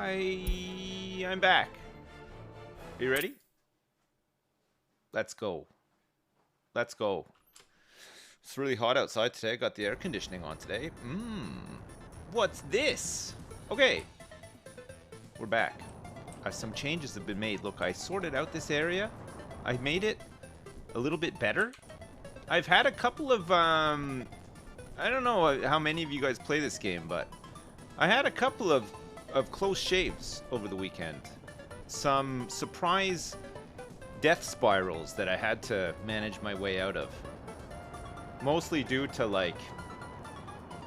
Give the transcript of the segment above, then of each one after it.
I'm back. Are you ready? Let's go. Let's go. It's really hot outside today. I got the air conditioning on today. What's this? Okay. We're back. Some changes have been made. Look, I sorted out this area. I made it a little bit better. I've had a couple of, I don't know how many of you guys play this game, but I had a couple of close shaves over the weekend. Some surprise death spirals that I had to manage my way out of. Mostly due to, like,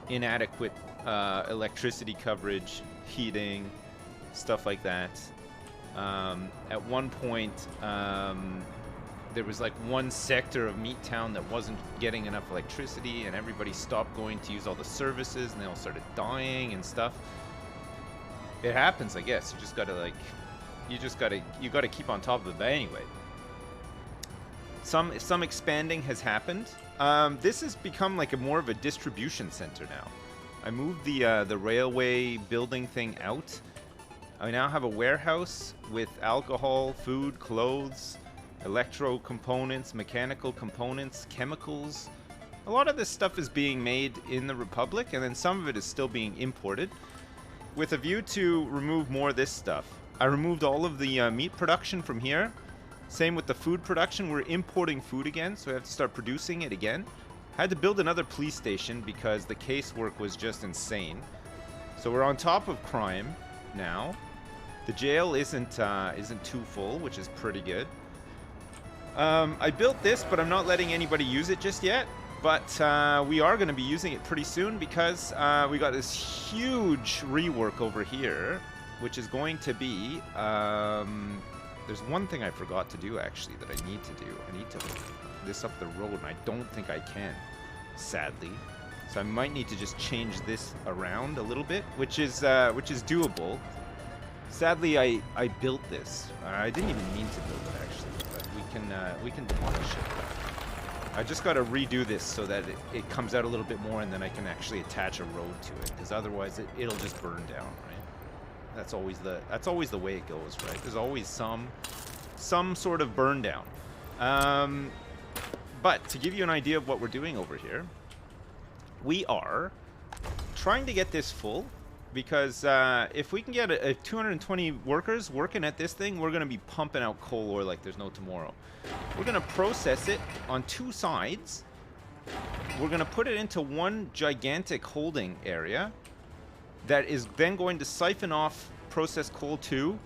inadequate electricity coverage, heating, stuff like that. At one point, there was like one sector of Meat Town that wasn't getting enough electricity, and everybody stopped going to use all the services, and they all started dying and stuff. It happens, I guess. You just gotta, like, you gotta keep on top of it. But anyway, some expanding has happened. This has become like more of a distribution center now. I moved the railway building thing out. I now have a warehouse with alcohol, food, clothes, electro components, mechanical components, chemicals. A lot of this stuff is being made in the Republic, and then some of it is still being imported, with a view to remove more of this stuff. I removed all of the meat production from here. Same with the food production. We're importing food again, so we have to start producing it again. I had to build another police station because the casework was just insane. So we're on top of crime now. The jail isn't too full, which is pretty good. I built this, but I'm not letting anybody use it just yet. But we are going to be using it pretty soon because we got this huge rework over here, which is going to be... there's one thing I forgot to do, actually, that I need to do. I need to hook this up the road, and I don't think I can, sadly. So I might need to just change this around a little bit, which is doable. Sadly, I built this. I didn't even mean to build it, actually, but we can demolish it. I just got to redo this so that it comes out a little bit more, and then I can actually attach a road to it, because otherwise it'll just burn down, right? That's always the way it goes, right? There's always some sort of burn down. But to give you an idea of what we're doing over here, we are trying to get this full, because if we can get 220 workers working at this thing, we're going to be pumping out coal ore like there's no tomorrow. We're going to process it on two sides. We're going to put it into one gigantic holding area that is then going to siphon off processed coal to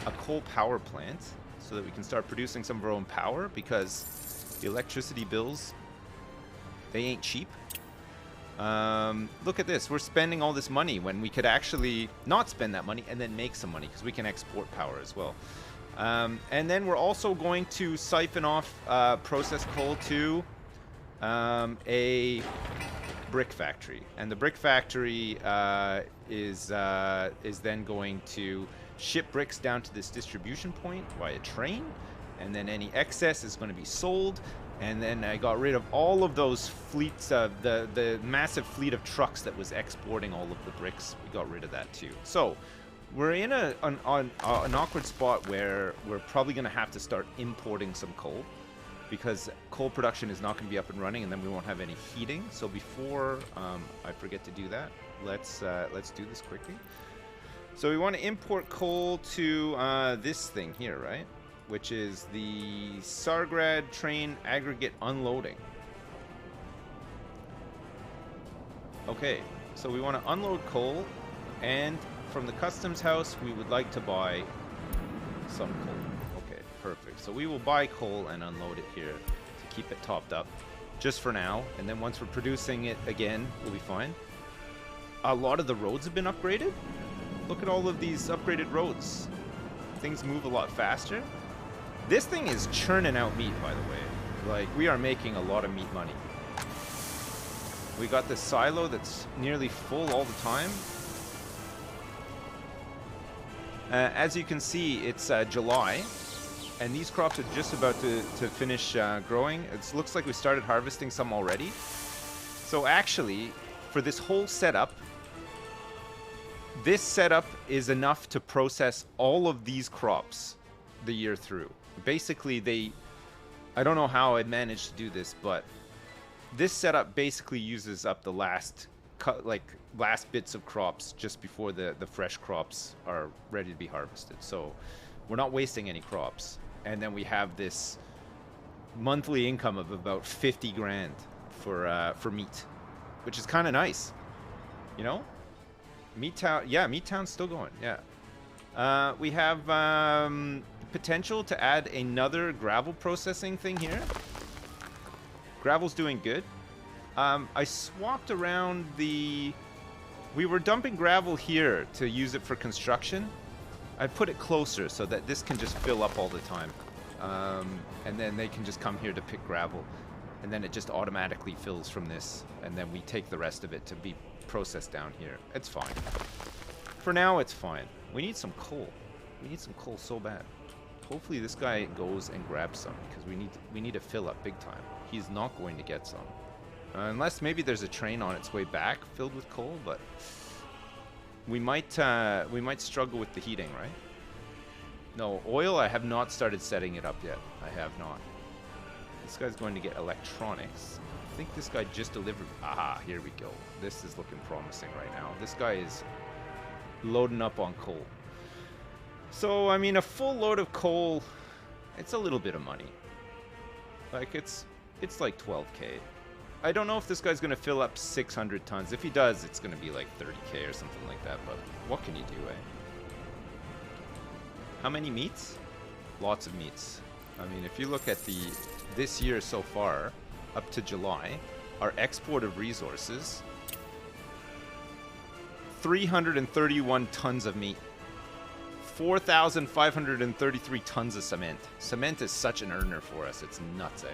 a coal power plant so that we can start producing some of our own power, because the electricity bills, they ain't cheap. Look at this. We're spending all this money when we could actually not spend that money and then make some money, because we can export power as well. And then we're also going to siphon off processed coal to a brick factory, and the brick factory is then going to ship bricks down to this distribution point via train, and then any excess is going to be sold. And then I got rid of all of those fleets, the massive fleet of trucks that was exporting all of the bricks. We got rid of that too. So we're in an awkward spot where we're probably going to have to start importing some coal, because coal production is not going to be up and running, and then we won't have any heating. So before I forget to do that, let's do this quickly. So we want to import coal to this thing here, right? Which is the Sargrad train aggregate unloading. Okay, so we want to unload coal, and from the customs house we would like to buy some coal. Okay, perfect. So we will buy coal and unload it here to keep it topped up just for now, and then once we're producing it again, we'll be fine. A lot of the roads have been upgraded. Look at all of these upgraded roads. Things move a lot faster. This thing is churning out meat, by the way. Like, we are making a lot of meat money. We got this silo that's nearly full all the time. As you can see, it's July, and these crops are just about to finish growing. It looks like we started harvesting some already. So actually, for this whole setup, this setup is enough to process all of these crops the year through. Basically, I don't know how I managed to do this, but this setup basically uses up the last bits of crops just before the fresh crops are ready to be harvested. So we're not wasting any crops. And then we have this monthly income of about 50 grand for meat, which is kind of nice, you know. Meat Town's still going. Yeah. We have potential to add another gravel processing thing here. Gravel's doing good. I swapped around we were dumping gravel here to use it for construction. I put it closer so that this can just fill up all the time. And then they can just come here to pick gravel. And then it just automatically fills from this. And then we take the rest of it to be processed down here. It's fine. For now, it's fine. We need some coal. We need some coal so bad. Hopefully this guy goes and grabs some, because we need to fill up big time. He's not going to get some. Unless maybe there's a train on its way back filled with coal, but we might struggle with the heating, right? No, oil, I have not started setting it up yet. I have not. This guy's going to get electronics. I think this guy just delivered. Aha, here we go. This is looking promising right now. This guy is loading up on coal. So, I mean, a full load of coal, it's a little bit of money. Like, it's like 12K. I don't know if this guy's going to fill up 600 tons. If he does, it's going to be like 30K or something like that. But what can you do, eh? How many meats? Lots of meats. I mean, if you look at this year so far, up to July, our export of resources, 331 tons of meat. 4,533 tons of cement. Cement is such an earner for us. It's nuts, eh?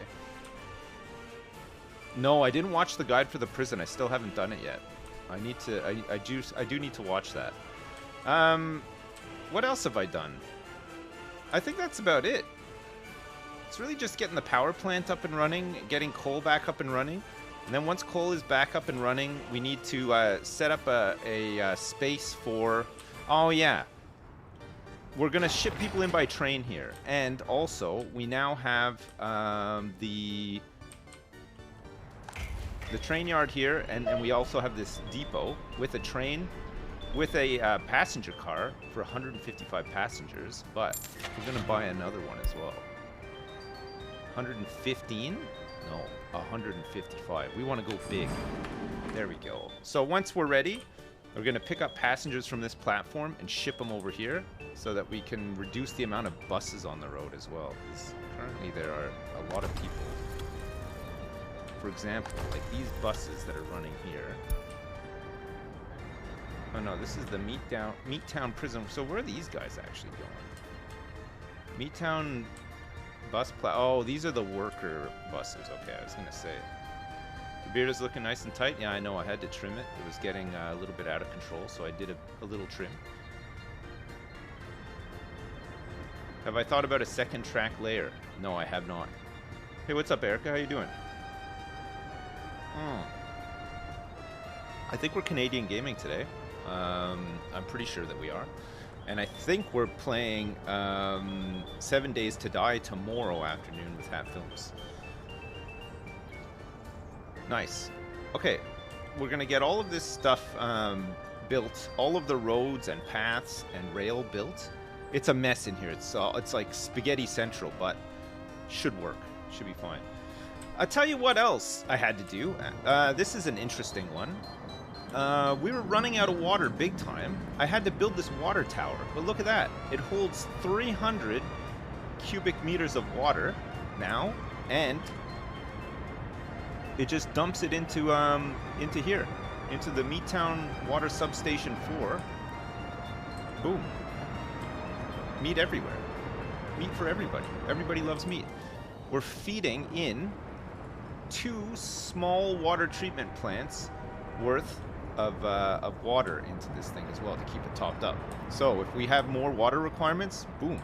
No, I didn't watch the guide for the prison. I still haven't done it yet. I need to. I do need to watch that. What else have I done? I think that's about it. It's really just getting the power plant up and running, getting coal back up and running, and then once coal is back up and running, we need to set up a space for. Oh yeah. We're going to ship people in by train here. And also, we now have the train yard here, and we also have this depot with a train, with a passenger car for 155 passengers, but we're going to buy another one as well. 115? No, 155. We want to go big. There we go. So once we're ready, we're going to pick up passengers from this platform and ship them over here so that we can reduce the amount of buses on the road as well. Because currently there are a lot of people. For example, like these buses that are running here. Oh no, this is the Meattown Prison. So where are these guys actually going? Meattown bus oh, these are the worker buses. Okay, I was going to say. The beard is looking nice and tight. Yeah, I know. I had to trim it. It was getting a little bit out of control, so I did a little trim. Have I thought about a second track layer? No, I have not. Hey, what's up, Erica? How you doing? I think we're Canadian gaming today. I'm pretty sure that we are. And I think we're playing 7 Days to Die tomorrow afternoon with Hat Films. Nice. Okay, we're gonna get all of this stuff built, all of the roads and paths and rail built. It's a mess in here. It's like spaghetti central, but should work. Should be fine. I'll tell you what else I had to do. This is an interesting one. We were running out of water big time. I had to build this water tower, but look at that. It holds 300 cubic meters of water now, and it just dumps it into here, into the Meattown Water Substation 4. Boom. Meat everywhere. Meat for everybody. Everybody loves meat. We're feeding in 2 small water treatment plants worth of water into this thing as well to keep it topped up. So if we have more water requirements, boom.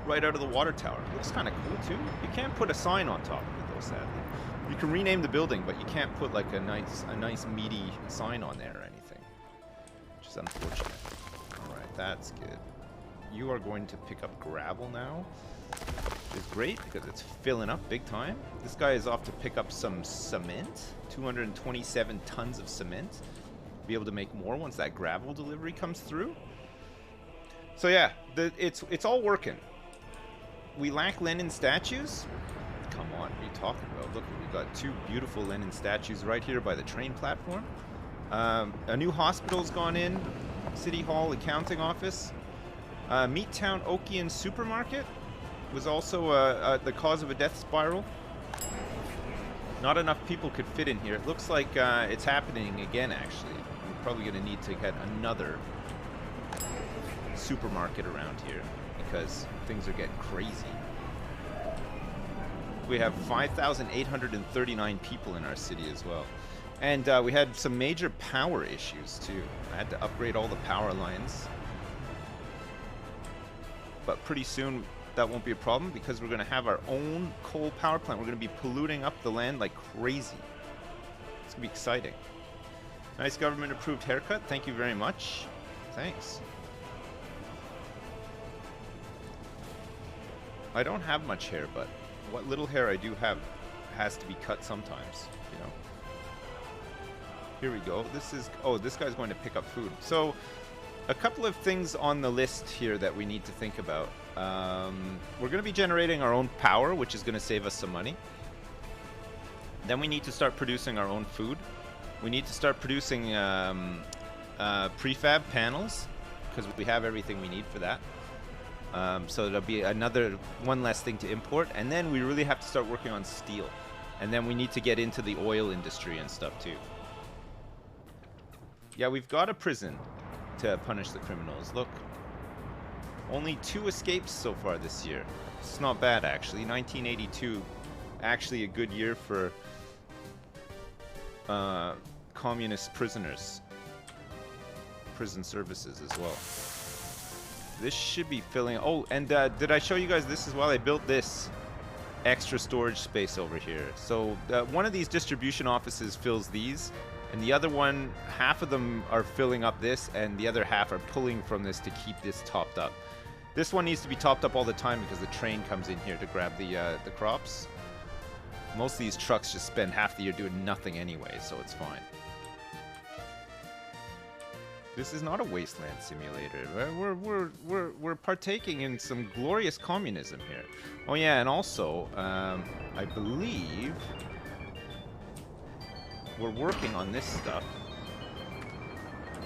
Right out of the water tower. Looks kind of cool too. You can't put a sign on top of it though, sadly. You can rename the building, but you can't put like a nice meaty sign on there or anything. is unfortunate. Alright, that's good. You are going to pick up gravel now. Which is great because it's filling up big time. This guy is off to pick up some cement. 227 tons of cement. Be able to make more once that gravel delivery comes through. So yeah, it's all working. We lack Lenin statues. Come on, what are you talking about? Look, we've got 2 beautiful Lenin statues right here by the train platform. A new hospital's gone in. City Hall accounting office. Meattown Okian supermarket was also the cause of a death spiral. Not enough people could fit in here. It looks like it's happening again, actually. We're probably going to need to get another supermarket around here because things are getting crazy. We have 5,839 people in our city as well. And we had some major power issues too. I had to upgrade all the power lines. But pretty soon that won't be a problem because we're going to have our own coal power plant. We're going to be polluting up the land like crazy. It's going to be exciting. Nice government approved haircut. Thank you very much. Thanks. I don't have much hair, but what little hair I do have has to be cut sometimes, you know. Here we go. This is, oh, this guy's going to pick up food. So a couple of things on the list here that we need to think about. We're going to be generating our own power, which is going to save us some money. Then we need to start producing our own food. We need to start producing prefab panels because we have everything we need for that. So there'll be one less thing to import, and then we really have to start working on steel. And then we need to get into the oil industry and stuff too. Yeah, we've got a prison to punish the criminals. Look, only 2 escapes so far this year. It's not bad, actually. 1982, actually a good year for communist prisoners. Prison services as well. This should be filling. Oh, and did I show you guys this as well? I built this extra storage space over here. So one of these distribution offices fills these, and the other one, half of them are filling up this, and the other half are pulling from this to keep this topped up. This one needs to be topped up all the time because the train comes in here to grab the crops. Most of these trucks just spend half the year doing nothing anyway, so it's fine. This is not a wasteland simulator. We're partaking in some glorious communism here. Oh yeah, and also, I believe we're working on this stuff.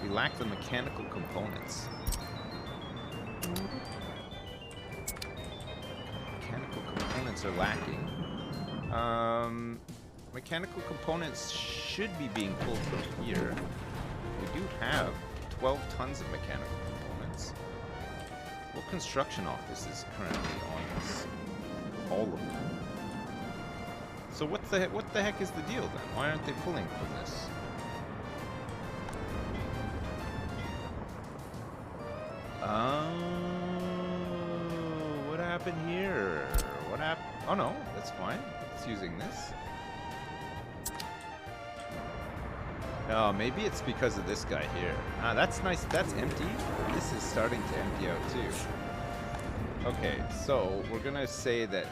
We lack the mechanical components. Mechanical components are lacking. Mechanical components should be being pulled from here. We do have 12 tons of mechanical components. What construction office is currently on this? All of them. So what the heck is the deal then? Why aren't they pulling from this? What happened here? What happened? Oh no, that's fine. It's using this. Oh, maybe it's because of this guy here. Ah, that's nice. That's empty. This is starting to empty out too. Okay, so we're gonna say that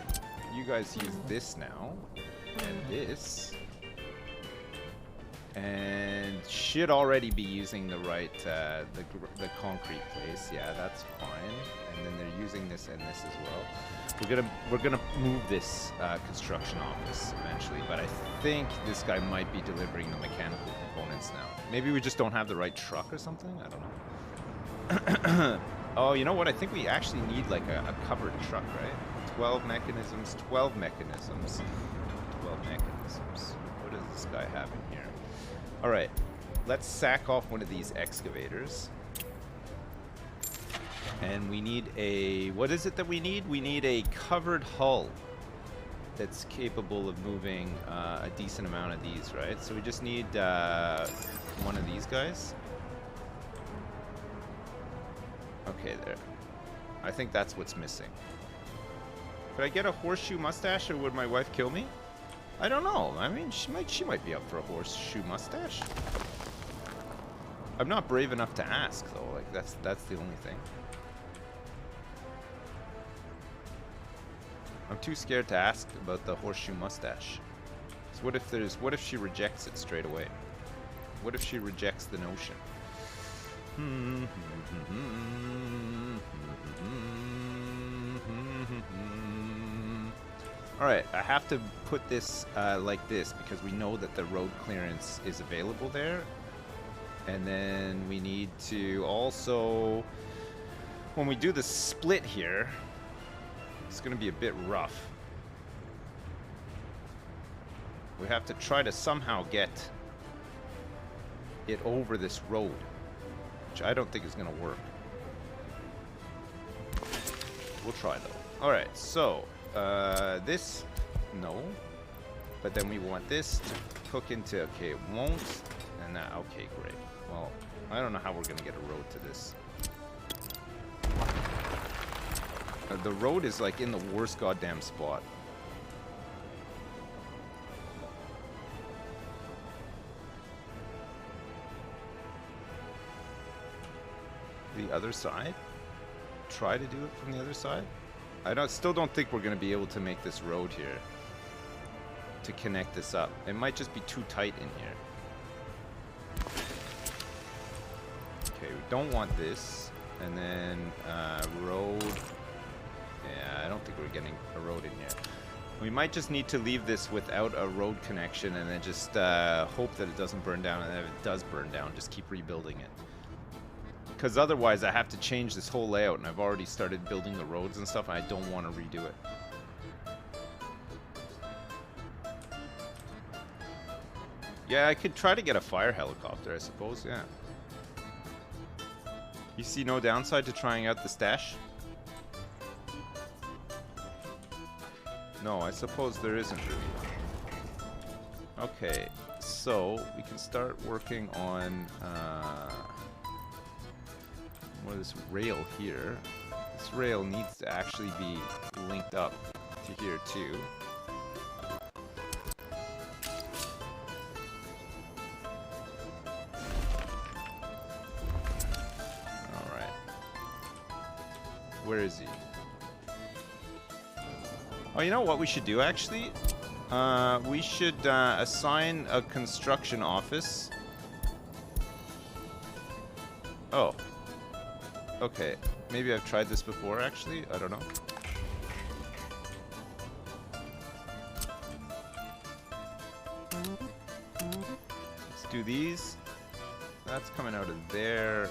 you guys use this now, and this, and should already be using the right the concrete place. Yeah, that's fine. And then they're using this and this as well. We're gonna move this construction office eventually, but I think this guy might be delivering the mechanical components now. Maybe we just don't have the right truck or something. I don't know. Oh, you know what? I think we actually need like a covered truck, right? 12 mechanisms, 12 mechanisms, 12 mechanisms. What does this guy have in here? All right, let's sack off one of these excavators. And we need a, what is it that we need? We need a covered hull that's capable of moving a decent amount of these, right? So we just need one of these guys. Okay, there. I think that's what's missing. Could I get a horseshoe mustache, or would my wife kill me? I don't know. I mean, she might be up for a horseshoe mustache. I'm not brave enough to ask though. Like that's the only thing. I'm too scared to ask about the horseshoe mustache. So what if she rejects it straight away? What if she rejects the notion? Alright, I have to put this like this because we know that the road clearance is available there. And then we need to also, when we do the split here, it's going to be a bit rough. We have to try to somehow get it over this road, which I don't think is going to work. We'll try though. Alright, so this, no. But then we want this to hook into, okay, it won't. And that, okay, great. Well, I don't know how we're going to get a road to this. The road is like in the worst goddamn spot. The other side? Try to do it from the other side? Still don't think we're going to be able to make this road here to connect this up. It might just be too tight in here. Okay, we don't want this. And then road. Yeah, I don't think we're getting a road in here. We might just need to leave this without a road connection and then just hope that it doesn't burn down. And if it does burn down, just keep rebuilding it. Because otherwise I have to change this whole layout, and I've already started building the roads and stuff, and I don't want to redo it. Yeah, I could try to get a fire helicopter, I suppose, yeah. You see no downside to trying out the stash? No, I suppose there isn't really. Okay, so we can start working on more of this rail here. This rail needs to actually be linked up to here too. Alright. Where is he? Oh, you know what we should do actually? We should assign a construction office. Oh. Okay. Maybe I've tried this before actually. I don't know. Let's do these. That's coming out of there.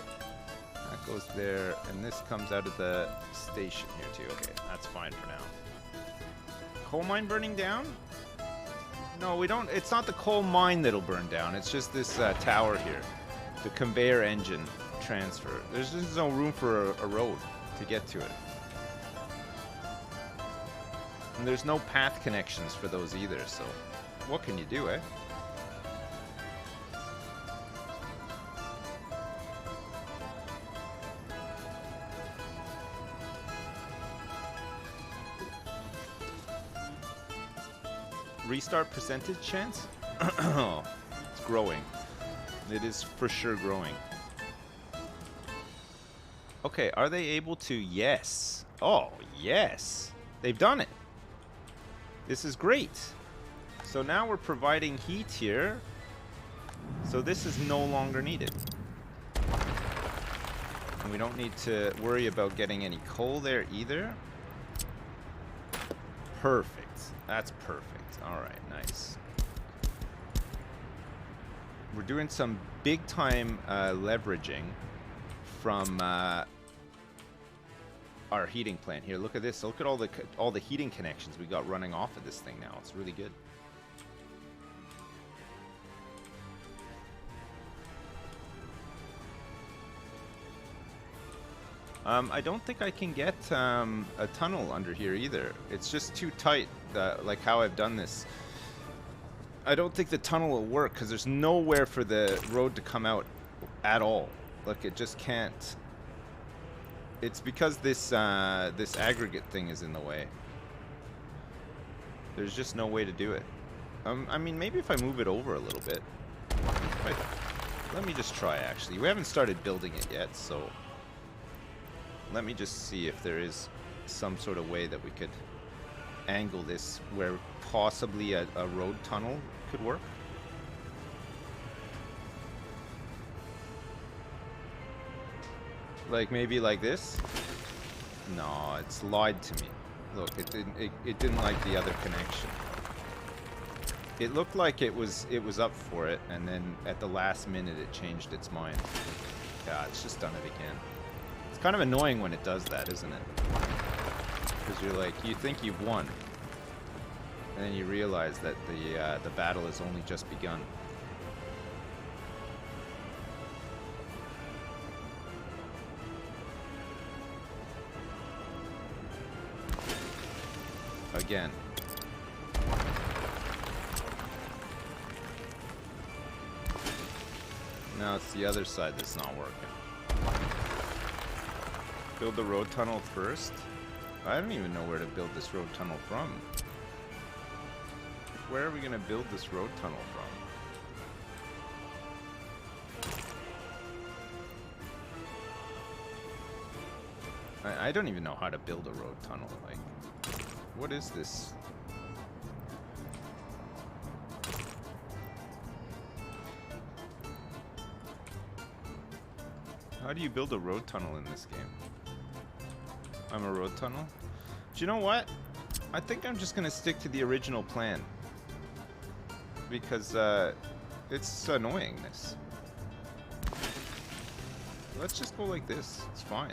That goes there. And this comes out of the station here too. Okay, that's fine for now. Coal mine burning down? No, we don't. It's not the coal mine that'll burn down. It's just this tower here. The conveyor engine transfer. There's just no room for a road to get to it. And there's no path connections for those either, so what can you do, eh? Restart percentage chance? It's growing. It is for sure growing. Okay, are they able to? Yes. Oh, yes. They've done it. This is great. So now we're providing heat here. So this is no longer needed. And we don't need to worry about getting any coal there either. Perfect. That's perfect. Alright, nice. We're doing some big time leveraging from our heating plant here. Look at this. Look at all the heating connections we got running off of this thing now. It's really good. I don't think I can get a tunnel under here either. It's just too tight, like how I've done this. I don't think the tunnel will work because there's nowhere for the road to come out at all. Like, it just can't. It's because this this aggregate thing is in the way. There's just no way to do it. I mean, maybe if I move it over a little bit. Let me just try, actually. We haven't started building it yet, so... Let me just see if there is some sort of way that we could angle this where possibly a road tunnel could work. Like maybe like this? No, it's lied to me. Look, it didn't like the other connection. It looked like it was up for it, and then at the last minute it changed its mind. Yeah, it's just done it again. It's kind of annoying when it does that, isn't it? Because you're like, you think you've won, and then you realize that the battle has only just begun. Again. Now it's the other side that's not working. Build the road tunnel first? I don't even know where to build this road tunnel from. Where are we going to build this road tunnel from? I don't even know how to build a road tunnel. Like, what is this? How do you build a road tunnel in this game? I'm a road tunnel? Do you know what? I think I'm just gonna stick to the original plan. Because, it's annoying, this. Let's just go like this. It's fine.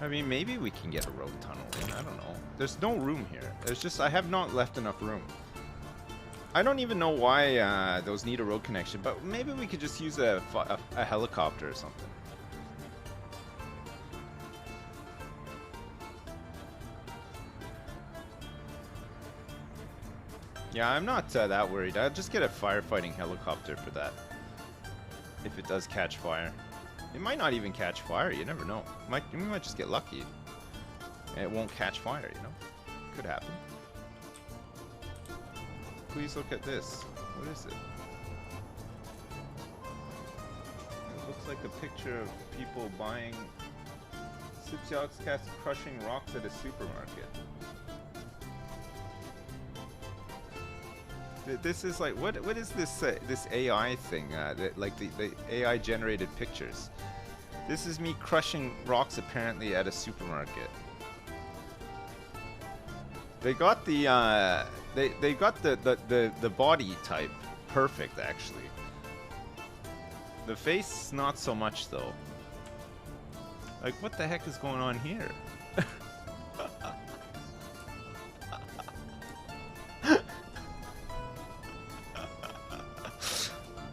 I mean, maybe we can get a road tunnel in. I don't know. There's no room here. There's just... I have not left enough room. I don't even know why those need a road connection, but maybe we could just use a helicopter or something. Yeah, I'm not that worried. I'll just get a firefighting helicopter for that. If it does catch fire. It might not even catch fire, you never know. We might just get lucky. And it won't catch fire, you know? Could happen. Please look at this. What is it? It looks like a picture of people buying Sipsiox crushing rocks at a supermarket. This is like, what is this this AI thing? Like the AI generated pictures. This is me crushing rocks apparently at a supermarket. They got the they got the body type perfect actually. The face not so much though. Like what the heck is going on here?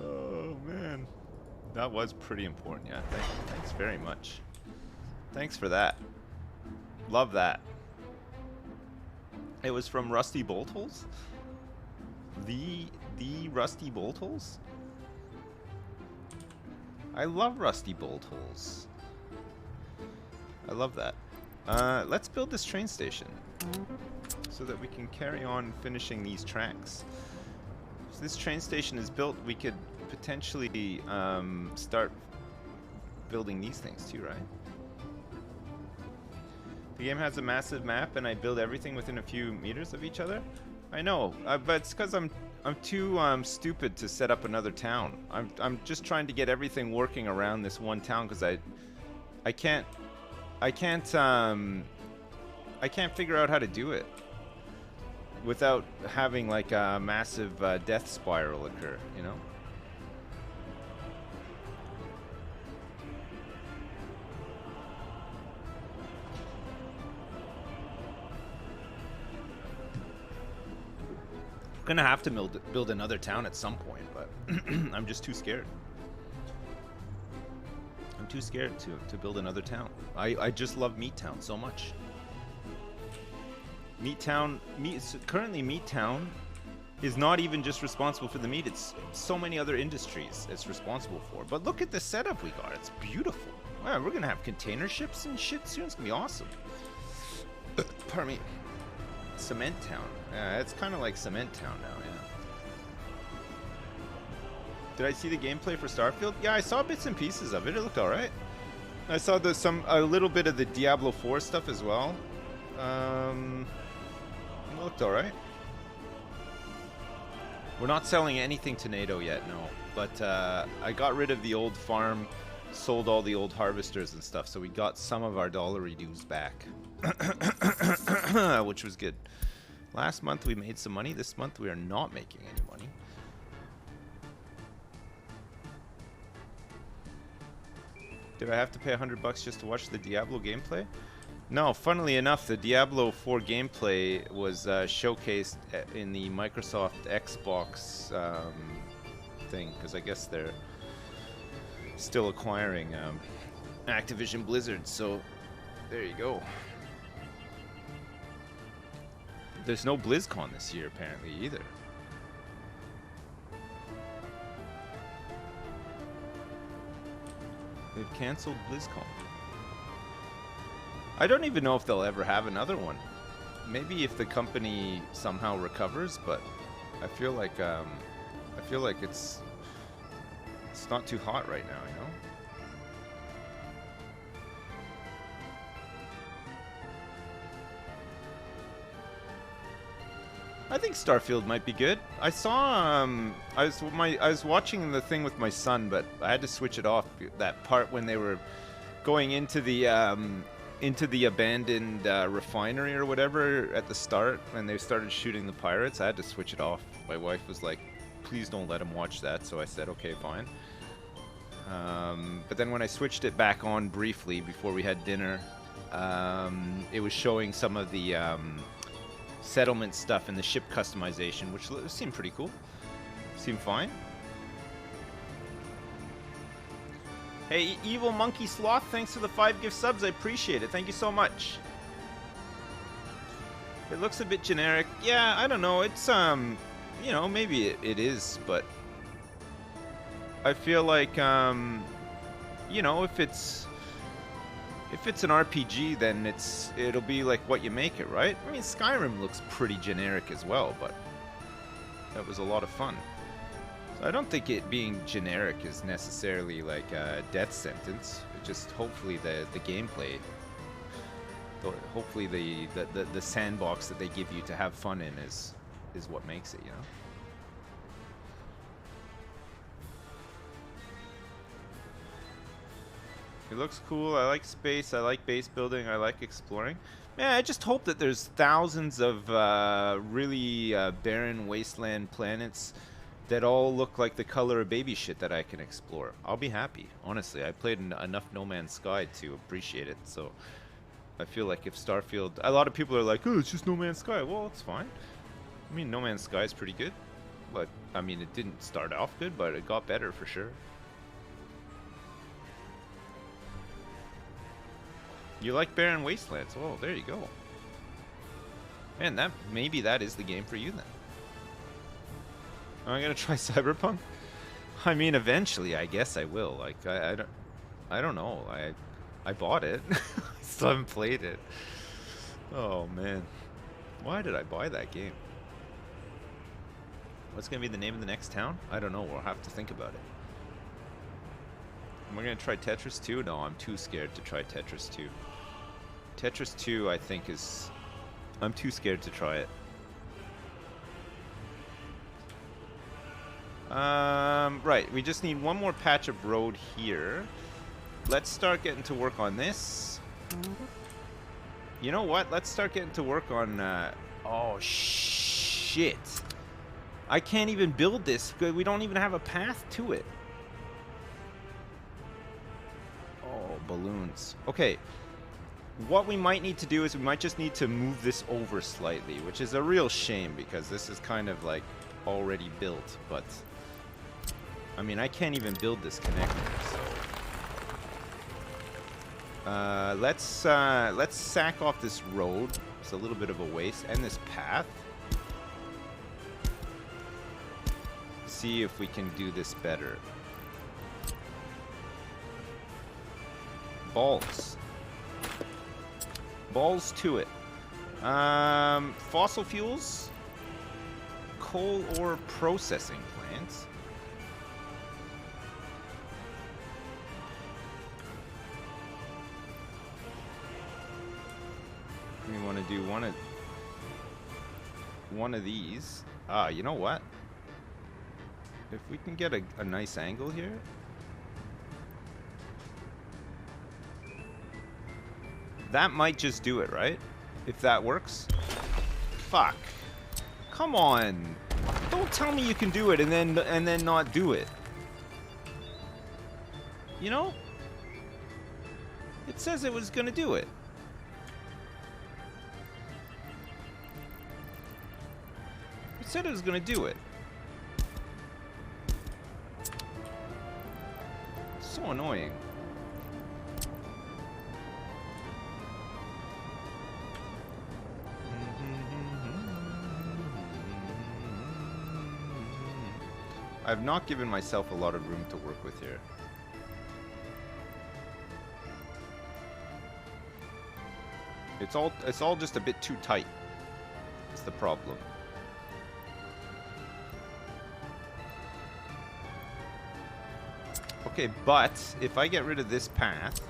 Oh man. That was pretty important, yeah. Thanks very much. Thanks for that. Love that. It was from Rusty Bolt Holes? The Rusty Bolt Holes? I love Rusty Bolt Holes. I love that. Let's build this train station so that we can carry on finishing these tracks. So this train station is built, we could potentially start building these things too, right? The game has a massive map and I build everything within a few meters of each other. I know, but it's because I'm too stupid to set up another town. I'm just trying to get everything working around this one town because I can't figure out how to do it without having like a massive death spiral occur, you know? Gonna have to build another town at some point, but I'm just too scared. I'm too scared to build another town. I just love Meat Town so much. Currently Meat Town is not even just responsible for the meat, it's so many other industries it's responsible for. But look at the setup we got, it's beautiful. Wow, we're gonna have container ships and shit soon, it's gonna be awesome. Pardon me. Cement Town. Yeah, it's kind of like Cement Town now, Did I see the gameplay for Starfield? Yeah, I saw bits and pieces of it. It looked alright. I saw a little bit of the Diablo 4 stuff as well. It looked alright. We're not selling anything to NATO yet, no. But I got rid of the old farm, sold all the old harvesters and stuff, so we got some of our dollary dues back. Which was good. Last month we made some money. This month we are not making any money. Did I have to pay $100 just to watch the Diablo gameplay? No, funnily enough, the Diablo 4 gameplay was showcased in the Microsoft Xbox thing, because I guess they're still acquiring Activision Blizzard, so there you go. There's no BlizzCon this year, apparently, either. They've canceled BlizzCon. I don't even know if they'll ever have another one. Maybe if the company somehow recovers, but I feel like it's not too hot right now, you know? I think Starfield might be good. I saw I was watching the thing with my son, but I had to switch it off. That part when they were going into the abandoned refinery or whatever at the start, when they started shooting the pirates, I had to switch it off. My wife was like, "Please don't let him watch that." So I said, "Okay, fine." But then when I switched it back on briefly before we had dinner, it was showing some of the settlement stuff and the ship customization, which seemed pretty cool. Seemed fine. Hey, Evil Monkey Sloth, thanks for the 5 gift subs. I appreciate it. Thank you so much. It looks a bit generic. Yeah, I don't know. It's, you know, maybe it is, but I feel like, you know, if it's an RPG, then it'll be like what you make it, right? I mean, Skyrim looks pretty generic as well, but that was a lot of fun. So I don't think it being generic is necessarily like a death sentence. It just hopefully the gameplay, hopefully the sandbox that they give you to have fun in is what makes it, you know? It looks cool. I like space. I like base building. I like exploring. Man, I just hope that there's thousands of really barren wasteland planets that all look like the color of baby shit that I can explore. I'll be happy. Honestly, I played enough No Man's Sky to appreciate it. So I feel like if Starfield... A lot of people are like, oh, it's just No Man's Sky. Well, it's fine. I mean, No Man's Sky is pretty good. But, I mean, it didn't start off good, but it got better for sure. You like barren wastelands? Oh, there you go. Man, maybe that is the game for you then. Am I gonna try Cyberpunk? I mean, eventually, I guess I will. Like, I don't know. I bought it. I still haven't played it. Oh man, why did I buy that game? What's gonna be the name of the next town? I don't know. We'll have to think about it. Am I gonna try Tetris 2? No, I'm too scared to try Tetris 2. Tetris 2, I think, is... I'm too scared to try it. Right, we just need one more patch of road here. Let's start getting to work on this. You know what? Let's start getting to work on... oh, shit. I can't even build this because we don't even have a path to it. Oh, balloons. Okay. What we might need to do is we might just need to move this over slightly, which is a real shame because this is kind of like already built, but I mean, I can't even build this connector, so let's sack off this road. It's a little bit of a waste, and this path. See if we can do this better. Balls to it. Fossil fuels, coal ore processing plants. do one of these. You know what? If we can get a nice angle here. That might just do it, right? If that works. Fuck. Come on. Don't tell me you can do it and then not do it. You know? It says it was gonna do it. It said it was gonna do it. So annoying. I've not given myself a lot of room to work with here. It's all just a bit too tight. It's the problem. Okay, but if I get rid of this path,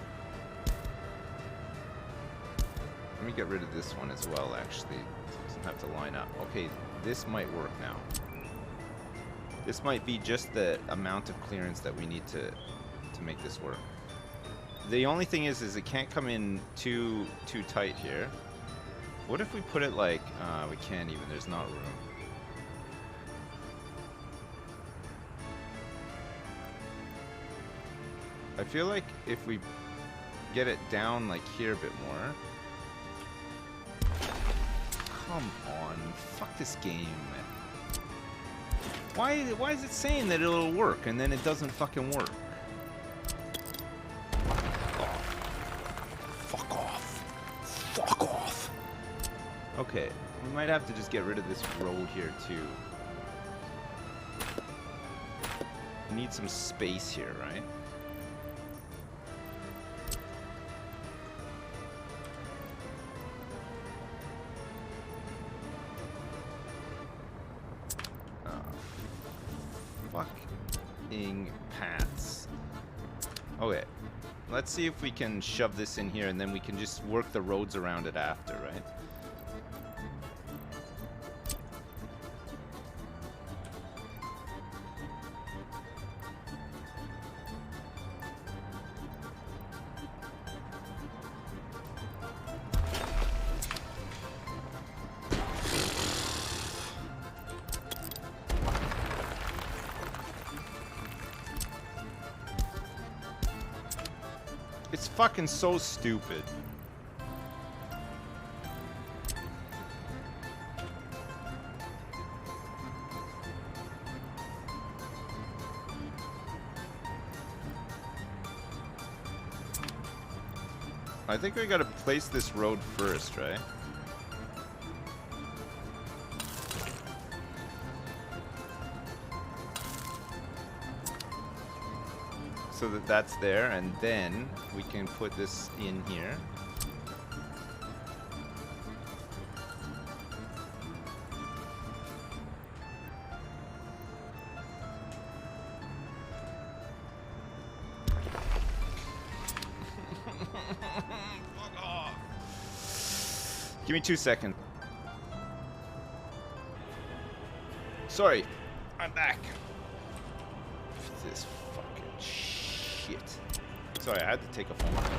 let me get rid of this one as well, actually. It doesn't have to line up. Okay, this might work now. This might be just the amount of clearance that we need to make this work. The only thing is it can't come in too tight here. What if we put it like, we can't even, there's not room. I feel like if we get it down like here a bit more. Come on, fuck this game. Why is it saying that it'll work and then it doesn't fucking work? Fuck off. Fuck off. Okay, we might have to just get rid of this road here too. We need some space here, right? Paths. Okay, let's see if we can shove this in here and then we can just work the roads around it after, right? It's fucking so stupid. I think we gotta place this road first, right? So that's there, and then we can put this in here. Fuck off. Give me 2 seconds. Sorry, I'm back. This fucking shit. Sorry, I had to take a phone call.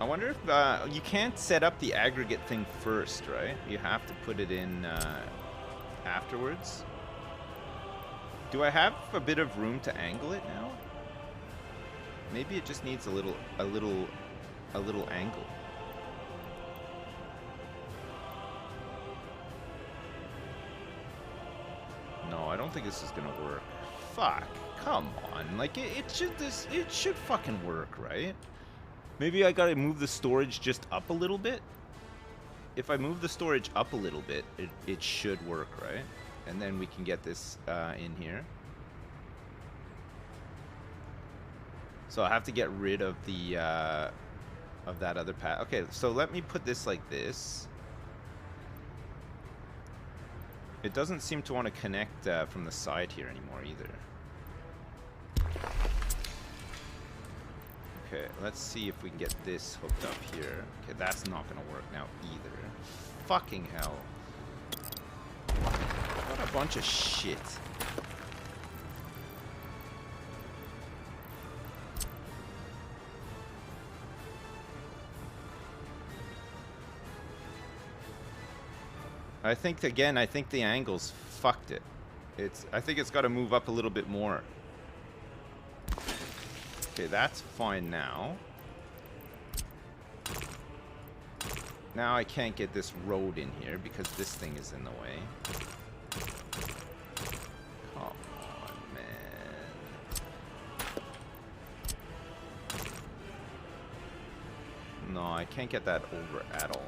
I wonder if you can't set up the aggregate thing first, right? You have to put it in afterwards. Do I have a bit of room to angle it now? Maybe it just needs a little angle. No, I don't think this is gonna work. Fuck, come on. Like it should fucking work, right? Maybe I gotta move the storage just up a little bit. If I move the storage up a little bit, it should work, right? And then we can get this in here. So I have to get rid of the of that other path. Okay, so let me put this like this. It doesn't seem to want to connect from the side here anymore either. Okay, let's see if we can get this hooked up here. Okay, that's not gonna work now either. Fucking hell. What a bunch of shit. I think, again, I think the angles fucked it. I think it's got to move up a little bit more. Okay, that's fine now. Now I can't get this road in here because this thing is in the way. Come on, man. No, I can't get that over at all.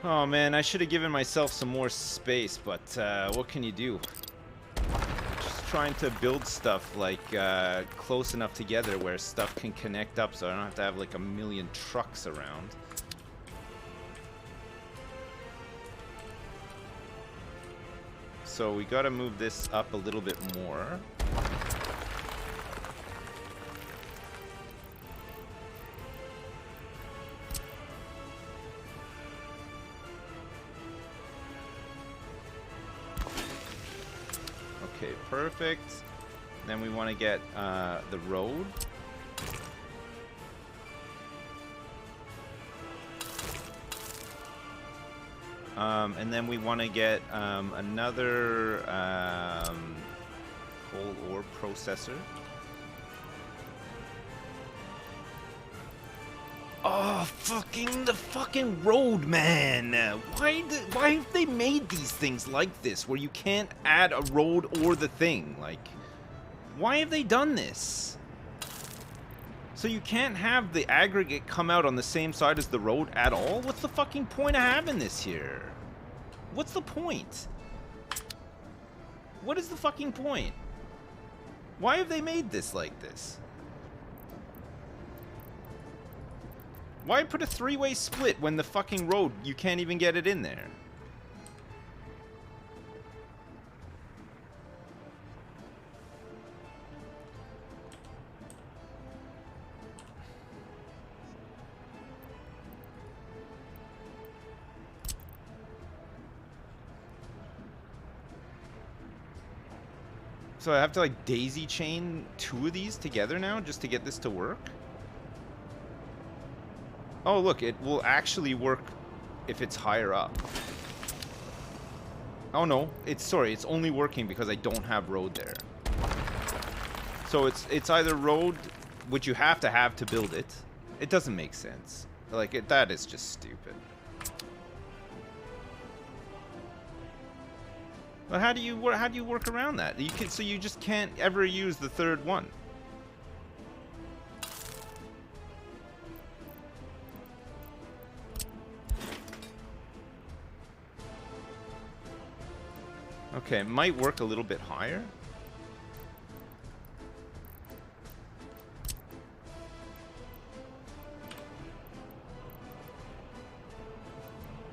Oh man, I should have given myself some more space, but what can you do? Just trying to build stuff like close enough together where stuff can connect up so I don't have to have like a million trucks around. So we gotta move this up a little bit more. Okay, perfect. Then we want to get the road. And then we want to get another coal ore processor. Oh, the fucking road, man! Why have they made these things like this, where you can't add a road or the thing? Like, why have they done this? So you can't have the aggregate come out on the same side as the road at all? What's the fucking point of having this here? What's the point? What is the fucking point? Why have they made this like this? Why put a three-way split when the fucking road, you can't even get it in there? So I have to like daisy chain two of these together now just to get this to work? Oh, look, it will actually work if it's higher up. Oh, no. It's only working because I don't have road there. So it's either road, which you have to build it. It doesn't make sense. Like, that is just stupid. But how do you work around that? So you just can't ever use the third one. Okay, it might work a little bit higher.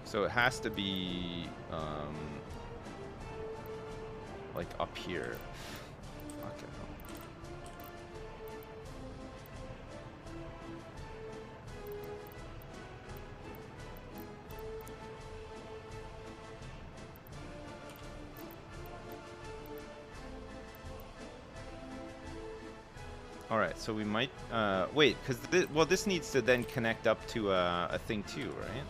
So it has to be like up here. Okay. All right, so we might wait, because this needs to then connect up to a thing too, right?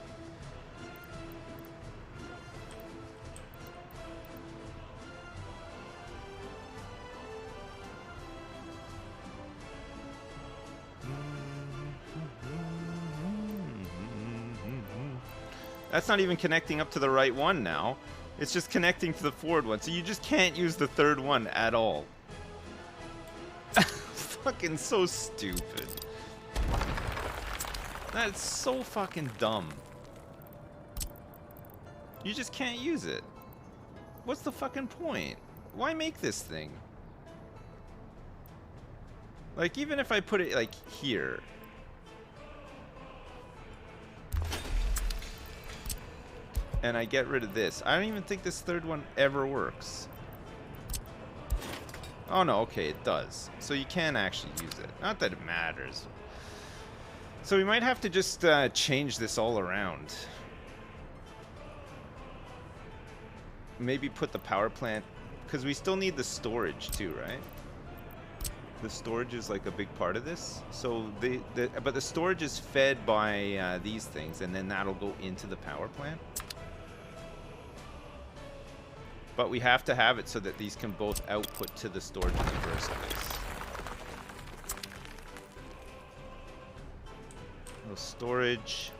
That's not even connecting up to the right one now. It's just connecting to the forward one, so you just can't use the third one at all. Fucking so stupid. That's so fucking dumb. You just can't use it. What's the fucking point? Why make this thing? Like, even if I put it, like, here. and I get rid of this. I don't even think this third one ever works. Oh no, okay, it does. So you can actually use it. Not that it matters. So we might have to just change this all around. Maybe put the power plant, because we still need the storage too, right? The storage is like a big part of this. So but the storage is fed by these things, and then that'll go into the power plant. But we have to have it so that these can both output to the storage in the first place. No storage.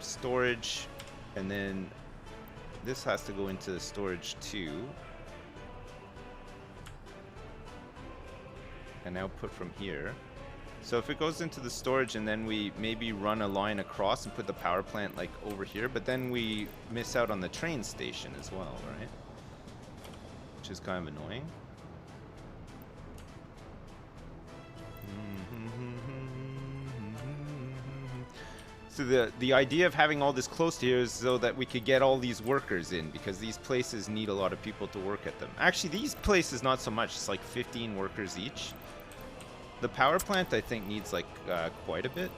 Storage, and then this has to go into the storage too. And output from here. So if it goes into the storage and then we maybe run a line across and put the power plant like over here, but then we miss out on the train station as well, right? Which is kind of annoying. So the idea of having all this close to here is so that we could get all these workers in, because these places need a lot of people to work at them. Actually, these places not so much. It's like 15 workers each. The power plant, I think, needs like quite a bit.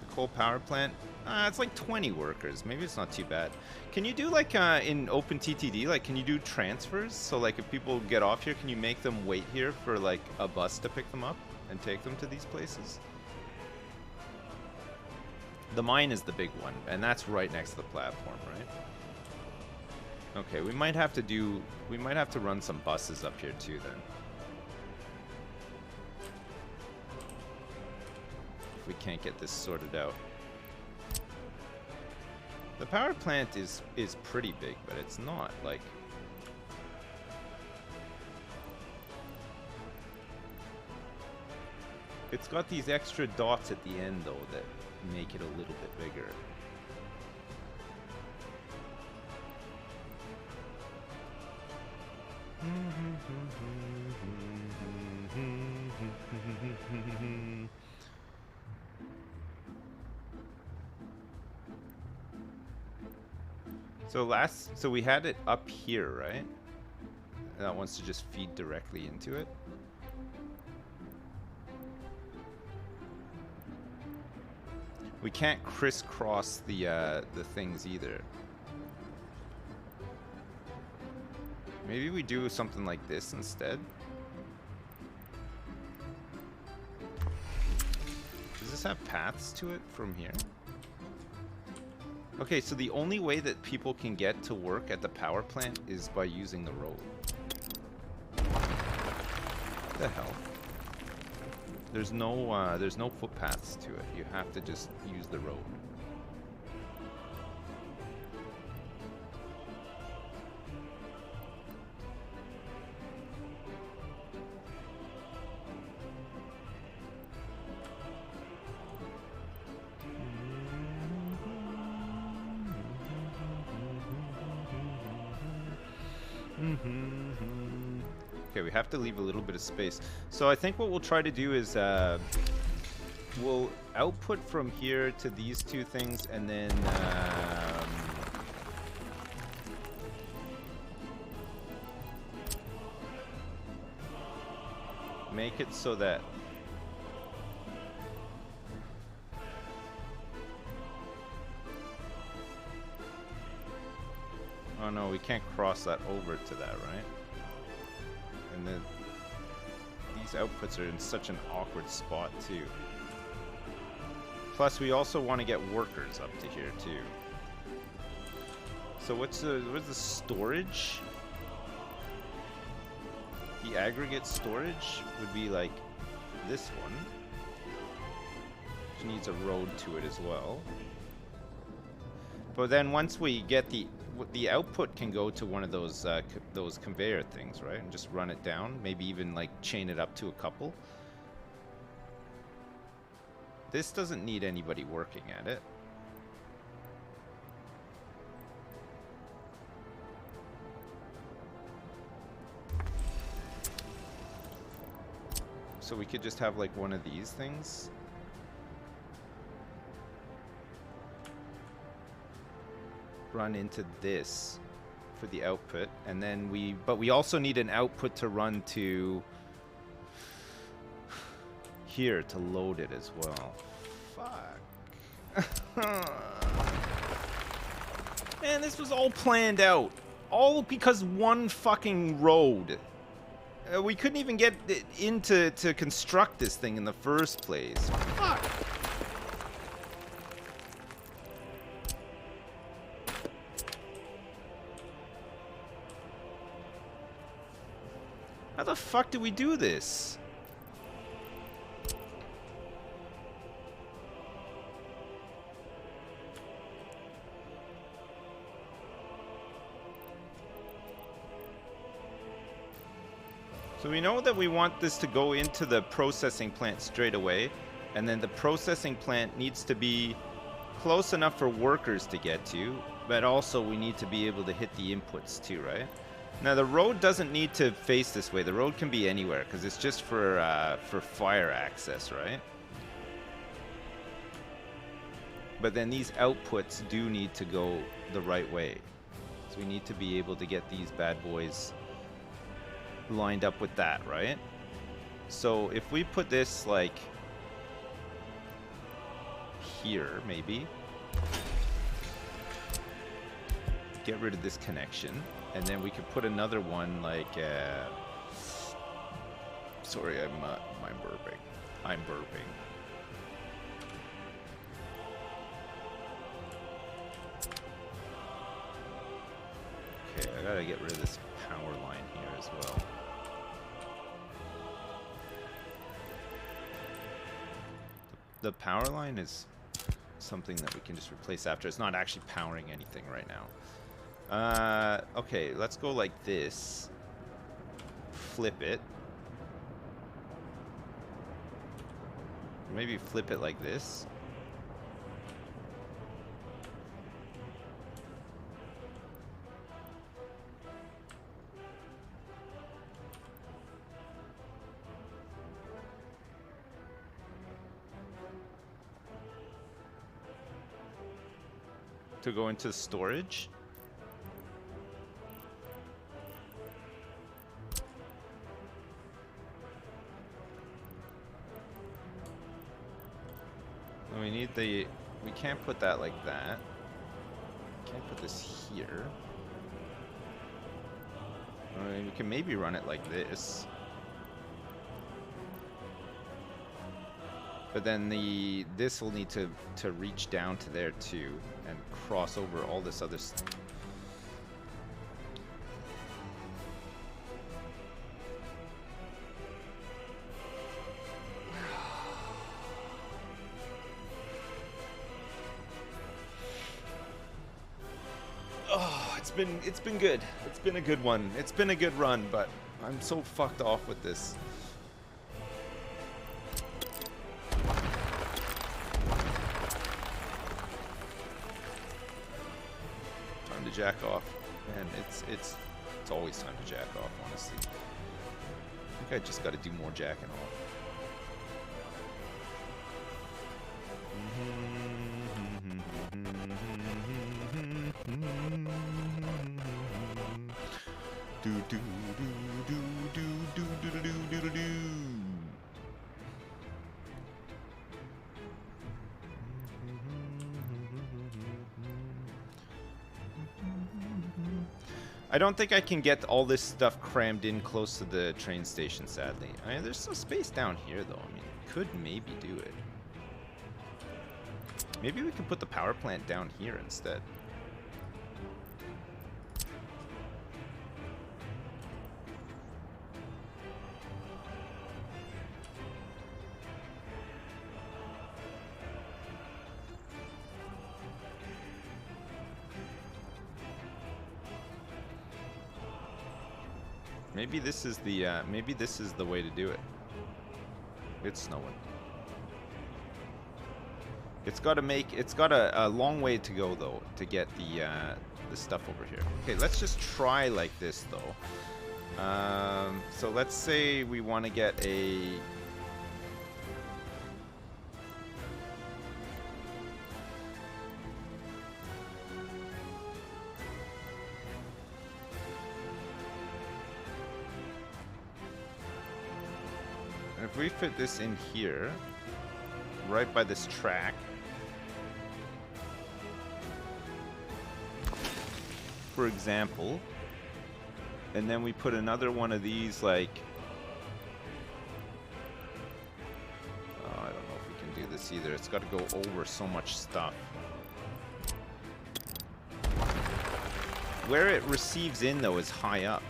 The coal power plant, it's like 20 workers. Maybe it's not too bad. Can you do like in OpenTTD, like can you do transfers? So like if people get off here, can you make them wait here for like a bus to pick them up and take them to these places? The mine is the big one, and that's right next to the platform, right? Okay, we might have to run some buses up here too then. If we can't get this sorted out. The power plant is pretty big, but it's not like... It's got these extra dots at the end though that make it a little bit bigger. So we had it up here, right? That wants to just feed directly into it. We can't crisscross the things either. Maybe we do something like this instead. Does this have paths to it from here? Okay, so the only way that people can get to work at the power plant is by using the road. What the hell? There's no footpaths to it. You have to just use the road. Okay, we have to leave a little bit of space. So I think what we'll try to do is we'll output from here to these two things, and then make it so that oh no, we can't cross that over to that, right? And then these outputs are in such an awkward spot too. Plus we also want to get workers up to here too. So what's the storage? The aggregate storage would be like this one, which needs a road to it as well. But then once we get the output can go to one of those conveyor things, right? And just run it down, maybe even like chain it up to a couple. This doesn't need anybody working at it. So we could just have like one of these things. Run into this for the output, and then but we also need an output to run to here to load it as well. Fuck. Man, this was all planned out. All because one fucking road. We couldn't even get into to construct this thing in the first place. Fuck. How the fuck do we do this? So we know that we want this to go into the processing plant straight away, and then the processing plant needs to be close enough for workers to get to, but also we need to be able to hit the inputs too, right? Now the road doesn't need to face this way. The road can be anywhere because it's just for fire access, right? But then these outputs do need to go the right way. So we need to be able to get these bad boys lined up with that, right? So if we put this like here, maybe get rid of this connection, and then we could put another one like sorry, I'm burping. Okay, I gotta get rid of this power line here as well. The power line is something that we can just replace after. It's not actually powering anything right now. Okay, let's go like this. Flip it. Maybe flip it like this. To go into storage. We need the, we can't put that like that. Can't put this here. I mean, we can maybe run it like this. But then this will need to reach down to there too and cross over all this other stuff. Oh, it's been good. It's been a good one. It's been a good run, but I'm so fucked off with this. Jack off, and it's always time to jack off, honestly. I think I just got to do more jacking off. Do do do do do do do do do do do. I don't think I can get all this stuff crammed in close to the train station, sadly. I mean, there's some space down here, though. I mean, could maybe do it. Maybe we could put the power plant down here instead. Maybe this is the way to do it. It's snowing. It's got a long way to go though to get the stuff over here. Okay, let's just try like this though. So let's say we want to get a If we fit this in here, right by this track, for example, and then we put another one of these, like, oh, I don't know if we can do this either. It's got to go over so much stuff. Where it receives in, though, is high up.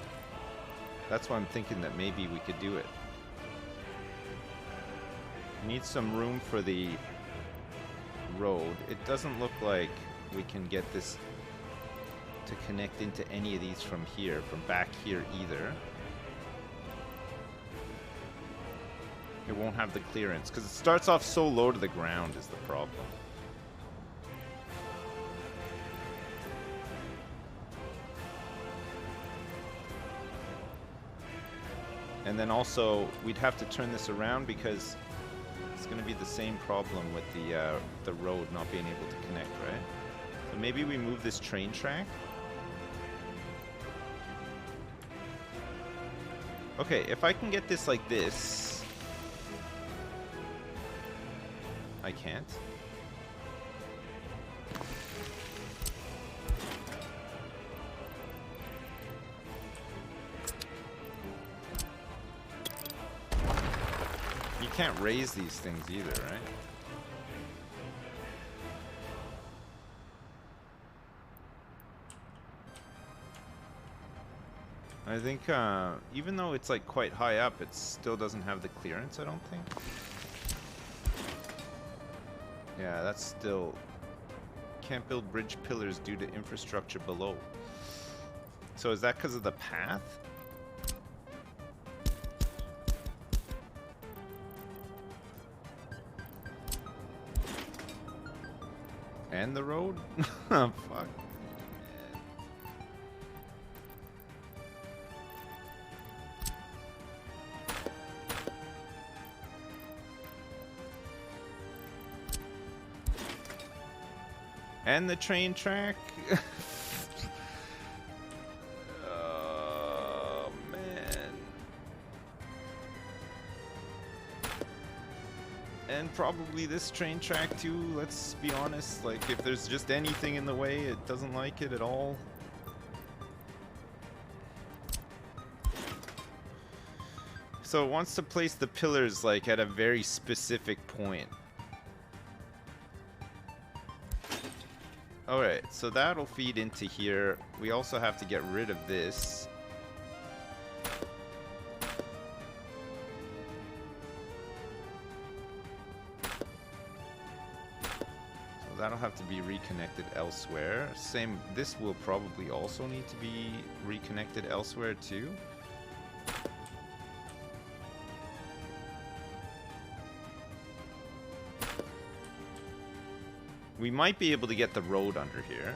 That's why I'm thinking that maybe we could do it. We need some room for the road. It doesn't look like we can get this to connect into any of these from here, from back here either. It won't have the clearance because it starts off so low to the ground is the problem. And then also we'd have to turn this around because it's going to be the same problem with the road not being able to connect, right? So maybe we move this train track. Okay, if I can get this like this, I can't. You can't raise these things either, right? I think even though it's like quite high up, it still doesn't have the clearance, I don't think. Yeah, that's still... Can't build bridge pillars due to infrastructure below. So is that because of the path? And the road? Oh, fuck. And the train track? Oh, man. And probably this train track too, let's be honest. Like, if there's just anything in the way, it doesn't like it at all. So it wants to place the pillars, like, at a very specific point. Alright, so that'll feed into here. We also have to get rid of this. So that'll have to be reconnected elsewhere. Same, this will probably also need to be reconnected elsewhere too. We might be able to get the road under here.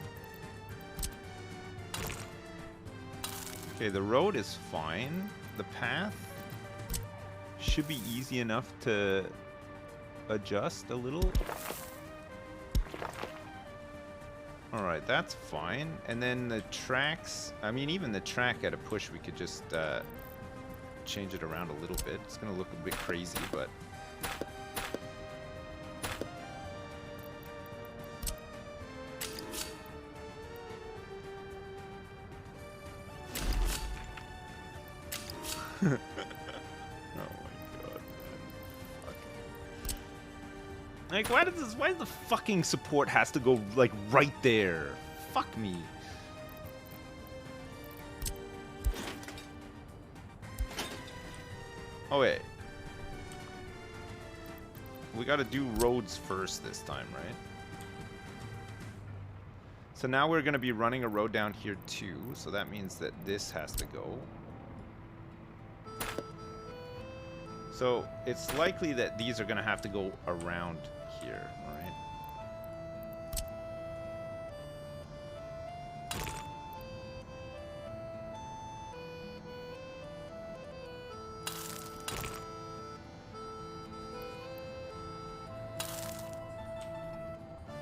Okay, the road is fine. The path should be easy enough to adjust a little. Alright, that's fine. And then the tracks, I mean, even the track at a push, we could just change it around a little bit. It's going to look a bit crazy, but... Oh my god, man. Fuck. Like, why does the fucking support has to go, like, right there? Fuck me. Oh, wait. We gotta do roads first this time, right? So now we're gonna be running a road down here too, so that means that this has to go. So it's likely that these are going to have to go around here, right?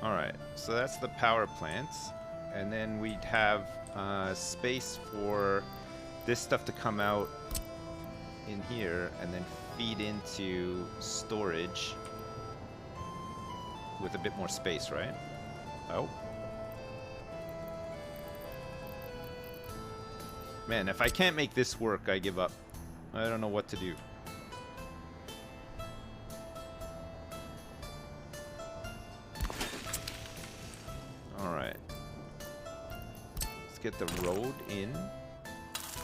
Alright, so that's the power plants. And then we'd have space for this stuff to come out in here and then feed into storage with a bit more space, right? Oh. Man, if I can't make this work, I give up. I don't know what to do. Alright. Let's get the road in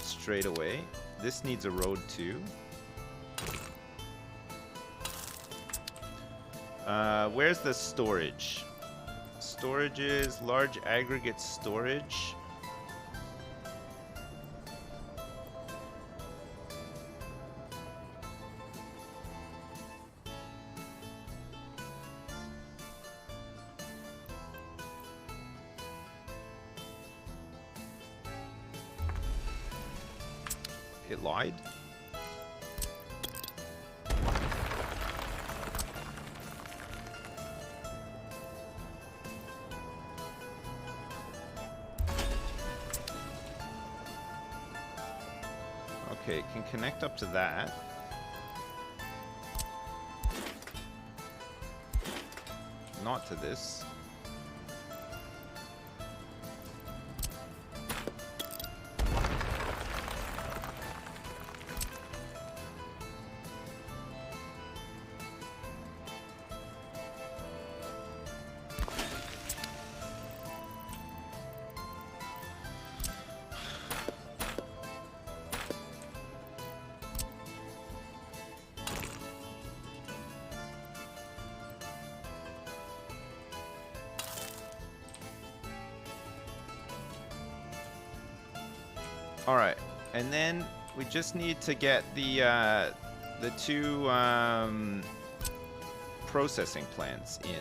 straight away. This needs a road too. Where's the storage? Storage is large aggregate storage. It lied. Okay, it can connect up to that. Not to this. Alright, and then we just need to get the two processing plants in.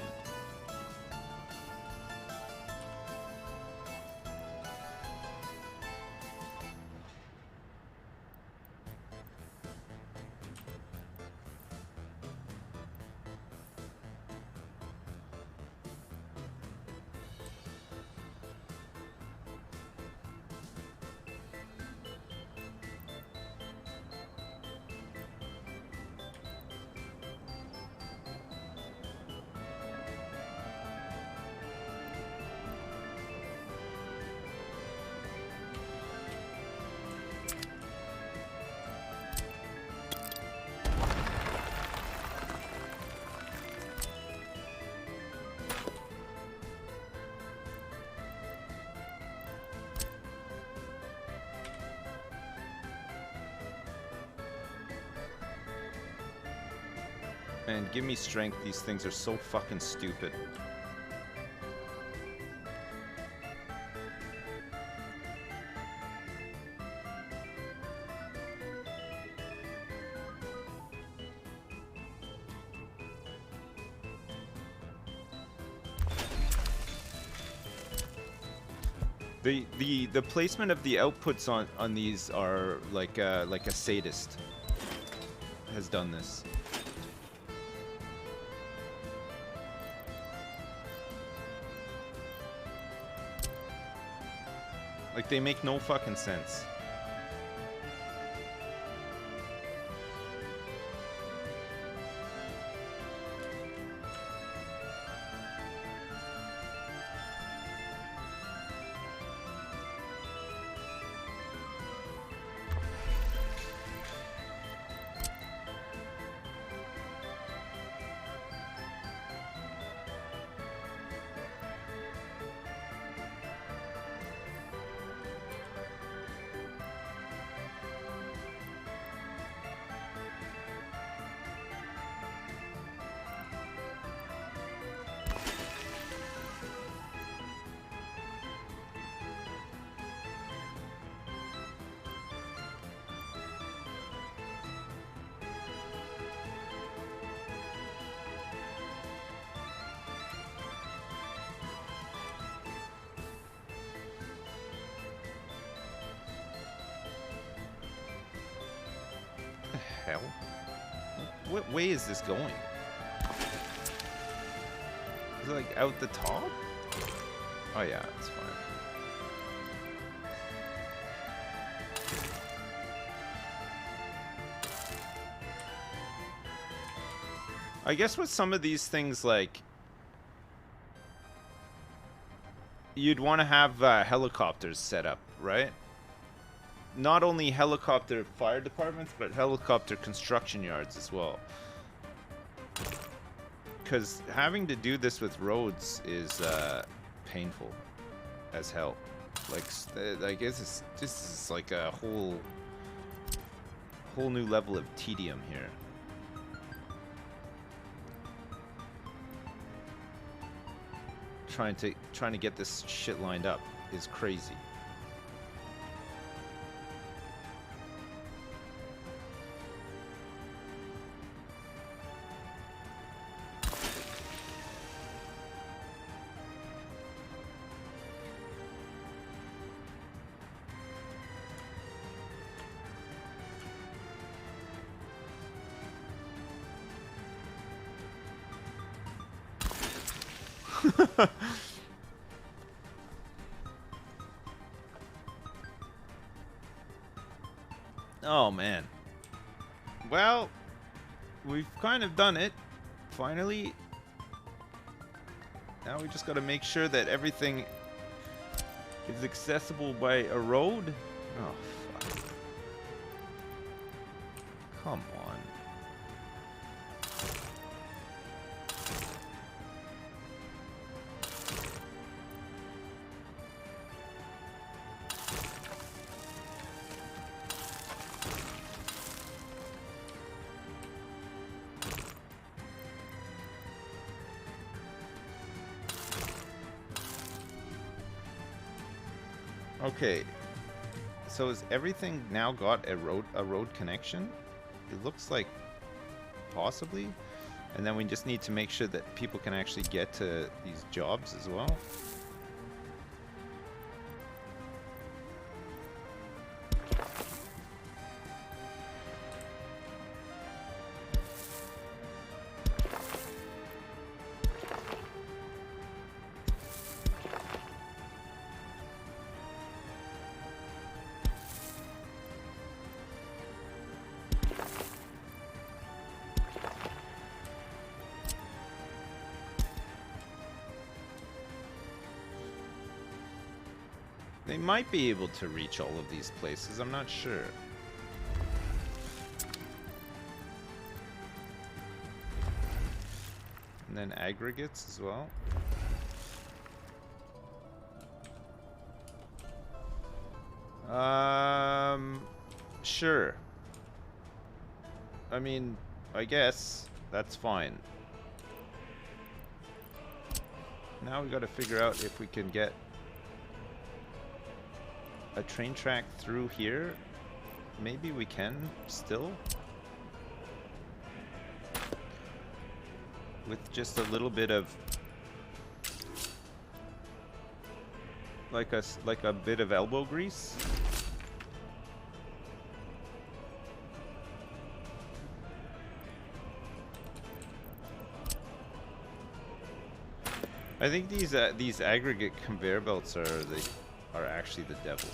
Man, give me strength. These things are so fucking stupid. The placement of the outputs on these are like a sadist has done this. Like, they make no fucking sense. Hell? What way is this going? Is it like out the top? Oh yeah, it's fine. I guess with some of these things, like, you'd want to have helicopters set up, right? Not only helicopter fire departments, but helicopter construction yards as well. Because having to do this with roads is painful as hell. Like this is like a whole new level of tedium here. Trying to get this shit lined up is crazy. Oh man. Well, we've kind of done it. Finally. Now we just gotta make sure that everything is accessible by a road. Oh, fuck. Come on. Okay, so has everything now got a road connection? It looks like possibly, and then we just need to make sure that people can actually get to these jobs as well. They might be able to reach all of these places, I'm not sure. And then aggregates as well. Sure. I mean, I guess that's fine. Now we gotta figure out if we can get a train track through here. Maybe we can still. With just a little bit of like a bit of elbow grease. I think these aggregate conveyor belts are actually the devil.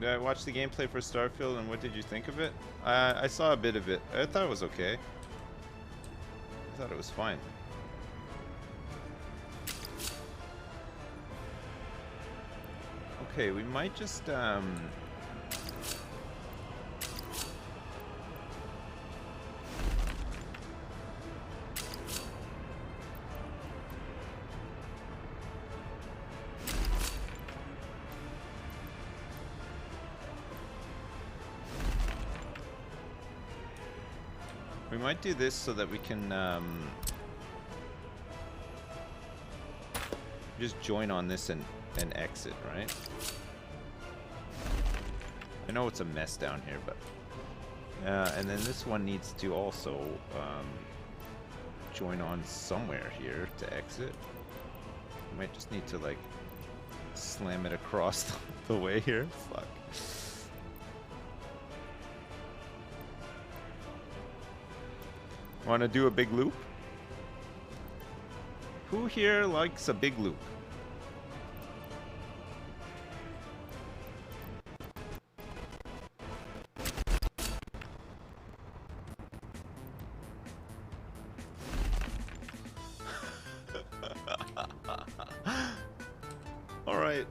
I watched the gameplay for Starfield, and what did you think of it? I saw a bit of it. I thought it was okay. I thought it was fine. Okay, we might just we might do this so that we can Just join on this and exit, right? I know it's a mess down here, but... and then this one needs to also join on somewhere here to exit. Might just need to, like, slam it across the way here. Fuck. Want to do a big loop? Who here likes a big loop? All right.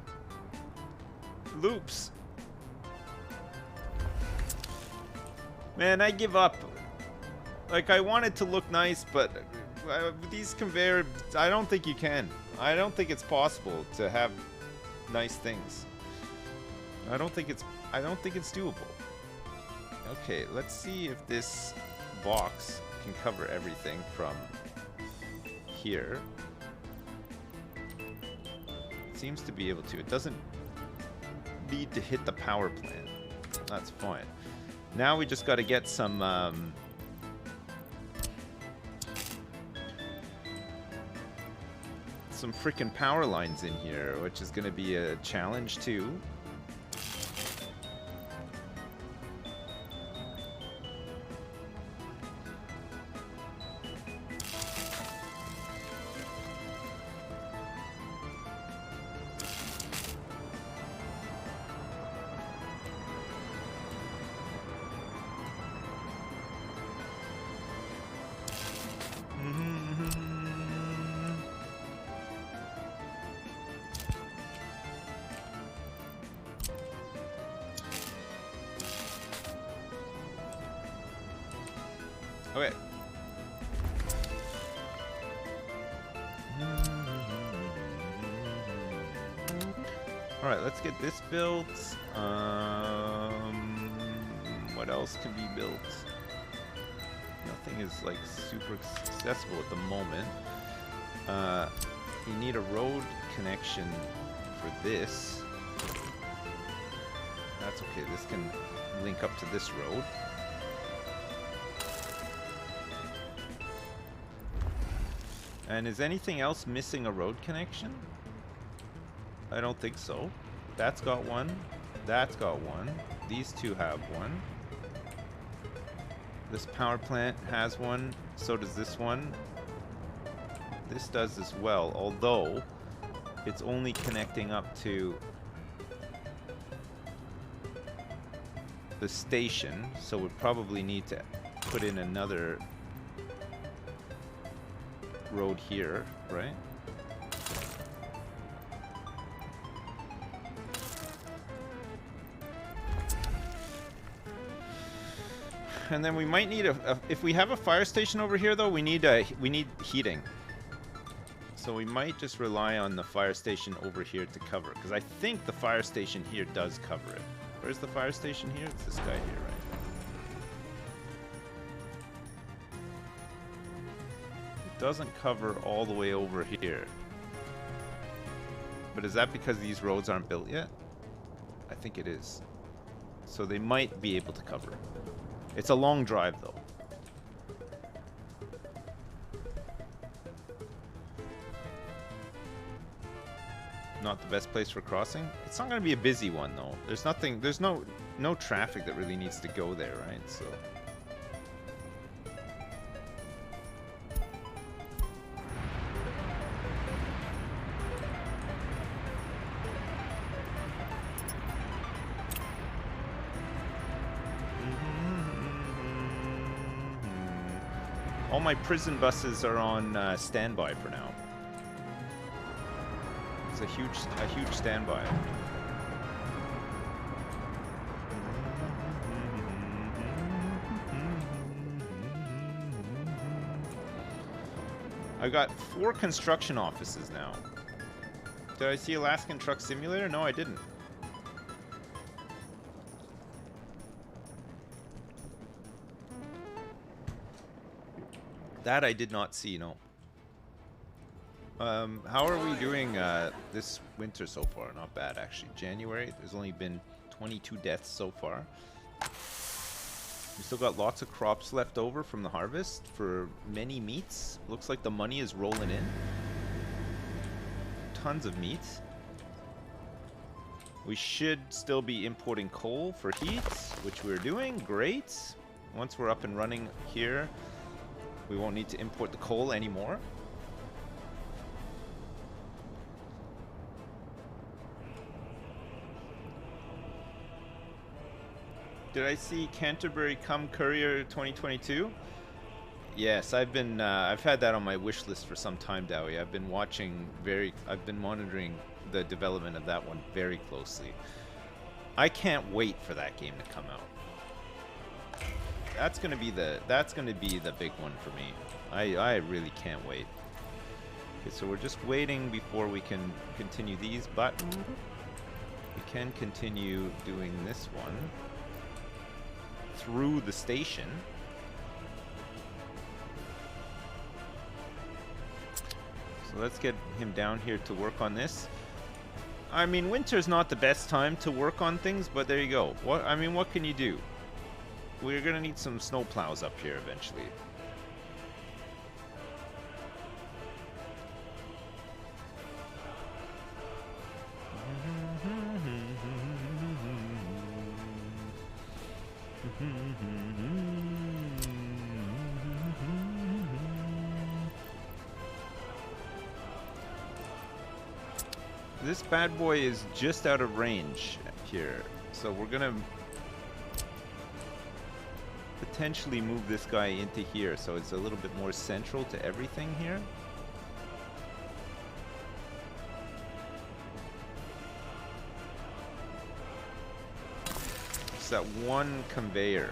Loops. Man, I give up. Like, I want it to look nice, but these conveyor, I don't think you can. I don't think it's possible to have nice things. I don't think it's doable. Okay, let's see if this box can cover everything from here. It seems to be able to. It doesn't need to hit the power plant. That's fine. Now we just got to get some freaking power lines in here, which is going to be a challenge too. Okay. All right, let's get this built. What else can be built? Nothing is like super accessible at the moment. You need a road connection for this. That's okay. This can link up to this road. And is anything else missing a road connection? I don't think so. That's got one. That's got one. These two have one. This power plant has one. So does this one. This does as well, although it's only connecting up to the station. So we probably need to put in another road here, right? And then we might need if we have a fire station over here though, we need heating. So we might just rely on the fire station over here to cover it, because I think the fire station here does cover it. Where's the fire station here? It's this guy here, right? Doesn't cover all the way over here. But is that because these roads aren't built yet? I think it is. So they might be able to cover. It's a long drive though. Not the best place for crossing. It's not going to be a busy one though. There's no traffic that really needs to go there, right? So all my prison buses are on standby for now. It's a huge standby. I got 4 construction offices now. Did I see Alaskan Truck Simulator? No, I didn't. That I did not see, no. How are we doing this winter so far? Not bad, actually. January, there's only been 22 deaths so far. We still got lots of crops left over from the harvest for many meats. Looks like the money is rolling in. Tons of meat. We should still be importing coal for heat, which we're doing. Great. Once we're up and running here, we won't need to import the coal anymore. Did I see Canterbury Come Courier 2022? Yes, I've had that on my wish list for some time, Dowie. I've been monitoring the development of that one very closely. I can't wait for that game to come out. That's gonna be the big one for me. I really can't wait. Okay, so we're just waiting before we can continue these, but we can continue doing this one through the station. So let's get him down here to work on this. I mean, winter's not the best time to work on things, but there you go. What can you do? We're gonna need some snow plows up here eventually. This bad boy is just out of range here, so we're gonna potentially move this guy into here so it's a little bit more central to everything here. It's that one conveyor.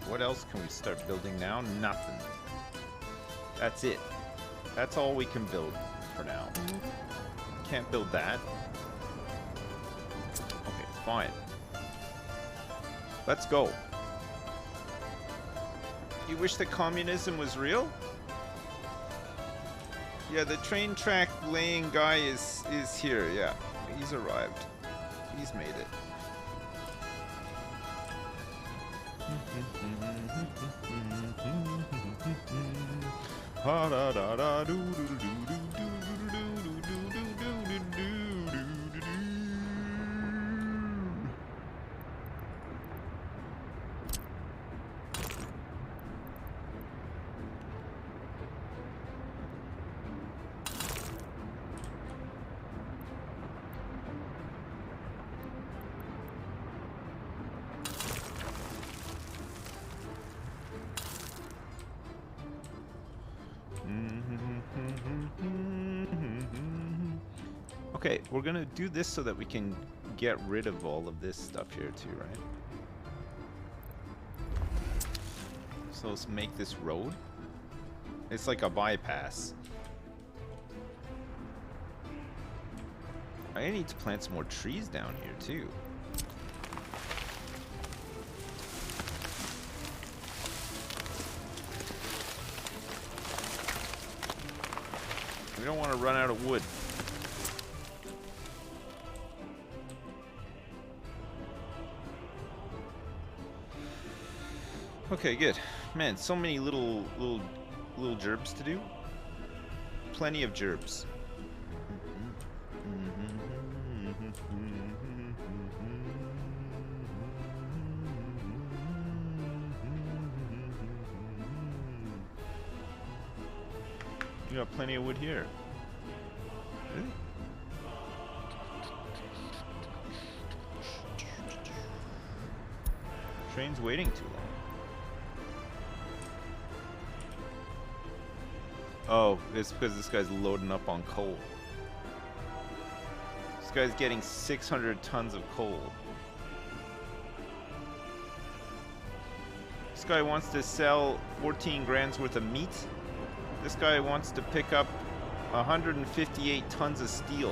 What else can we start building now? Nothing. That's it. That's all we can build for now. Can't build that. Okay, fine. Let's go. You wish that communism was real? Yeah, the train track laying guy is here, yeah. He's arrived. He's made it. Okay, we're gonna do this so that we can get rid of all of this stuff here too, right? So let's make this road. It's like a bypass. I need to plant some more trees down here too. We don't want to run out of wood. Okay, good. Man, so many little gerbs to do. Plenty of gerbs. You got plenty of wood here. Really? Train's waiting too long. Oh, it's because this guy's loading up on coal. This guy's getting 600 tons of coal. This guy wants to sell 14 grand's worth of meat. This guy wants to pick up 158 tons of steel.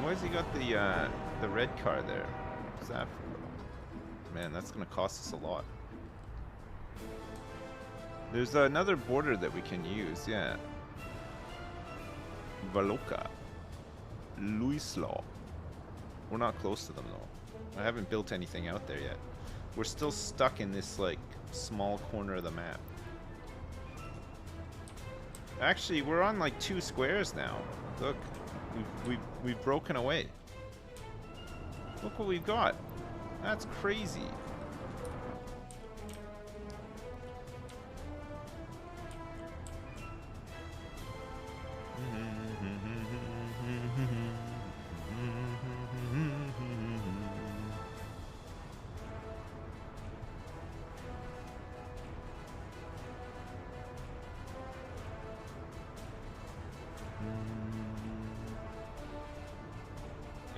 Why has he got the red car there? What's that for? Man, that's gonna cost us a lot. There's another border that we can use, yeah. Valoka. Luislaw. We're not close to them though. I haven't built anything out there yet. We're still stuck in this like small corner of the map. Actually, we're on like 2 squares now. Look, we've broken away. Look what we've got. That's crazy.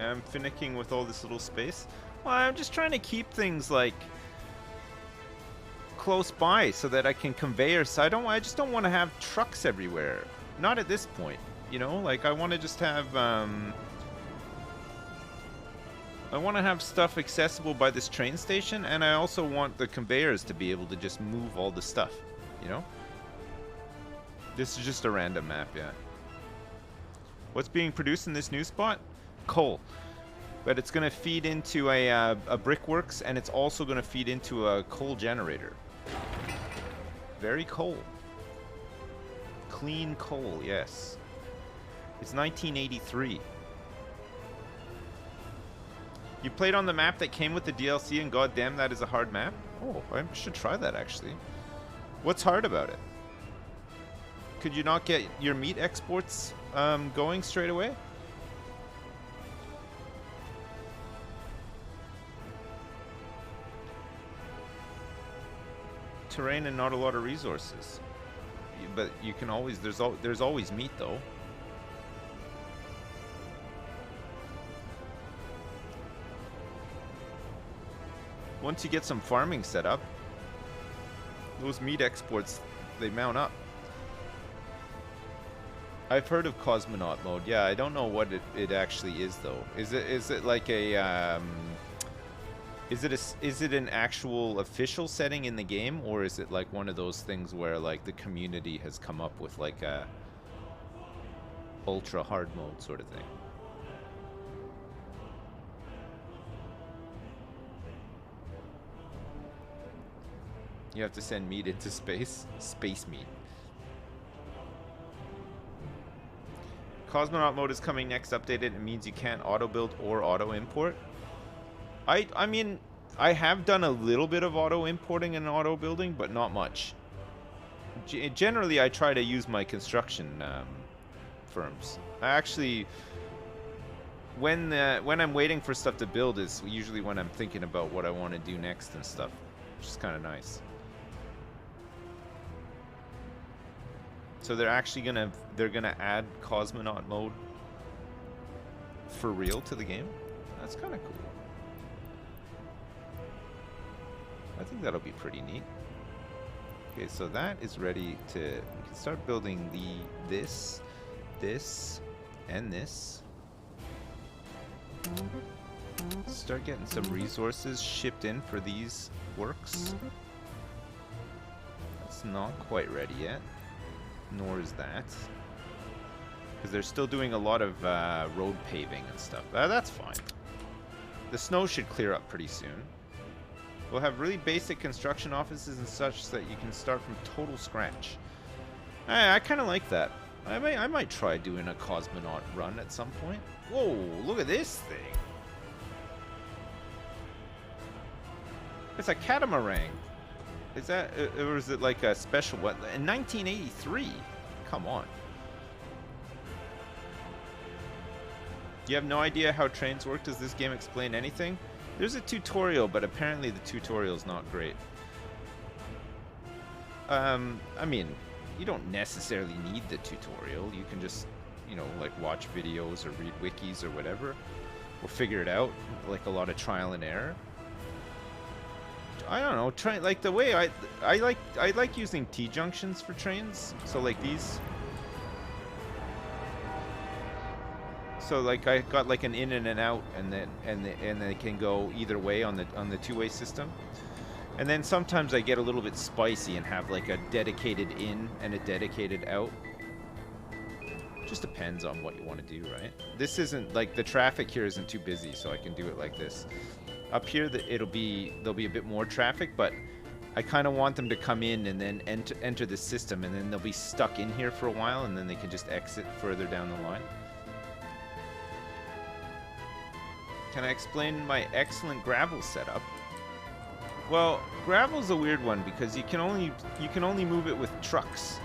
I'm finicking with all this little space. Well, I'm just trying to keep things like close by so that I can conveyor. So I just don't want to have trucks everywhere. Not at this point, you know. Like I want to just have I want to have stuff accessible by this train station, and I also want the conveyors to be able to just move all the stuff, you know. This is just a random map, yeah. What's being produced in this new spot? Coal. But it's going to feed into a brickworks, and it's also going to feed into a coal generator. Very coal. Clean coal, yes. It's 1983. You played on the map that came with the DLC, and goddamn, that is a hard map? Oh, I should try that, actually. What's hard about it? Could you not get your meat exports going straight away? Terrain and not a lot of resources, but you can always there's always meat though. Once you get some farming set up, those meat exports, they mount up. I've heard of Cosmonaut Mode. Yeah, I don't know what it actually is though. Is it like a Is it an actual official setting in the game, or is it like one of those things where like the community has come up with like a ultra hard mode sort of thing? You have to send meat into space? Space meat. Cosmonaut Mode is coming next updated. It means you can't auto build or auto import. I mean, I have done a little bit of auto importing and auto building, but not much. Generally, I try to use my construction firms. I actually, when I'm waiting for stuff to build is usually when I'm thinking about what I want to do next and stuff, which is kind of nice. So they're actually gonna add Cosmonaut Mode for real to the game. That's kind of cool. I think that'll be pretty neat. Okay, so that is ready to... We can start building this, and this. Start getting some resources shipped in for these works. That's not quite ready yet. Nor is that. Because they're still doing a lot of road paving and stuff. That's fine. The snow should clear up pretty soon. We'll have really basic construction offices and such so that you can start from total scratch. I kind of like that. I might try doing a Cosmonaut run at some point. Whoa, look at this thing. It's a catamaran. Is that, or is it like a special one? In 1983? Come on. You have no idea how trains work? Does this game explain anything? There's a tutorial, but apparently the tutorial is not great. I mean, you don't necessarily need the tutorial. You can just, you know, like watch videos or read wikis or whatever. Or figure it out, like a lot of trial and error. I don't know, like the way I like using T-junctions for trains. So like these. So like I got like an in and an out, and they can go either way on the two-way system. And then sometimes I get a little bit spicy and have like a dedicated in and a dedicated out. Just depends on what you want to do, right? This isn't like the traffic here isn't too busy, so I can do it like this. Up here, there'll be a bit more traffic, but I kind of want them to come in and then enter the system, and then they'll be stuck in here for a while, and then they can just exit further down the line. Can I explain my excellent gravel setup? Well, gravel's a weird one because you can only move it with trucks.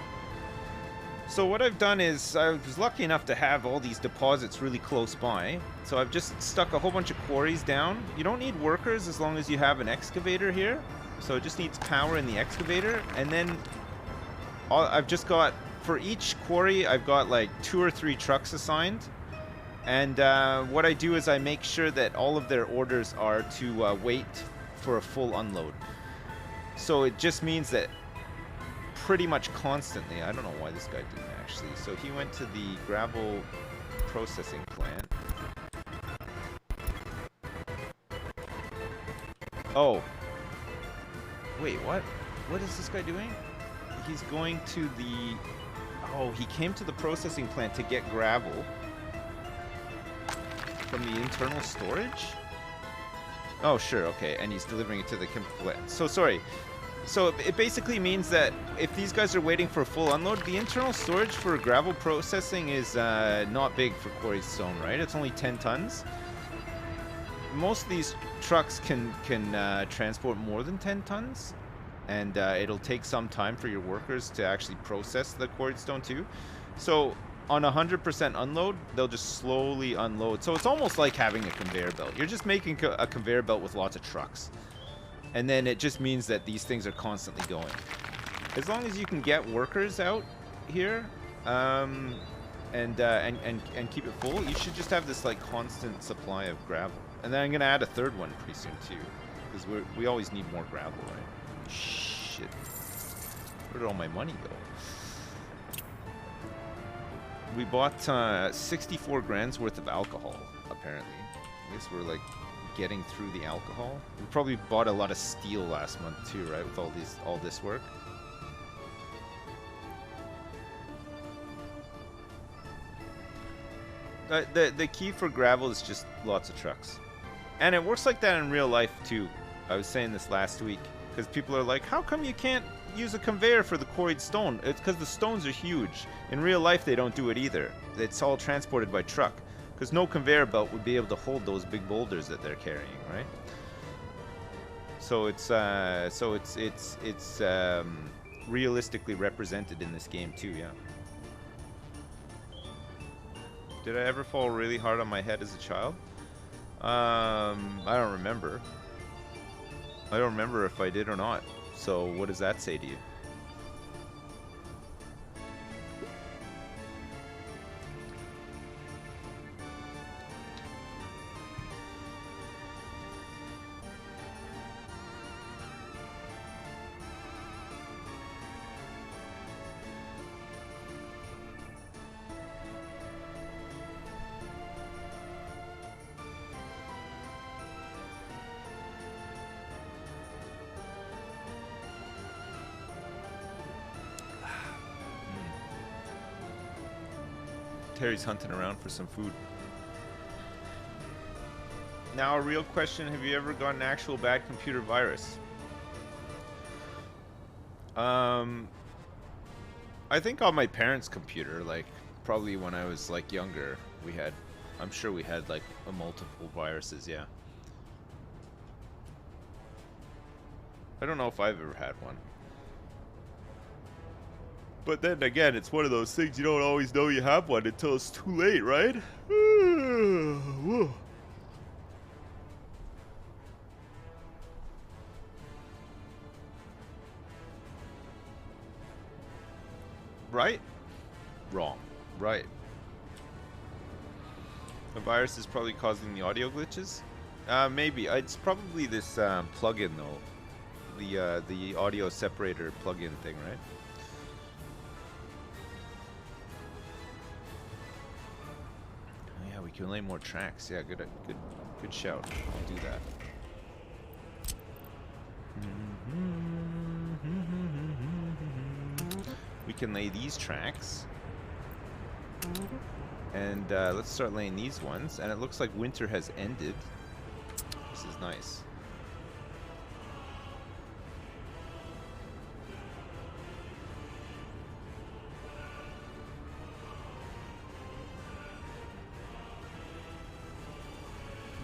So what I've done is I was lucky enough to have all these deposits really close by. So I've just stuck a whole bunch of quarries down. You don't need workers as long as you have an excavator here. So it just needs power in the excavator. And then I've just got, for each quarry, I've got like 2 or 3 trucks assigned. And what I do is I make sure that all of their orders are to wait for a full unload. So it just means that pretty much constantly, I don't know why this guy didn't actually. So he went to the gravel processing plant. Oh. Wait, what? What is this guy doing? He's going to the... Oh, he came to the processing plant to get gravel from the internal storage? Oh, sure, okay. And he's delivering it to the plant. So, sorry. So, it basically means that if these guys are waiting for a full unload, the internal storage for gravel processing is not big for quarry stone, right? It's only 10 tons. Most of these trucks can transport more than 10 tons. And it'll take some time for your workers to actually process the quarried stone too. So, on 100% unload, they'll just slowly unload. So it's almost like having a conveyor belt. You're just making a conveyor belt with lots of trucks. And then it just means that these things are constantly going. As long as you can get workers out here and keep it full, you should just have this like constant supply of gravel. And then I'm going to add a third one pretty soon too. Because we always need more gravel, right? Shit. Where did all my money go? We bought 64 grand's worth of alcohol, apparently. I guess we're like getting through the alcohol. We probably bought a lot of steel last month too, right? With all this work. The key for gravel is just lots of trucks. And it works like that in real life too. I was saying this last week. Because people are like, how come you can't use a conveyor for the quarried stone? It's because the stones are huge. In real life, they don't do it either. It's all transported by truck. Because no conveyor belt would be able to hold those big boulders that they're carrying, right? So it's realistically represented in this game too, yeah. Did I ever fall really hard on my head as a child? I don't remember. I don't remember if I did or not. So what does that say to you? Terry's hunting around for some food. Now, a real question: have you ever gotten an actual bad computer virus? I think on my parents' computer, like probably when I was like younger, we had. I'm sure we had like multiple viruses. Yeah. I don't know if I've ever had one. But then again, it's one of those things you don't always know you have one until it's too late, right? Right? Wrong. Right. The virus is probably causing the audio glitches? Maybe. It's probably this plugin though. The audio separator plugin thing, right? Oh yeah, we can lay more tracks. Yeah, good shout. I'll do that. We can lay these tracks. And let's start laying these ones. And it looks like winter has ended. This is nice.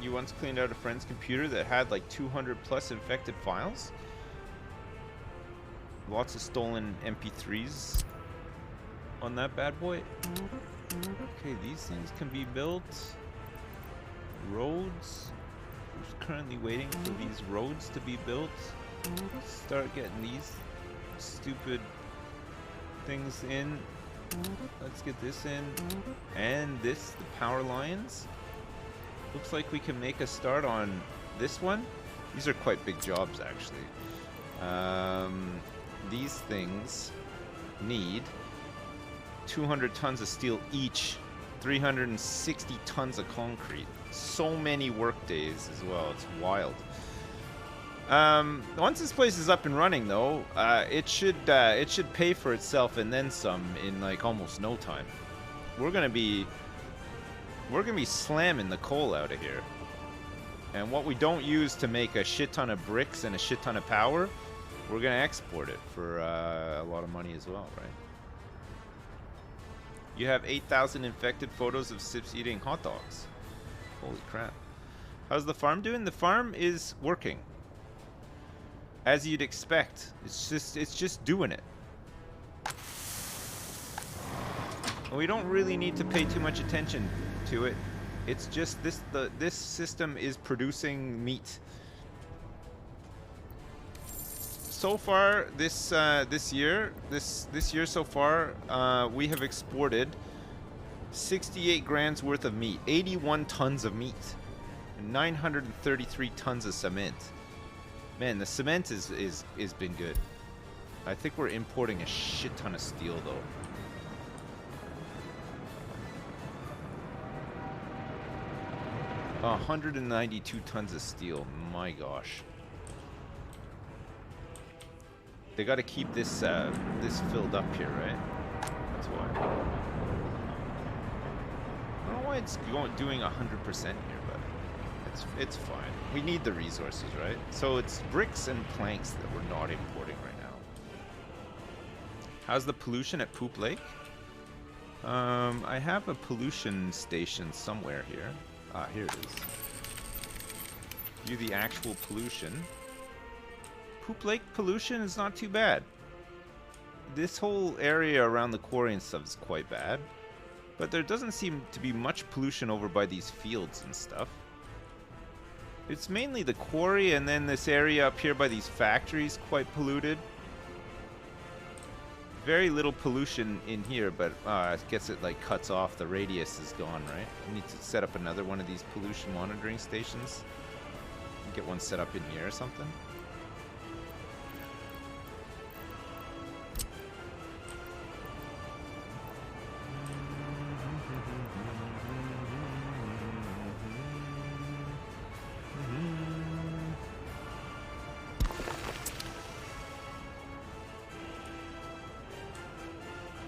You once cleaned out a friend's computer that had like 200 plus infected files? Lots of stolen MP3s on that bad boy. Okay, these things can be built. Roads. We're currently waiting for these roads to be built. Start getting these stupid things in. Let's get this in. And this, the power lines. Looks like we can make a start on this one. These are quite big jobs, actually. These things need 200 tons of steel each, 360 tons of concrete. So many work days as well. It's wild. Once this place is up and running, though, it should pay for itself and then some in like almost no time. We're gonna be slamming the coal out of here. And what we don't use to make a shit ton of bricks and a shit ton of power, we're gonna export it for a lot of money as well, right? You have 8,000 infected photos of Sips eating hot dogs. Holy crap. How's the farm doing? The farm is working. As you'd expect. It's just doing it. And we don't really need to pay too much attention to it. It's just this system is producing meat. So far this year so far we have exported 68 grams worth of meat, 81 tons of meat, and 933 tons of cement. Man, the cement is been good. I think we're importing a shit ton of steel though. 192 tons of steel. My gosh. They got to keep this this filled up here, right? That's why. I don't know why it's doing 100% here, but it's fine. We need the resources, right? So it's bricks and planks that we're not importing right now. How's the pollution at Poop Lake? I have a pollution station somewhere here. Ah, here it is. View the actual pollution. Poop Lake pollution is not too bad. This whole area around the quarry and stuff is quite bad. But there doesn't seem to be much pollution over by these fields and stuff. It's mainly the quarry and then this area up here by these factories quite polluted. Very little pollution in here, but I guess it like cuts off. The radius is gone, right? We need to set up another one of these pollution monitoring stations. Get one set up in here or something.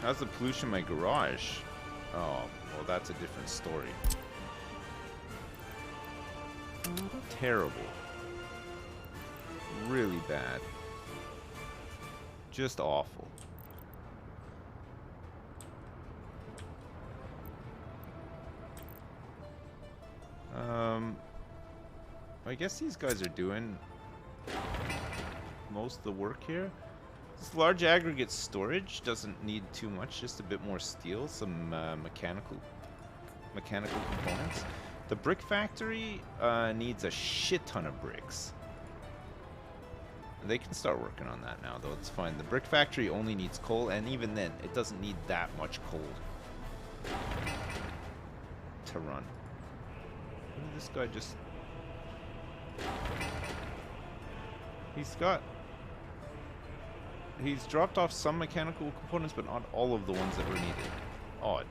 How's the pollution in my garage? Oh, well, that's a different story. Terrible. Really bad. Just awful. I guess these guys are doing most of the work here. This large aggregate storage doesn't need too much, just a bit more steel, some mechanical components. The brick factory needs a shit ton of bricks. They can start working on that now, though. It's fine. The brick factory only needs coal, and even then, it doesn't need that much coal to run. What did this guy just... He's dropped off some mechanical components, but not all of the ones that were needed. Odd.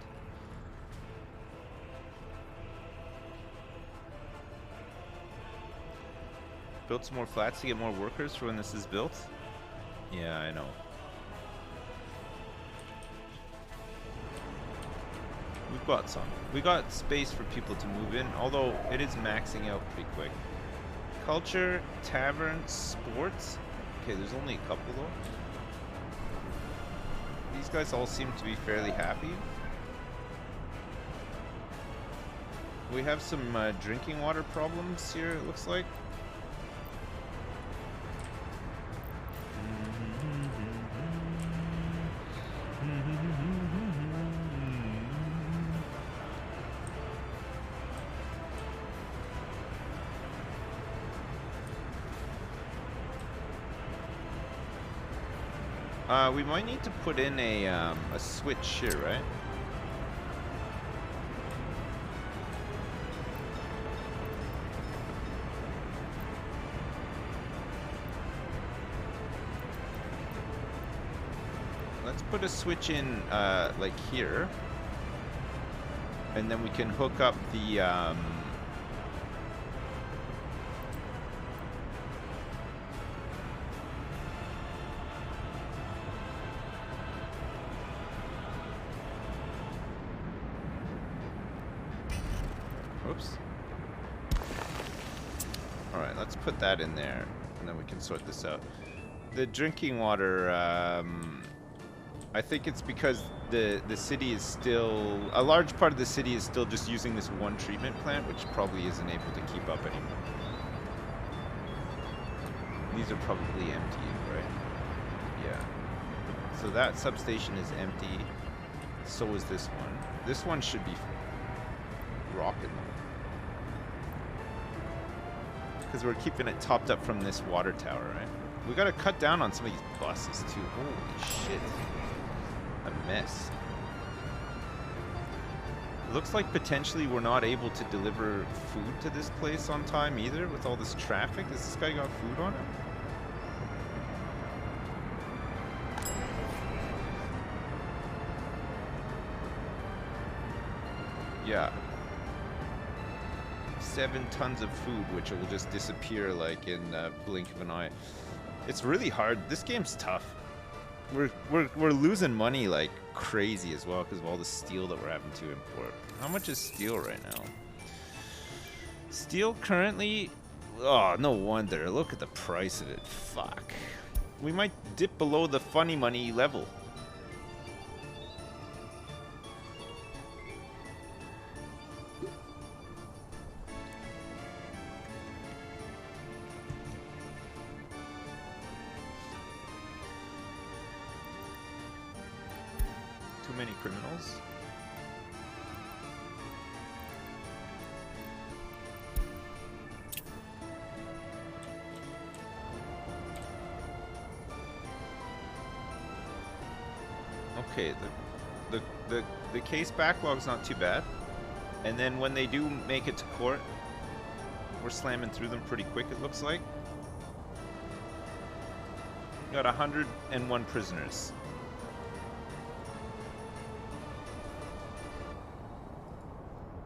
Built some more flats to get more workers for when this is built? Yeah, I know. We've got some. We got space for people to move in, although it is maxing out pretty quick. Culture, tavern, sports. Okay, there's only a couple though. These guys all seem to be fairly happy. We have some drinking water problems here, it looks like. We might need to put in a switch here, right? Let's put a switch in, like here. And then we can hook up the, Oops. Alright, let's put that in there, and then we can sort this out. The drinking water, I think it's because the city is still... A large part of the city is still just using this one treatment plant, which probably isn't able to keep up anymore. These are probably empty, right? Yeah. So that substation is empty. So is this one. This one should be rocking though. Because we're keeping it topped up from this water tower, right? We gotta cut down on some of these buses too. Holy shit. A mess. Looks like potentially we're not able to deliver food to this place on time either with all this traffic. Has this guy got food on him? Yeah. 7 tons of food, which will just disappear like in a blink of an eye. It's really hard. This game's tough. We're losing money like crazy as well because of all the steel that we're having to import. How much is steel right now? Steel currently... Oh, no wonder. Look at the price of it. Fuck. We might dip below the funny money level. Many criminals. Okay, the case backlog's not too bad, and then when they do make it to court, we're slamming through them pretty quick. It looks like got 101 prisoners.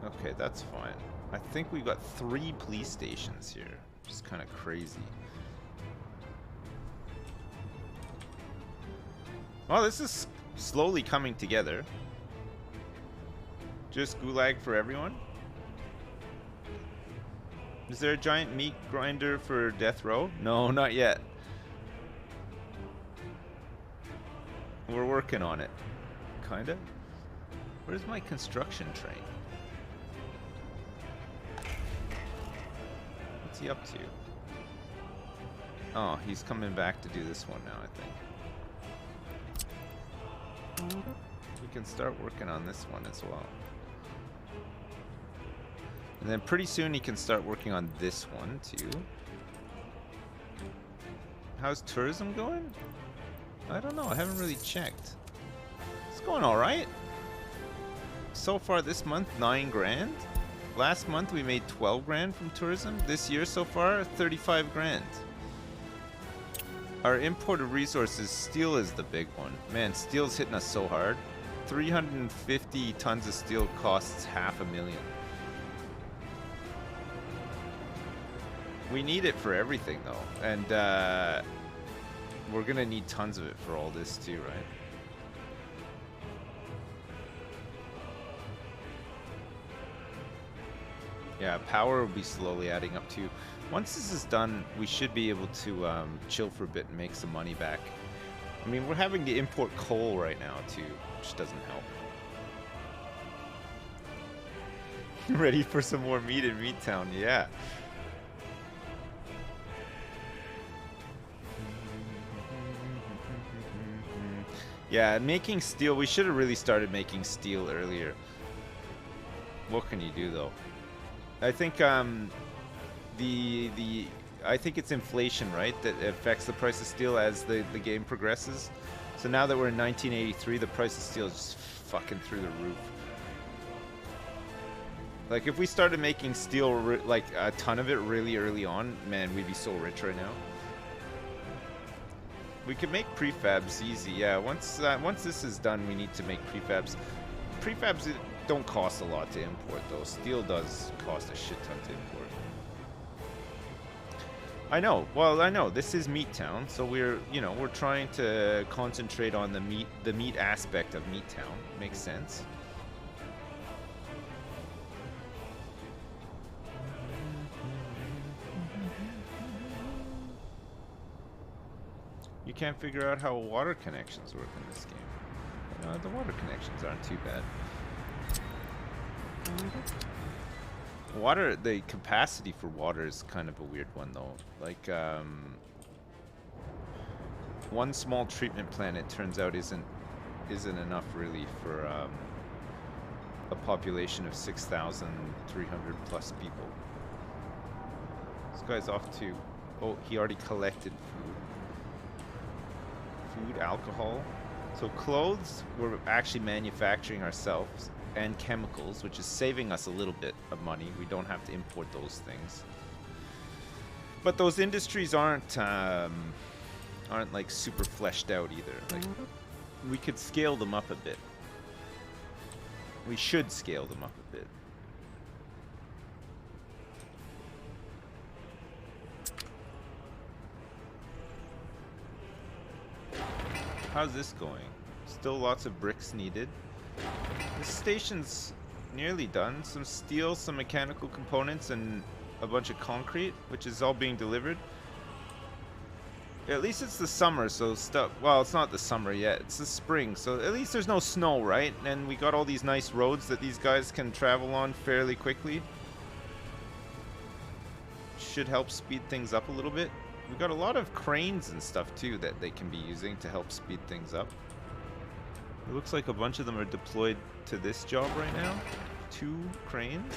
Okay, that's fine. I think we've got 3 police stations here, which is kind of crazy. Well, this is slowly coming together. Just gulag for everyone? Is there a giant meat grinder for death row? No, not yet. We're working on it. Kinda. Where's my construction train? What's he up to? Oh, he's coming back to do this one now, I think. We can start working on this one as well. And then pretty soon he can start working on this one too. How's tourism going? I don't know, I haven't really checked. It's going alright. So far this month, 9 grand. Last month we made 12 grand from tourism. This year so far, 35 grand. Our import of resources, steel is the big one. Man, steel's hitting us so hard. 350 tons of steel costs $500,000. We need it for everything though, and we're gonna need tons of it for all this too, right? Yeah, power will be slowly adding up too. Once this is done, we should be able to chill for a bit and make some money back. I mean, we're having to import coal right now too, which doesn't help. Ready for some more meat in Meat Town? Yeah. Yeah, making steel, we should have really started making steel earlier. What can you do though? I think I think it's inflation, right, that affects the price of steel as the game progresses. So now that we're in 1983, the price of steel is just fucking through the roof. Like if we started making steel like a ton of it really early on, man, we'd be so rich right now. We could make prefabs easy, yeah. Once this is done, we need to make prefabs. Prefabs don't cost a lot to import, though. Steel does cost a shit ton to import. I know. Well, I know this is Meat Town, so we're trying to concentrate on the meat aspect of Meat Town. Makes sense. You can't figure out how water connections work in this game. The water connections aren't too bad. Water, the capacity for water is kind of a weird one though. Like, one small treatment plant, it turns out, isn't enough really for a population of 6,300 plus people. This guy's off to, oh, he already collected food, alcohol. So clothes we're actually manufacturing ourselves, and chemicals, which is saving us a little bit of money. We don't have to import those things. But those industries aren't like super fleshed out either. Like, we could scale them up a bit. We should scale them up a bit. How's this going? Still lots of bricks needed. This station's nearly done. Some steel, some mechanical components, and a bunch of concrete, which is all being delivered. At least it's the summer, so stuff. Well, it's not the summer yet. It's the spring, so at least there's no snow, right? And we got all these nice roads that these guys can travel on fairly quickly. Should help speed things up a little bit. We've got a lot of cranes and stuff too that they can be using to help speed things up. It looks like a bunch of them are deployed to this job right now. 2 cranes,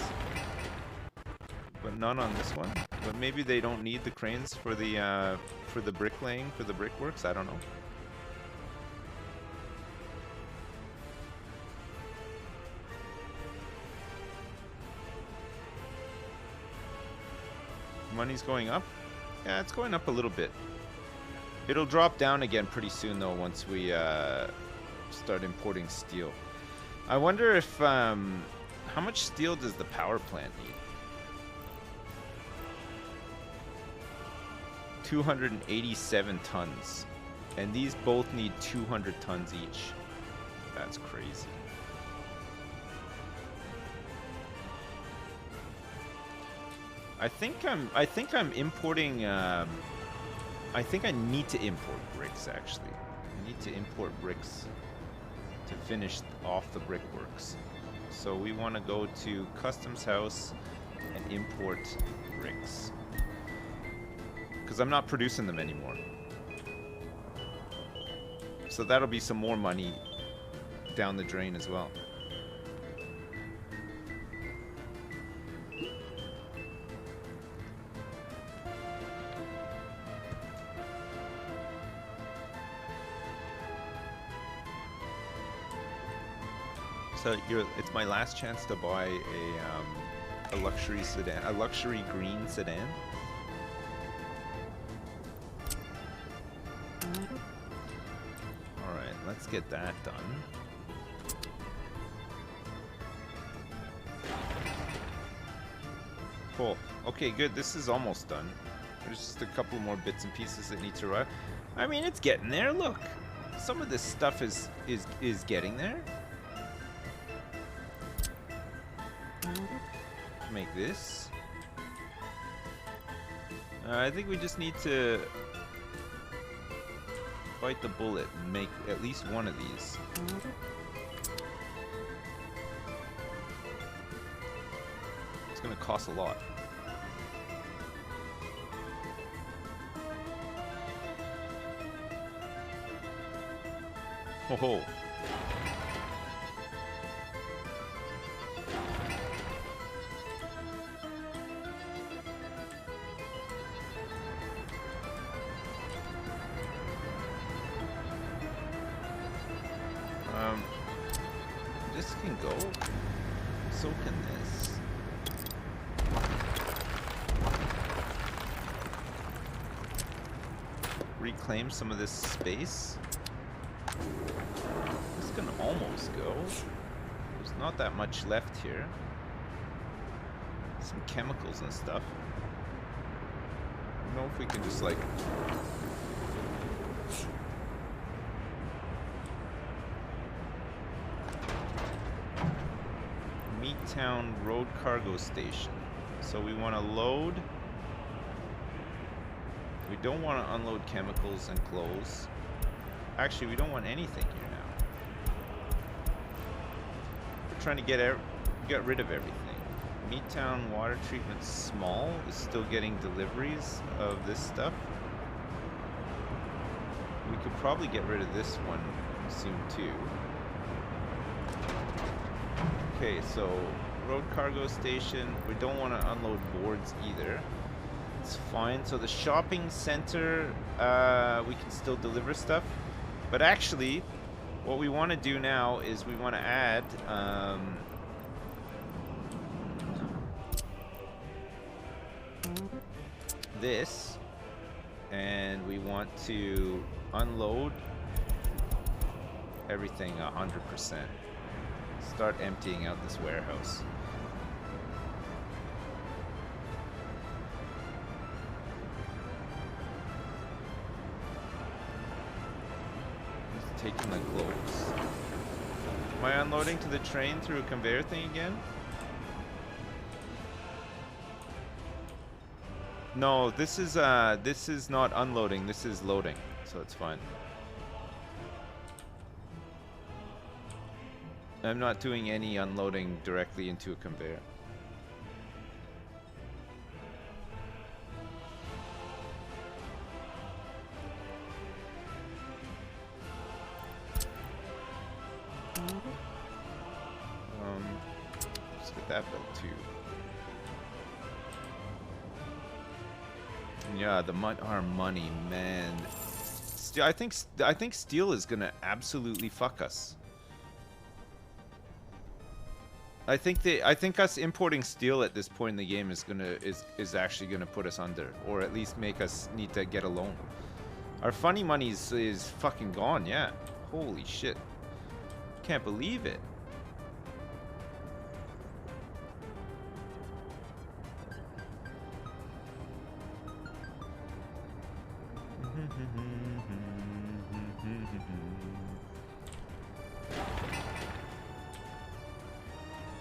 but none on this one. But maybe they don't need the cranes for the bricklaying, for the brickworks. I don't know. Money's going up. Yeah, it's going up a little bit. It'll drop down again pretty soon though once we start importing steel. I wonder if how much steel does the power plant need? 287 tons, and these both need 200 tons each. That's crazy. I think I'm importing. I think I need to import bricks. Actually, I need to import bricks to finish off the brickworks. So we want to go to customs house and import bricks because I'm not producing them anymore. So that'll be some more money down the drain as well. So it's my last chance to buy a luxury sedan, a luxury green sedan. All right, let's get that done. Cool. Okay, good. This is almost done. There's just a couple more bits and pieces that need to run. I mean, it's getting there. Look, some of this stuff is getting there. Make this. I think we just need to bite the bullet and make at least one of these. It's gonna cost a lot. Oh. This can go. So can this. Reclaim some of this space. This can almost go. There's not that much left here. Some chemicals and stuff. I don't know if we can just like... Town Road Cargo Station. So we want to load. We don't want to unload chemicals and clothes. Actually, we don't want anything here now. We're trying to get rid of everything. Meattown Water Treatment Small is still getting deliveries of this stuff. We could probably get rid of this one soon too. Okay, so road cargo station. We don't want to unload boards either. It's fine. So the shopping center, we can still deliver stuff. But actually, what we want to do now is we want to add this, and we want to unload everything 100%. Start emptying out this warehouse. Just taking the clothes. Am I unloading to the train through a conveyor thing again? No, this is not unloading, this is loading, so it's fine. I'm not doing any unloading directly into a conveyor. Let's get that built too. Yeah, our money, man. I think steel is gonna absolutely fuck us. I think us importing steel at this point in the game is actually gonna put us under, or at least make us need to get a loan. Our funny money is fucking gone. Yeah, holy shit, can't believe it.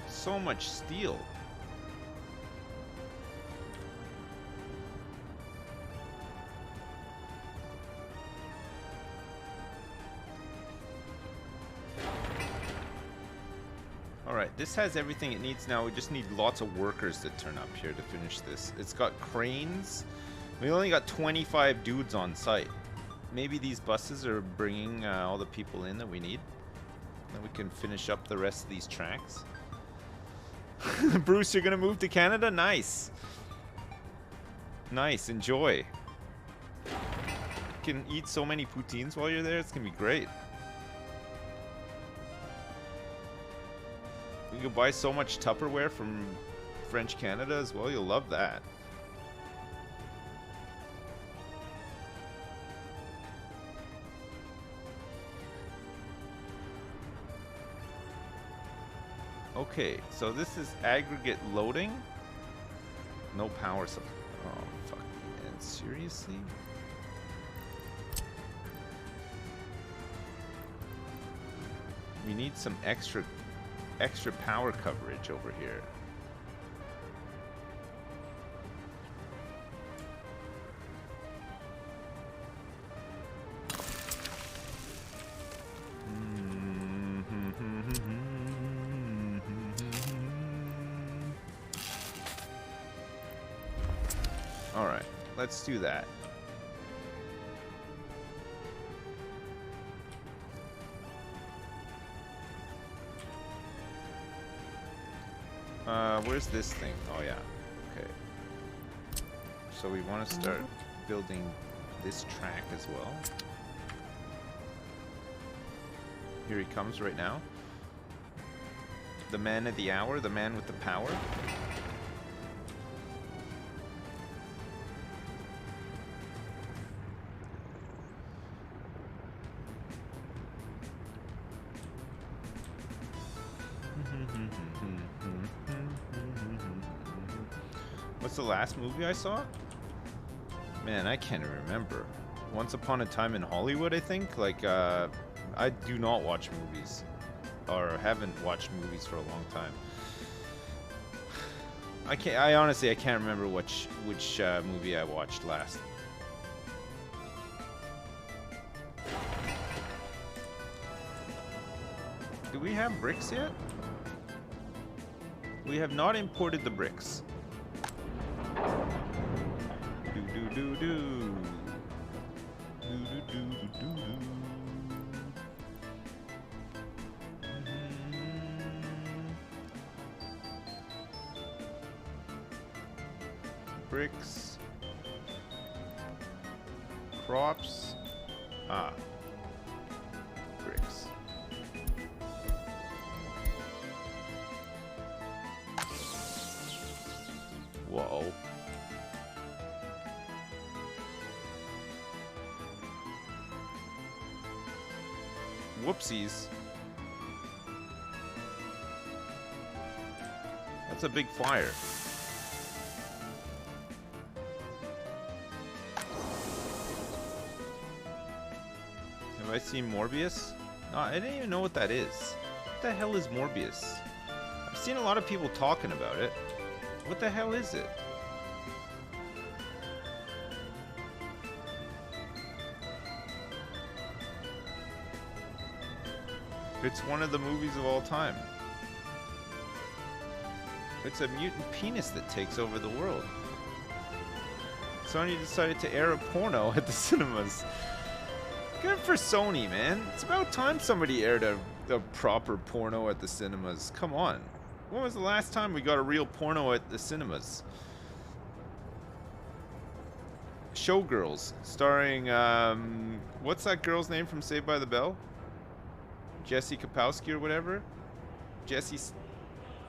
So much steel. Alright, this has everything it needs now. We just need lots of workers to turn up here to finish this. It's got cranes. We only got 25 dudes on site. Maybe these buses are bringing all the people in that we need. Then we can finish up the rest of these tracks. Bruce, you're gonna move to Canada? Nice. Nice, enjoy. You can eat so many poutines while you're there, it's gonna be great. You can buy so much Tupperware from French Canada as well, you'll love that. Okay, so this is aggregate loading. No power supply. Oh, fuck. Man, seriously? We need some extra power coverage over here. All right, let's do that. Where's this thing? Oh yeah, okay. So we want to start building this track as well. Here he comes right now. The man of the hour, the man with the power. What's the last movie I saw? Man, I can't remember. Once Upon a Time in Hollywood, I think. Like, I do not watch movies, or haven't watched movies for a long time. I honestly can't remember which movie I watched last. Do we have bricks yet? We have not imported the bricks. Do. Bricks. Crops. Bricks. Whoa. Whoopsies. That's a big fire. Have I seen Morbius? No, I didn't even know what that is. What the hell is Morbius? I've seen a lot of people talking about it. What the hell is it? It's one of the movies of all time. It's a mutant penis that takes over the world. Sony decided to air a porno at the cinemas. Good for Sony, man. It's about time somebody aired a proper porno at the cinemas. Come on. When was the last time we got a real porno at the cinemas? Showgirls, starring, what's that girl's name from Saved by the Bell? Jesse Kapowski or whatever? Jesse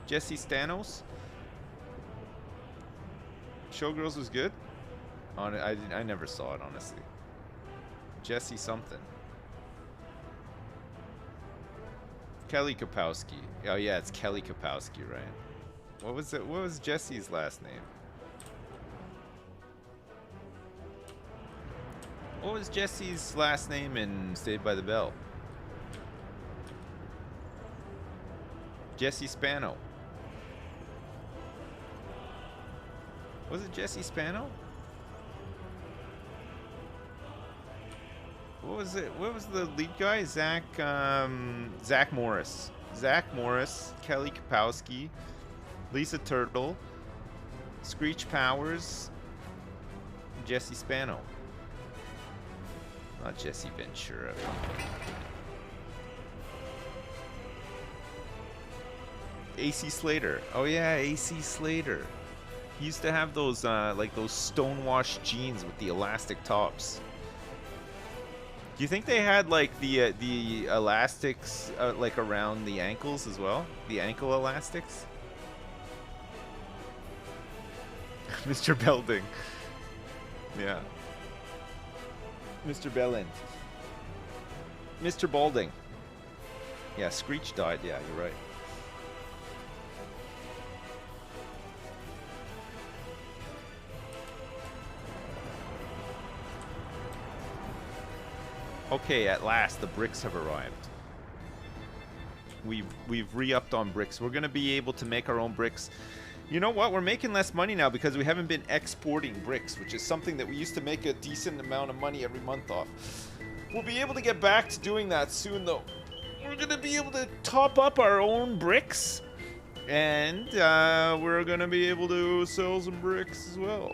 Stanos? Showgirls was good? I never saw it, honestly. Jesse something. Kelly Kapowski. Oh yeah, it's Kelly Kapowski, right? What was it? What was Jesse's last name? What was Jesse's last name in Saved by the Bell? Jesse Spano. Was it Jesse Spano? What was it? What was the lead guy? Zach Morris. Zach Morris, Kelly Kapowski, Lisa Turtle, Screech Powers, Jesse Spano. Not Jesse Ventura. AC Slater. Oh yeah, AC Slater. He used to have those like those stonewashed jeans with the elastic tops. Do you think they had like the elastics like around the ankles as well? The ankle elastics? Mr. Belding. Yeah. Mr. Belland. Mr. Balding. Yeah, Screech died. Yeah, you're right. Okay, at last the bricks have arrived. We've re-upped on bricks. We're gonna be able to make our own bricks. You know what? We're making less money now because we haven't been exporting bricks, which is something that we used to make a decent amount of money every month off. We'll be able to get back to doing that soon, though. We're gonna be able to top up our own bricks, and we're gonna be able to sell some bricks as well.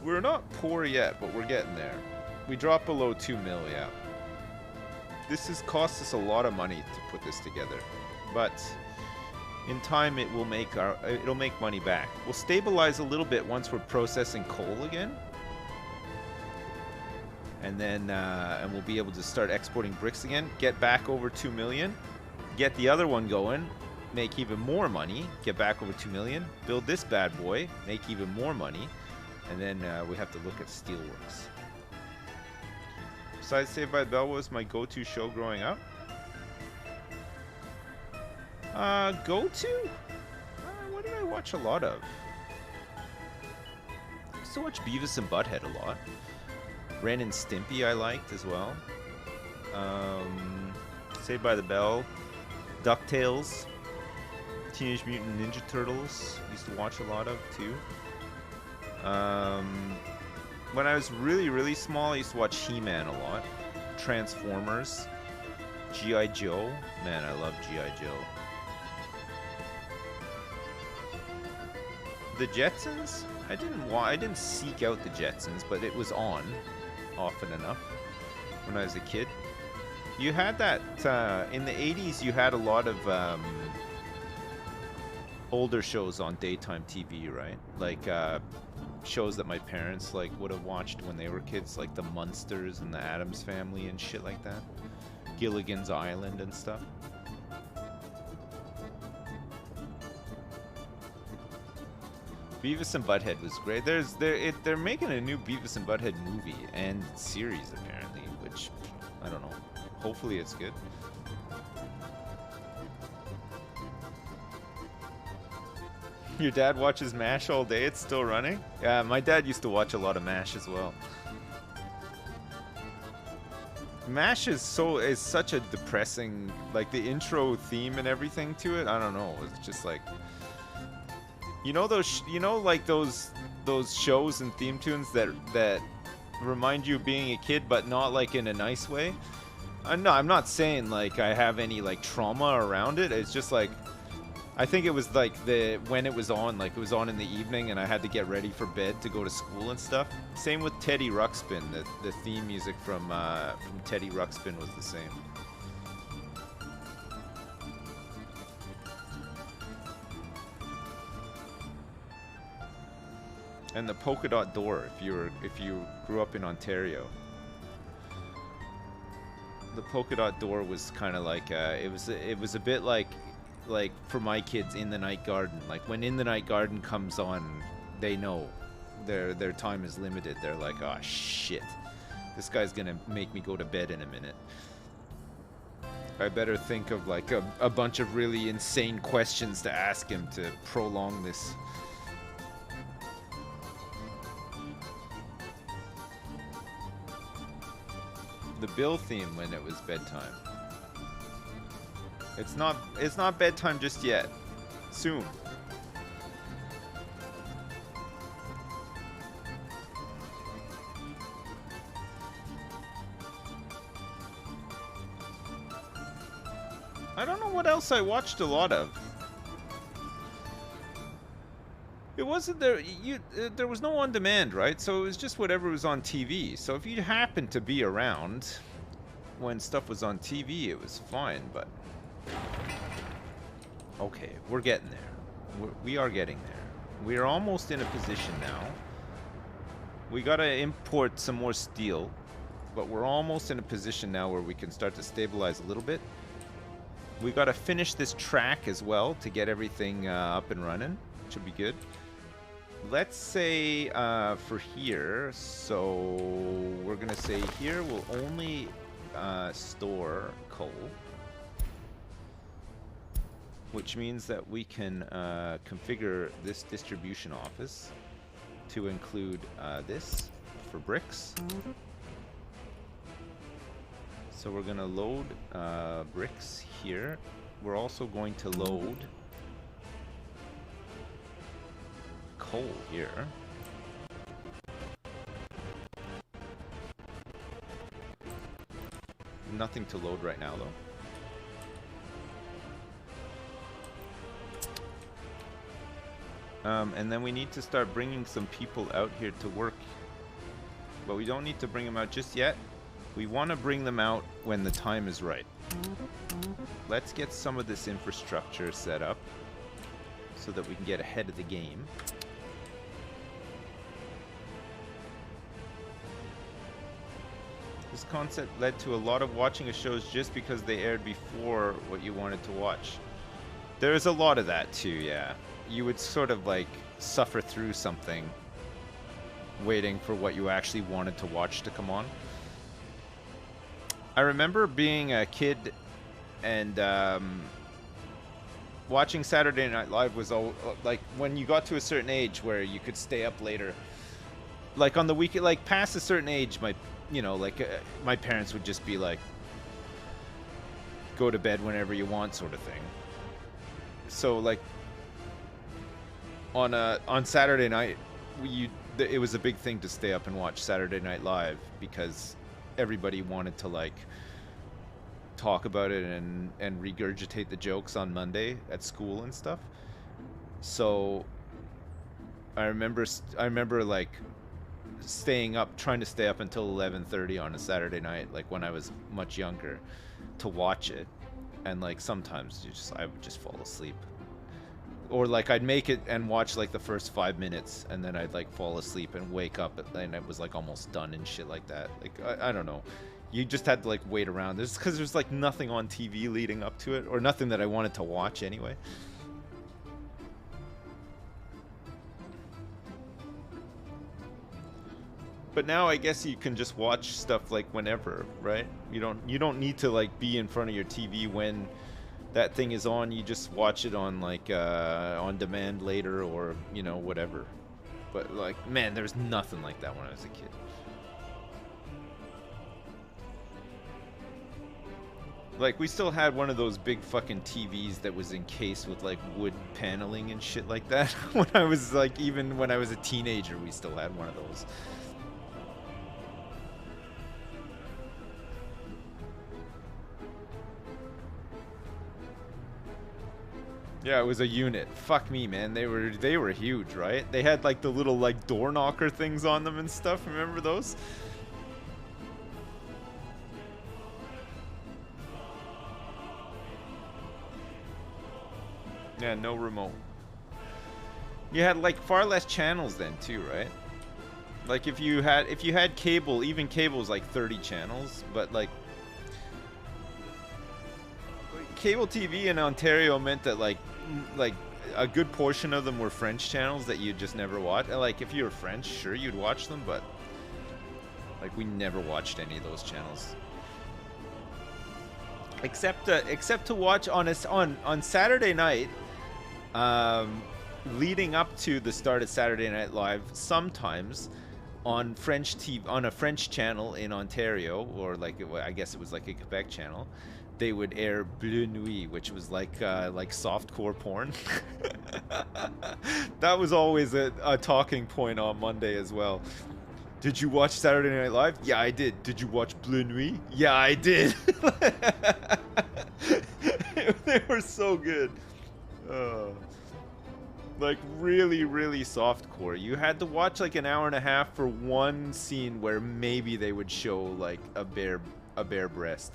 We're not poor yet, but we're getting there. We dropped below 2 mil, yeah. This has cost us a lot of money to put this together, but in time it'll make money back. We'll stabilize a little bit once we're processing coal again, and then and we'll be able to start exporting bricks again. Get back over 2 million, get the other one going, make even more money, get back over 2 million, build this bad boy, make even more money, and then we have to look at steelworks. Besides, Saved by the Bell was my go-to show growing up. Go-to? What did I watch a lot of? I used to watch Beavis and Butthead a lot. Ren and Stimpy I liked as well. Saved by the Bell. DuckTales. Teenage Mutant Ninja Turtles. Used to watch a lot of, too. When I was really, really small, I used to watch He-Man a lot. Transformers. G.I. Joe. Man, I love G.I. Joe. The Jetsons? I didn't seek out the Jetsons, but it was on often enough when I was a kid. You had that in the 80s. You had a lot of older shows on daytime TV, right? Like shows that my parents like would have watched when they were kids, like the Munsters and the Addams Family and shit like that. Gilligan's Island and stuff. Beavis and Butthead was great. They're making a new Beavis and Butthead movie and series apparently, which I don't know. Hopefully it's good. Your dad watches MASH all day? It's still running? Yeah, my dad used to watch a lot of MASH as well. MASH is such a depressing, like the intro theme and everything to it. I don't know. It's just like, you know like those shows and theme tunes that remind you of being a kid, but not like in a nice way. No, I'm not saying like I have any like trauma around it. It's just like, I think it was like when it was on, like it was on in the evening and I had to get ready for bed to go to school and stuff. Same with Teddy Ruxpin. The theme music from Teddy Ruxpin was the same. And the polka dot door, if you grew up in Ontario. The polka dot door was kind of like it was a bit like for my kids, In the Night Garden. Like when In the Night Garden comes on, they know their time is limited. They're like, oh shit, this guy's gonna make me go to bed in a minute. I better think of like a bunch of really insane questions to ask him to prolong this. The Bill theme when it was bedtime. It's not bedtime just yet. Soon. I don't know what else I watched a lot of. It wasn't there. There was no on demand, right? So it was just whatever was on TV. So if you happened to be around when stuff was on TV, it was fine. But okay, we're getting there. We are getting there. We are almost in a position now. We gotta import some more steel, but we're almost in a position now where we can start to stabilize a little bit. We gotta finish this track as well to get everything up and running, which would be good. Let's say for here, so we're gonna say here we'll only store coal, which means that we can configure this distribution office to include this for bricks. So we're gonna load bricks here. We're also going to load coal here. Nothing to load right now, though. And then we need to start bringing some people out here to work. But we don't need to bring them out just yet. We want to bring them out when the time is right. Let's get some of this infrastructure set up so that we can get ahead of the game. This concept led to a lot of watching of shows just because they aired before what you wanted to watch. There's a lot of that too, yeah. You would sort of like suffer through something waiting for what you actually wanted to watch to come on. I remember being a kid and watching Saturday Night Live was all, like when you got to a certain age where you could stay up later. Like on the weekend, like past a certain age, my parents would just be like, go to bed whenever you want sort of thing. So like on Saturday night, it was a big thing to stay up and watch Saturday Night Live because everybody wanted to like talk about it and regurgitate the jokes on Monday at school and stuff. So I remember like trying to stay up until 11:30 on a Saturday night, like when I was much younger, to watch it, and like sometimes I would just fall asleep, or like I'd make it and watch like the first 5 minutes, and then I'd like fall asleep and wake up, and it was like almost done and shit like that. Like I don't know, you just had to like wait around. There's because there's like nothing on TV leading up to it, or nothing that I wanted to watch anyway. But now I guess you can just watch stuff like whenever, right? You don't need to like be in front of your TV when that thing is on. You just watch it on like on demand later, or you know, whatever. But like, man, there's nothing like that when I was a kid. Like, we still had one of those big fucking TVs that was encased with like wood paneling and shit like that. When I was like, even when I was a teenager, we still had one of those. Yeah, it was a unit. Fuck me, man. They were huge, right? They had like the little like door knocker things on them and stuff. Remember those? Yeah, no remote. You had like far less channels then too, right? Like if you had cable, even cable was like 30 channels, but like cable TV in Ontario meant that like a good portion of them were French channels that you just never watch. Like if you were French, sure you'd watch them, but like we never watched any of those channels. Except to watch on Saturday night, leading up to the start of Saturday Night Live, sometimes on French TV, on a French channel in Ontario, or like I guess it was like a Quebec channel, they would air Bleu Nuit, which was like softcore porn. That was always a talking point on Monday as well. Did you watch Saturday Night Live? Yeah, I did. Did you watch Bleu Nuit? Yeah, I did. so good. Like really, really softcore. You had to watch like an hour and a half for one scene where maybe they would show like a bare breast.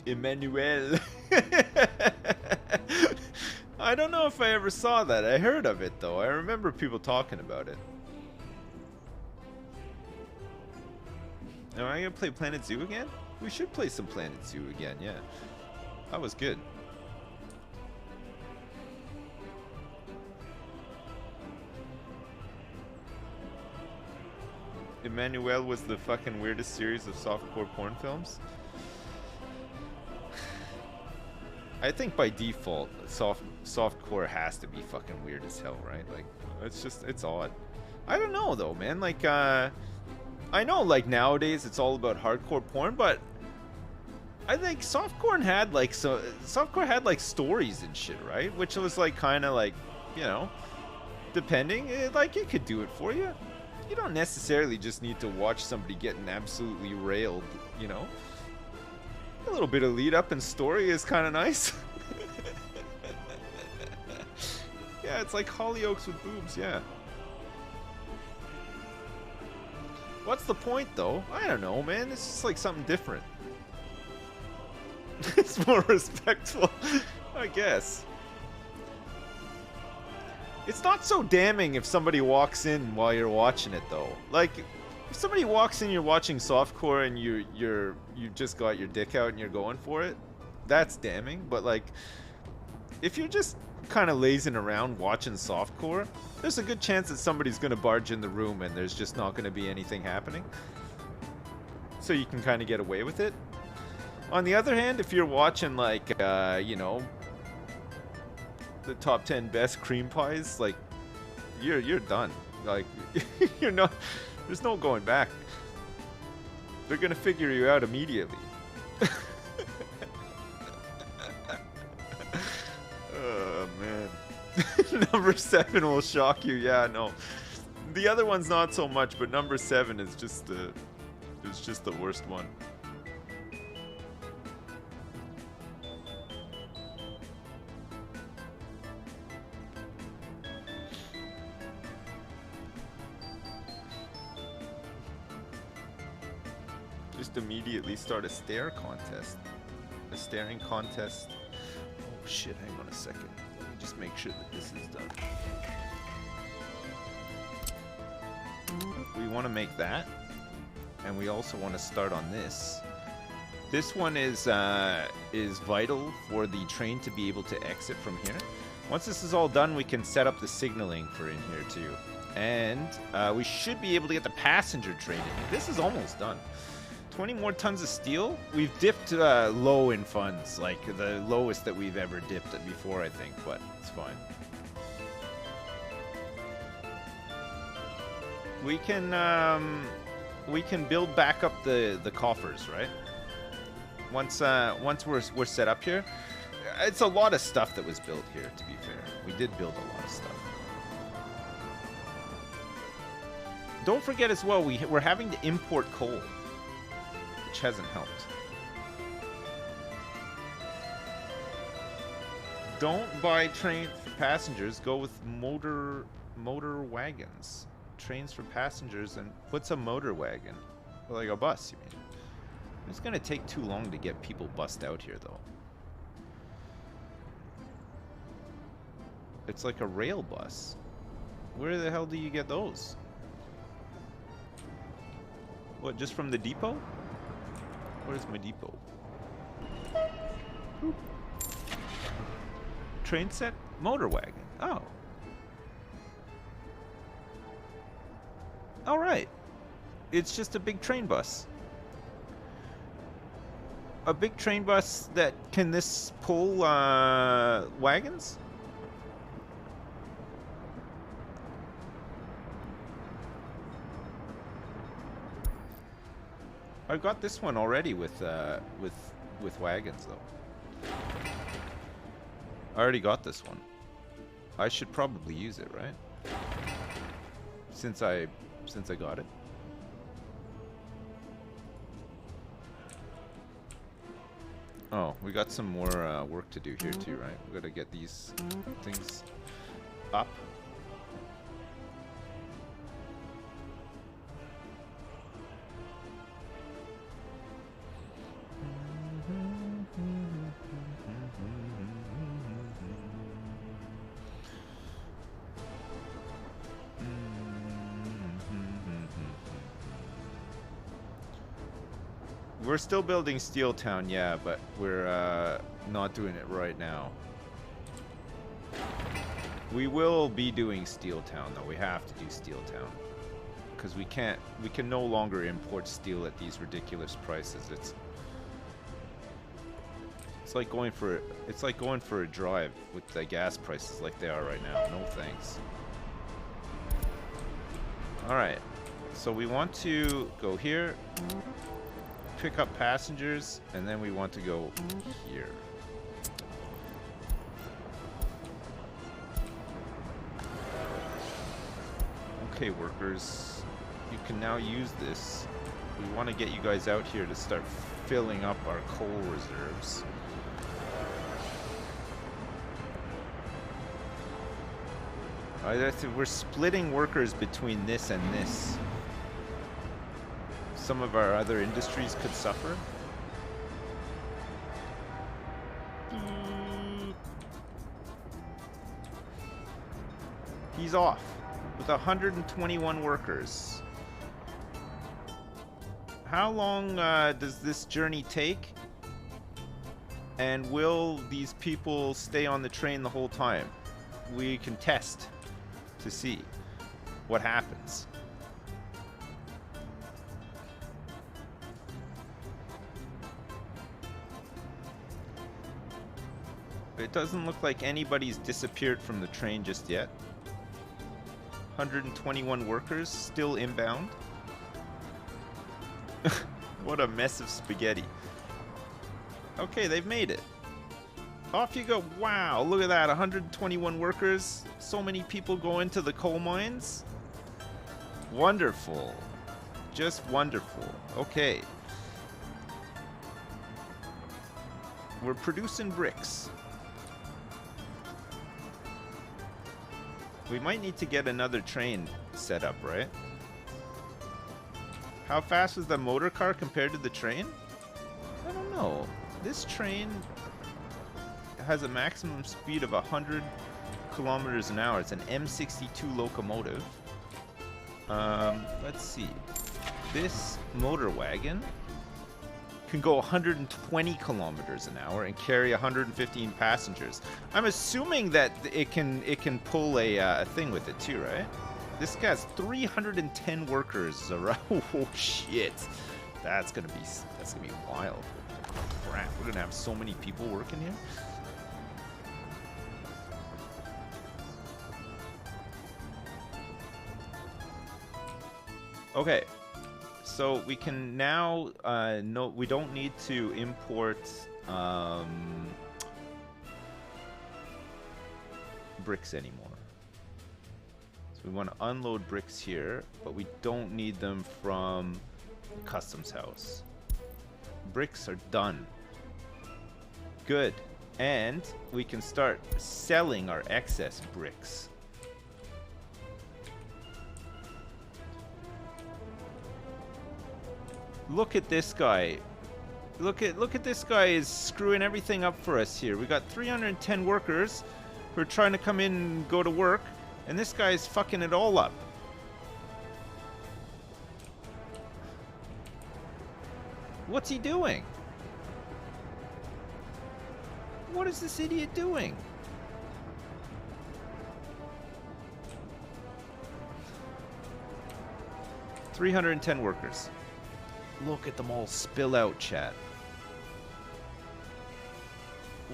Emmanuel. I don't know if I ever saw that. I heard of it though. I remember people talking about it. Am I gonna play Planet Zoo again? We should play some Planet Zoo again, yeah. That was good. Emmanuel was the fucking weirdest series of softcore porn films. I think by default, softcore has to be fucking weird as hell, right? Like, it's odd. I don't know though, man. Like, I know like nowadays it's all about hardcore porn, but I think softcore had like stories and shit, right? Which was like kind of like, you know, depending, like it could do it for you. You don't necessarily just need to watch somebody getting absolutely railed, you know. A little bit of lead up and story is kind of nice. Yeah, it's like Hollyoaks with boobs, yeah. What's the point though? I don't know, man. It's just like something different. It's more respectful, I guess. It's not so damning if somebody walks in while you're watching it though. Like, if somebody walks in, you're watching softcore and you just got your dick out and you're going for it, that's damning. But like, if you're just kind of lazing around watching softcore, there's a good chance that somebody's gonna barge in the room and there's just not gonna be anything happening. So you can kind of get away with it. On the other hand, if you're watching like, you know, the top 10 best cream pies, like, you're done. Like, you're not. There's no going back. They're gonna figure you out immediately. Oh man. Number 7 will shock you. Yeah, no. The other one's not so much, but number 7 is just the worst one. Immediately start a stare contest. A staring contest. Oh shit, hang on a second. Let me just make sure that this is done. We want to make that. And we also want to start on this. This one is vital for the train to be able to exit from here. Once this is all done, we can set up the signaling for in here too. And we should be able to get the passenger train in here. This is almost done. 20 more tons of steel. We've dipped low in funds, like the lowest that we've ever dipped at before, I think, but it's fine. We can build back up the coffers, right? Once we're set up here. It's a lot of stuff that was built here, to be fair. We did build a lot of stuff. Don't forget as well, we're having to import coal, which hasn't helped. Don't buy trains for passengers. Go with motor wagons. Trains for passengers, and what's a motor wagon? Well, like a bus, you mean? It's gonna take too long to get people bussed out here, though. It's like a rail bus. Where the hell do you get those? What, just from the depot? Where's my depot? Boop. Train set? Motor wagon. Oh. Alright. It's just a big train bus. A big train bus that can this pull wagons? I got this one already with wagons though. I already got this one. I should probably use it, right? Since I got it. Oh, we got some more work to do here too, right? We gotta get these things up. We're still building Steel Town, yeah, but we're not doing it right now. We will be doing Steel Town, though. We have to do Steel Town because we can no longer import steel at these ridiculous prices. It's like going for a drive with the gas prices like they are right now. No thanks. All right, so we want to go here. Pick up passengers, and then we want to go here. Okay, workers, you can now use this. We want to get you guys out here to start filling up our coal reserves. We're splitting workers between this and this. Some of our other industries could suffer. He's off with 121 workers. How long does this journey take? And will these people stay on the train the whole time? We can test to see what happens. It doesn't look like anybody's disappeared from the train just yet. 121 workers still inbound. What a mess of spaghetti. Okay, they've made it. Off you go. Wow, look at that. 121 workers. So many people go into the coal mines. Wonderful. Just wonderful. Okay. We're producing bricks. We might need to get another train set up, right? How fast was the motor car compared to the train? I don't know. This train has a maximum speed of 100 kilometers an hour. It's an M62 locomotive. Let's see. This motor wagon can go 120 kilometers an hour and carry 115 passengers. I'm assuming that it can pull a thing with it too, right? This guy has 310 workers around. Oh shit, that's gonna be wild. Crap, we're gonna have so many people working here. Okay. So we can now, no, we don't need to import bricks anymore. So we want to unload bricks here, but we don't need them from the customs house. Bricks are done. Good. And we can start selling our excess bricks. Look at this guy. Look at this guy is screwing everything up for us here. We got 310 workers who are trying to come in and go to work, and this guy is fucking it all up. What's he doing? What is this idiot doing? $310 workers. Look at them all spill out, chat.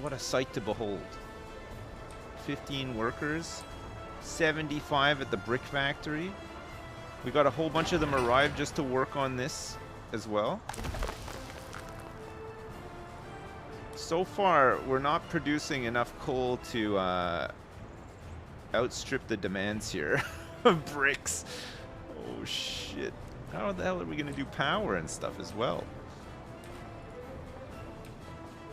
What a sight to behold. 15 workers, 75 at the brick factory. We got a whole bunch of them arrived just to work on this as well. So far, we're not producing enough coal to outstrip the demands here of bricks. Oh shit. How the hell are we going to do power and stuff as well?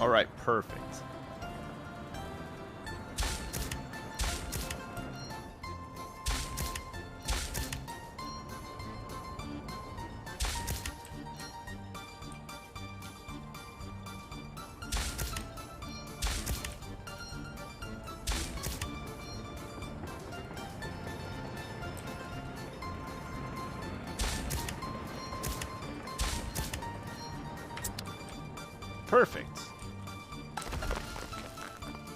All right, perfect. Perfect.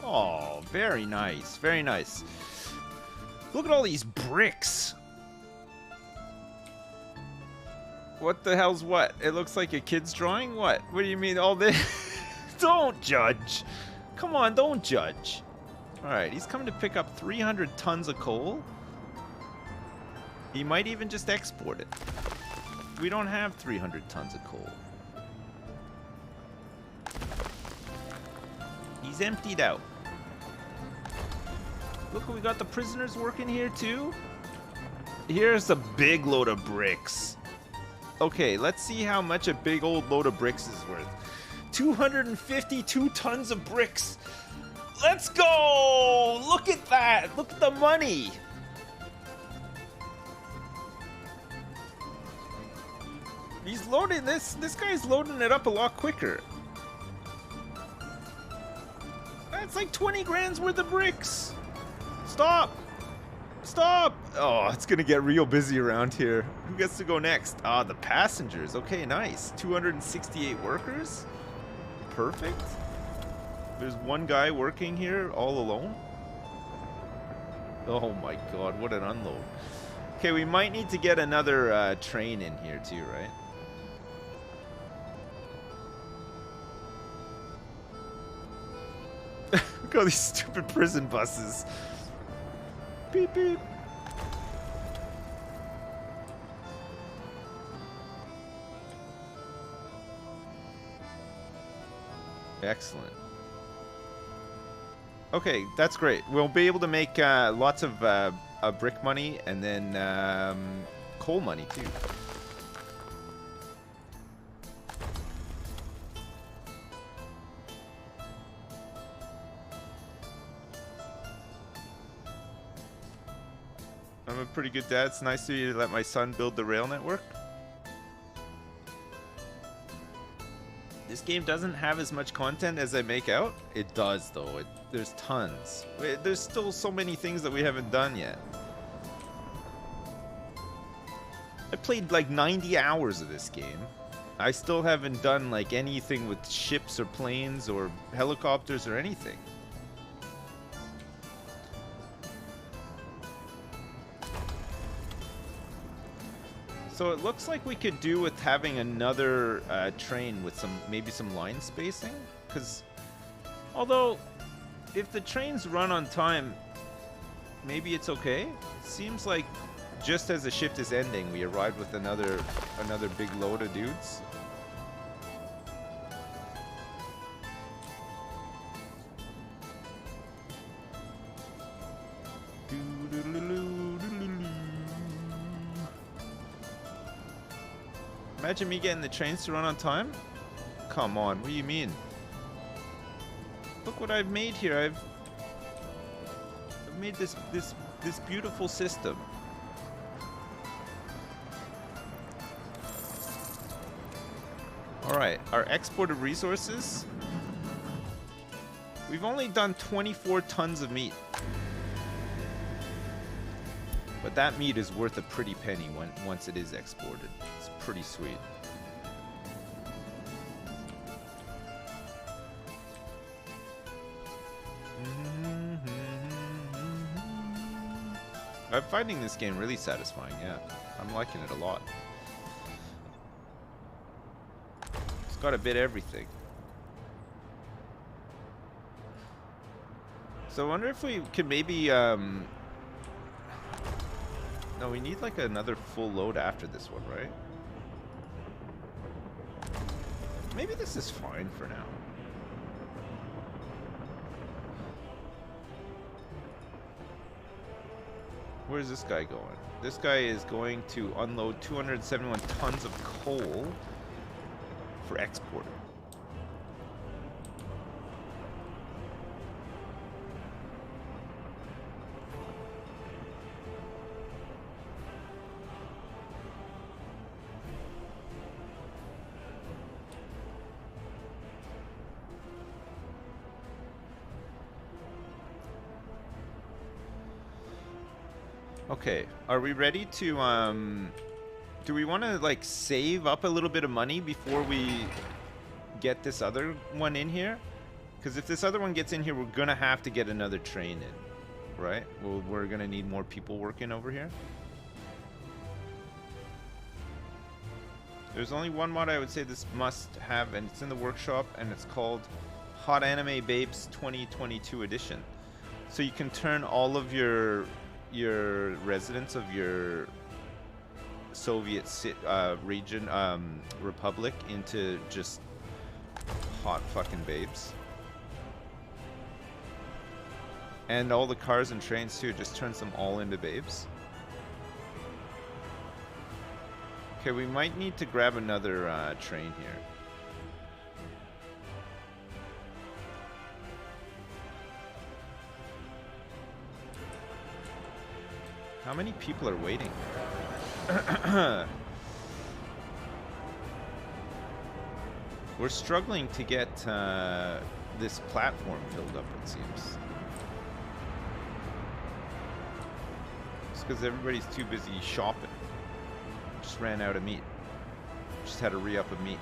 Oh, very nice. Very nice. Look at all these bricks. What the hell's what? It looks like a kid's drawing? What? What do you mean all this? Don't judge. Come on, don't judge. Alright, he's coming to pick up 300 tons of coal. He might even just export it. We don't have 300 tons of coal. He's emptied out. Look, we got the prisoners working here too. Here's a big load of bricks. Okay, let's see how much a big old load of bricks is worth. 252 tons of bricks. Let's go! Look at that! Look at the money! He's loading this. This guy's loading it up a lot quicker. That's like 20 grand's worth of bricks. Stop! Stop! Oh, it's gonna get real busy around here. Who gets to go next? Ah, the passengers. Okay, nice. 268 workers. Perfect. There's one guy working here all alone. Oh my god, what an unload. Okay, we might need to get another train in here too, right? Look at all these stupid prison buses. Beep, beep. Excellent. Okay, that's great. We'll be able to make lots of brick money and then coal money too. I'm a pretty good dad. It's nice of you to let my son build the rail network. This game doesn't have as much content as I make out. It does, though. There's tons. There's still so many things that we haven't done yet. I played like 90 hours of this game. I still haven't done like anything with ships or planes or helicopters or anything. So it looks like we could do with having another train with maybe some line spacing. Because although if the trains run on time, maybe it's okay. It seems like just as the shift is ending, we arrive with another big load of dudes. Imagine me getting the trains to run on time? Come on, what do you mean? Look what I've made here. I've made this beautiful system. Alright, our exported resources. We've only done 24 tons of meat. But that meat is worth a pretty penny once it is exported. It's pretty sweet. I'm finding this game really satisfying, yeah. I'm liking it a lot. It's got a bit of everything. So I wonder if we could maybe no, we need like another full load after this one, right? Maybe this is fine for now. Where's this guy going? This guy is going to unload 271 tons of coal for export. Okay, are we ready to, do we want to, like, save up a little bit of money before we get this other one in here? Because if this other one gets in here, we're going to have to get another train in, right? Well, we're going to need more people working over here. There's only one mod I would say this must have, and it's in the workshop, and it's called Hot Anime Babes 2022 Edition. So you can turn all of your residents of your Soviet region, republic into just hot fucking babes. And all the cars and trains too, it just turns them all into babes. Okay, we might need to grab another train here. How many people are waiting? We're struggling to get this platform filled up, it seems. It's because everybody's too busy shopping. Just ran out of meat. Just had to re-up of meat.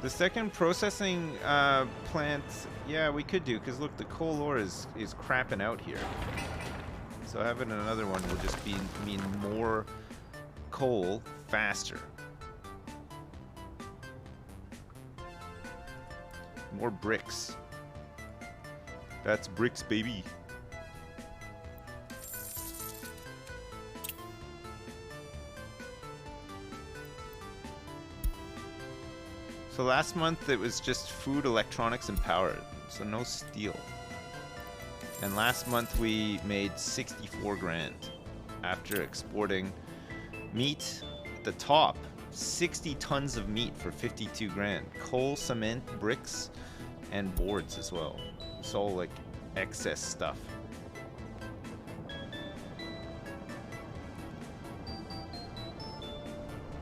The second processing plant, yeah, we could do, because look, the coal ore is crapping out here. So having another one will just mean more coal faster. More bricks. That's bricks, baby. So last month it was just food, electronics, and power. So no steel. And last month we made 64 grand after exporting meat at the top. 60 tons of meat for 52 grand. Coal, cement, bricks, and boards as well. It's all like excess stuff.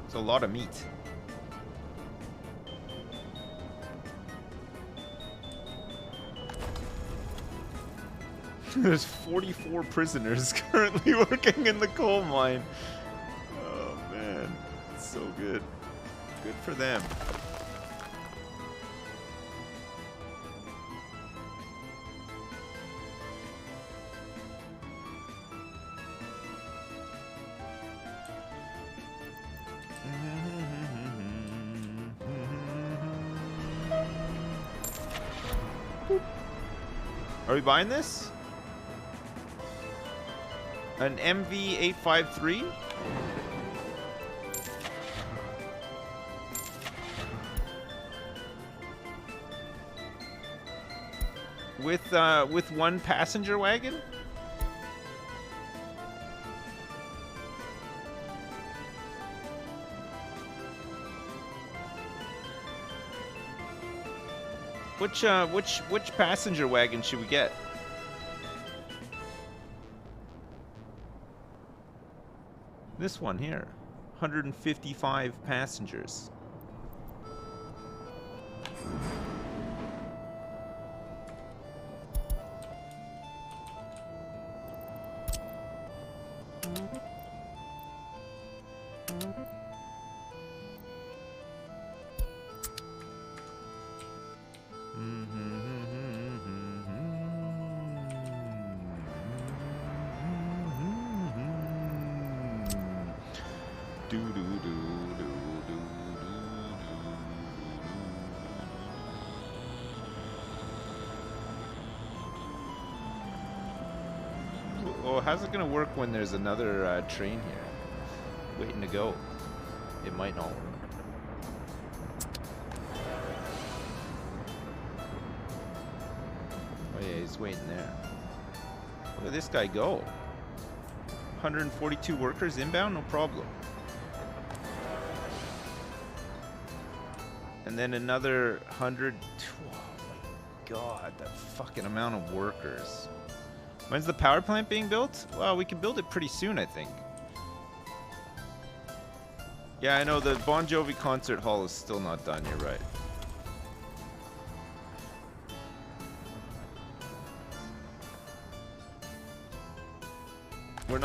It's a lot of meat. There's 44 prisoners currently working in the coal mine. Oh man, it's so good. Good for them. Are we buying this? An MV853? With one passenger wagon? Which passenger wagon should we get? This one here, 155 passengers. Oh, how's it gonna work when there's another train here waiting to go? It might not work. Oh yeah, he's waiting there. Look at this guy go. 142 workers inbound, no problem. And then another 100. Oh my god, that fucking amount of workers. When's the power plant being built? Well, we can build it pretty soon, I think. Yeah, I know the Bon Jovi concert hall is still not done, you're right. we're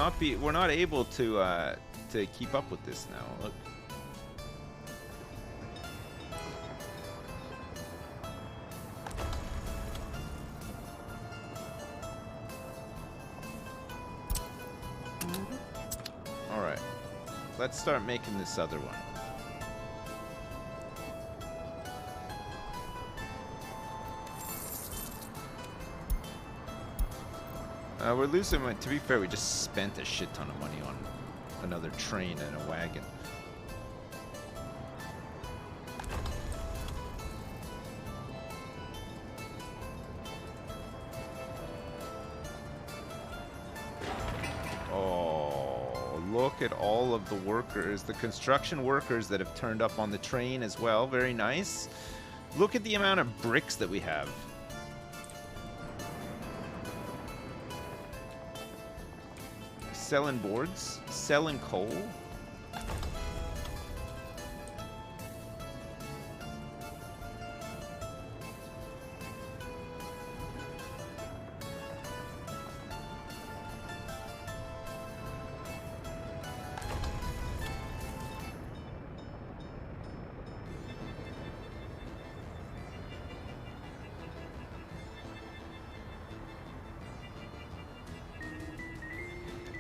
not able to keep up with this now. Look. All right. Let's start making this other one. We're losing money. To be fair, we just spent a shit ton of money on another train and a wagon. Oh, look at all of the workers, the construction workers that have turned up on the train as well. Very nice. Look at the amount of bricks that we have. Selling boards, selling coal.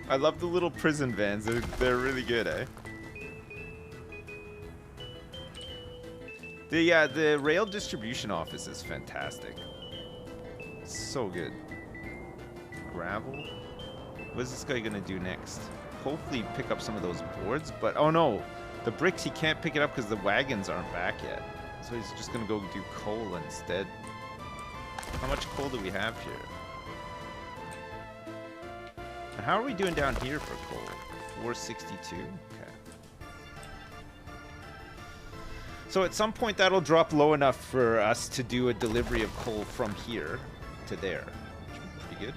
I love the little prison vans. They're really good, eh? The rail distribution office is fantastic. So good. Gravel. What is this guy gonna do next? Hopefully pick up some of those boards, but oh no, the bricks he can't pick it up because the wagons aren't back yet. So he's just gonna go do coal instead. How much coal do we have here? How are we doing down here for coal? 462? Okay. So at some point that'll drop low enough for us to do a delivery of coal from here to there. Which would be pretty good.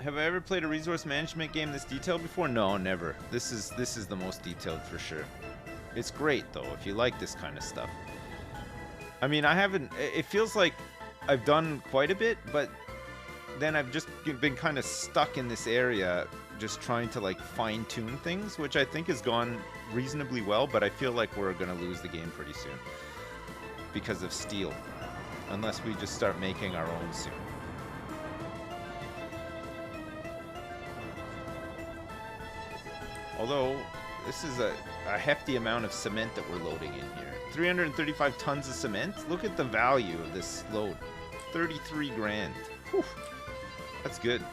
Have I ever played a resource management game this detailed before? No, never. This is the most detailed for sure. It's great though if you like this kind of stuff. I mean, I haven't... It feels like I've done quite a bit, but then I've just been kind of stuck in this area just trying to, like, fine-tune things, which I think has gone reasonably well, but I feel like we're going to lose the game pretty soon because of steel, unless we just start making our own soon. Although, this is a hefty amount of cement that we're loading in here. 335 tons of cement. Look at the value of this load. 33 grand. Whew. That's good.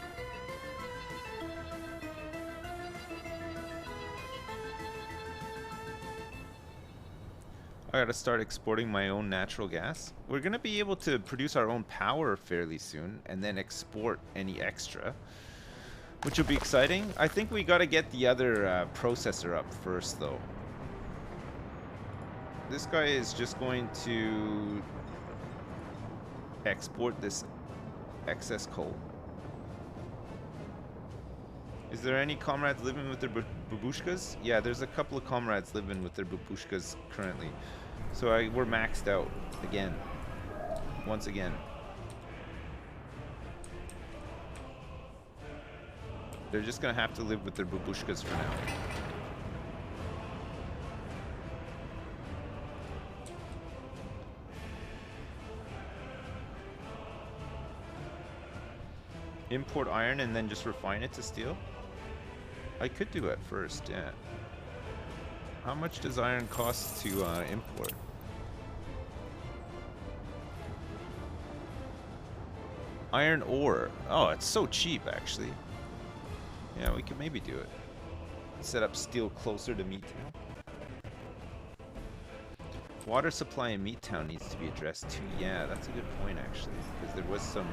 I gotta start exporting my own natural gas. We're gonna be able to produce our own power fairly soon and then export any extra, which will be exciting. I think we gotta get the other processor up first though. This guy is just going to export this excess coal. Is there any comrades living with their babushkas? Yeah, there's a couple of comrades living with their babushkas currently. So we're maxed out again. Once again. They're just gonna have to live with their babushkas for now. Import iron and then just refine it to steel? I could do it first, yeah. How much does iron cost to import? Iron ore. Oh, it's so cheap actually. Yeah, we could maybe do it. Set up steel closer to Meat Town. Water supply in Meat Town needs to be addressed too. Yeah, that's a good point actually, because there was some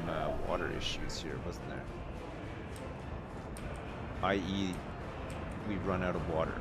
water issues here, wasn't there? I.e., we run out of water.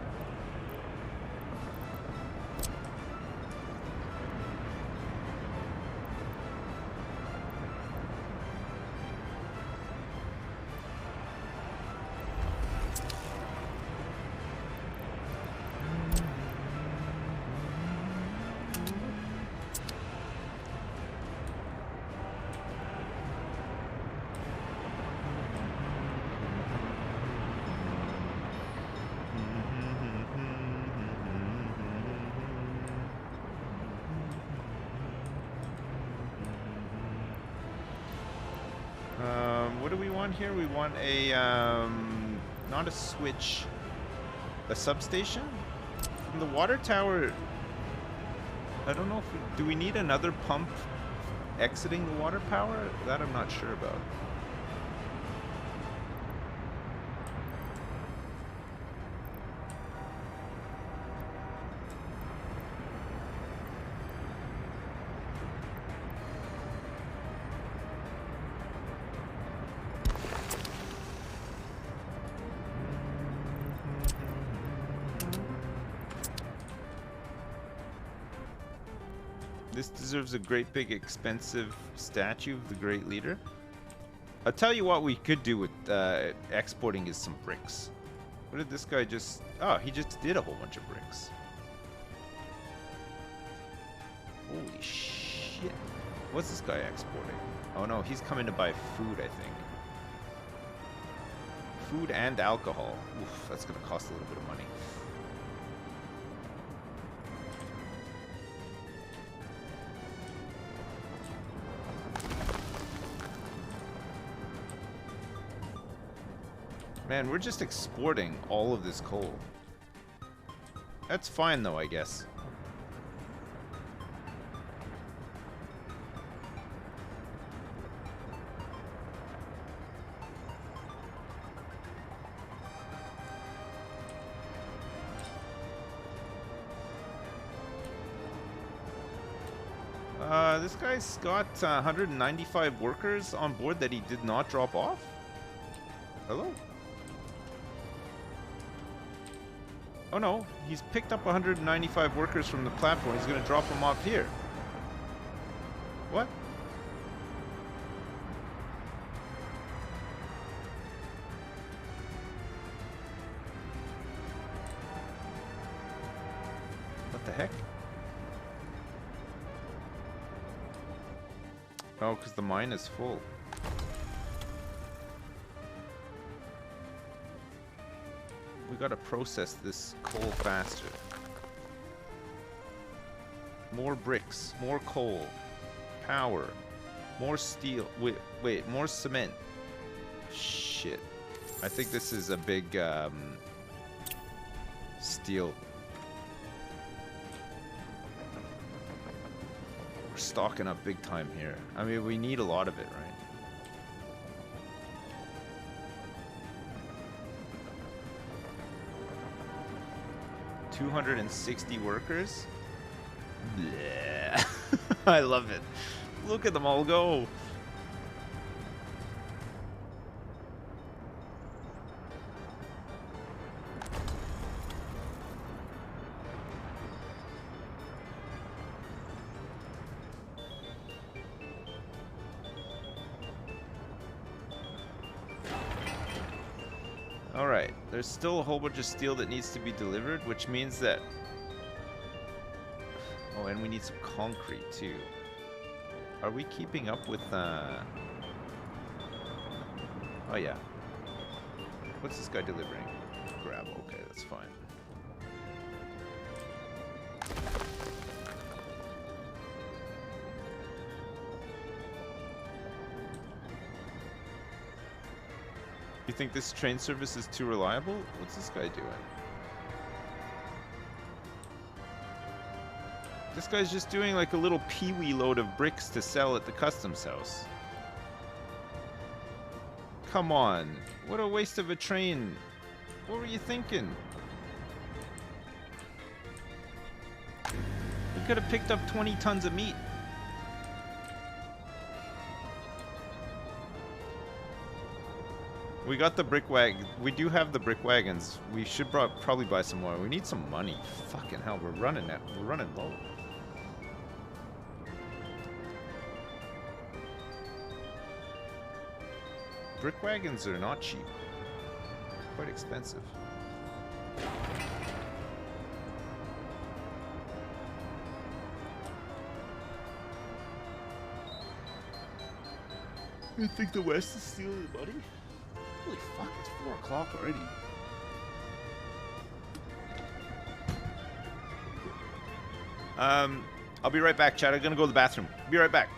want here? We want a, not a switch, a substation? From the water tower, I don't know if do we need another pump exiting the water power? That I'm not sure about. This deserves a great big expensive statue of the great leader. I'll tell you what we could do with exporting is some bricks. What did this guy just... Oh, he just did a whole bunch of bricks. Holy shit. What's this guy exporting? Oh no, he's coming to buy food, I think. Food and alcohol. Oof, that's gonna cost a little bit of money. Man, we're just exporting all of this coal. That's fine though, I guess. This guy's got 195 workers on board that he did not drop off? Hello? Oh no, he's picked up 195 workers from the platform. He's gonna drop them off here. What? What the heck? Oh, because the mine is full. We gotta process this coal faster. More bricks, more coal, power, more steel. Wait, more cement. Shit. I think this is a big steel. We're stocking up big time here. I mean, we need a lot of it, right? $260 workers? Bleh. I love it. Look at them all go. Alright, there's still a whole bunch of steel that needs to be delivered, which means that... Oh, and we need some concrete, too. Are we keeping up with, Oh, yeah. What's this guy delivering? Gravel, okay, that's fine. You think this train service is too reliable? What's this guy doing? This guy's just doing like a little peewee load of bricks to sell at the customs house. Come on. What a waste of a train. What were you thinking? We could have picked up 20 tons of meat. We got the brick wagon. We do have the brick wagons. We should probably buy some more. We need some money. Fucking hell, we're running low. Brick wagons are not cheap. Quite expensive. You think the West is stealing the money? Holy fuck, it's 4 o'clock already. I'll be right back, Chad. I'm gonna go to the bathroom. Be right back.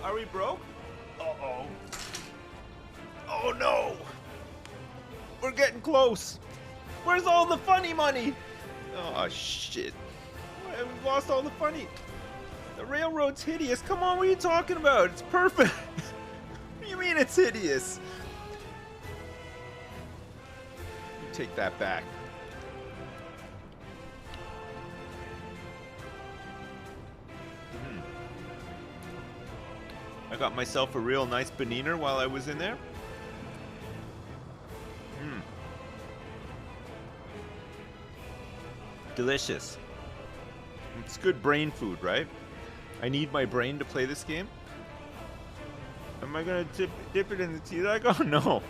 Are we broke? Uh-oh. Oh no! We're getting close! Where's all the funny money? Oh shit. We've lost all the funny. The railroad's hideous. Come on, what are you talking about? It's perfect. What do you mean it's hideous? You take that back. I got myself a real nice banana while I was in there. Delicious. It's good brain food, right? I need my brain to play this game. Am I gonna dip it in the tea like? Oh no,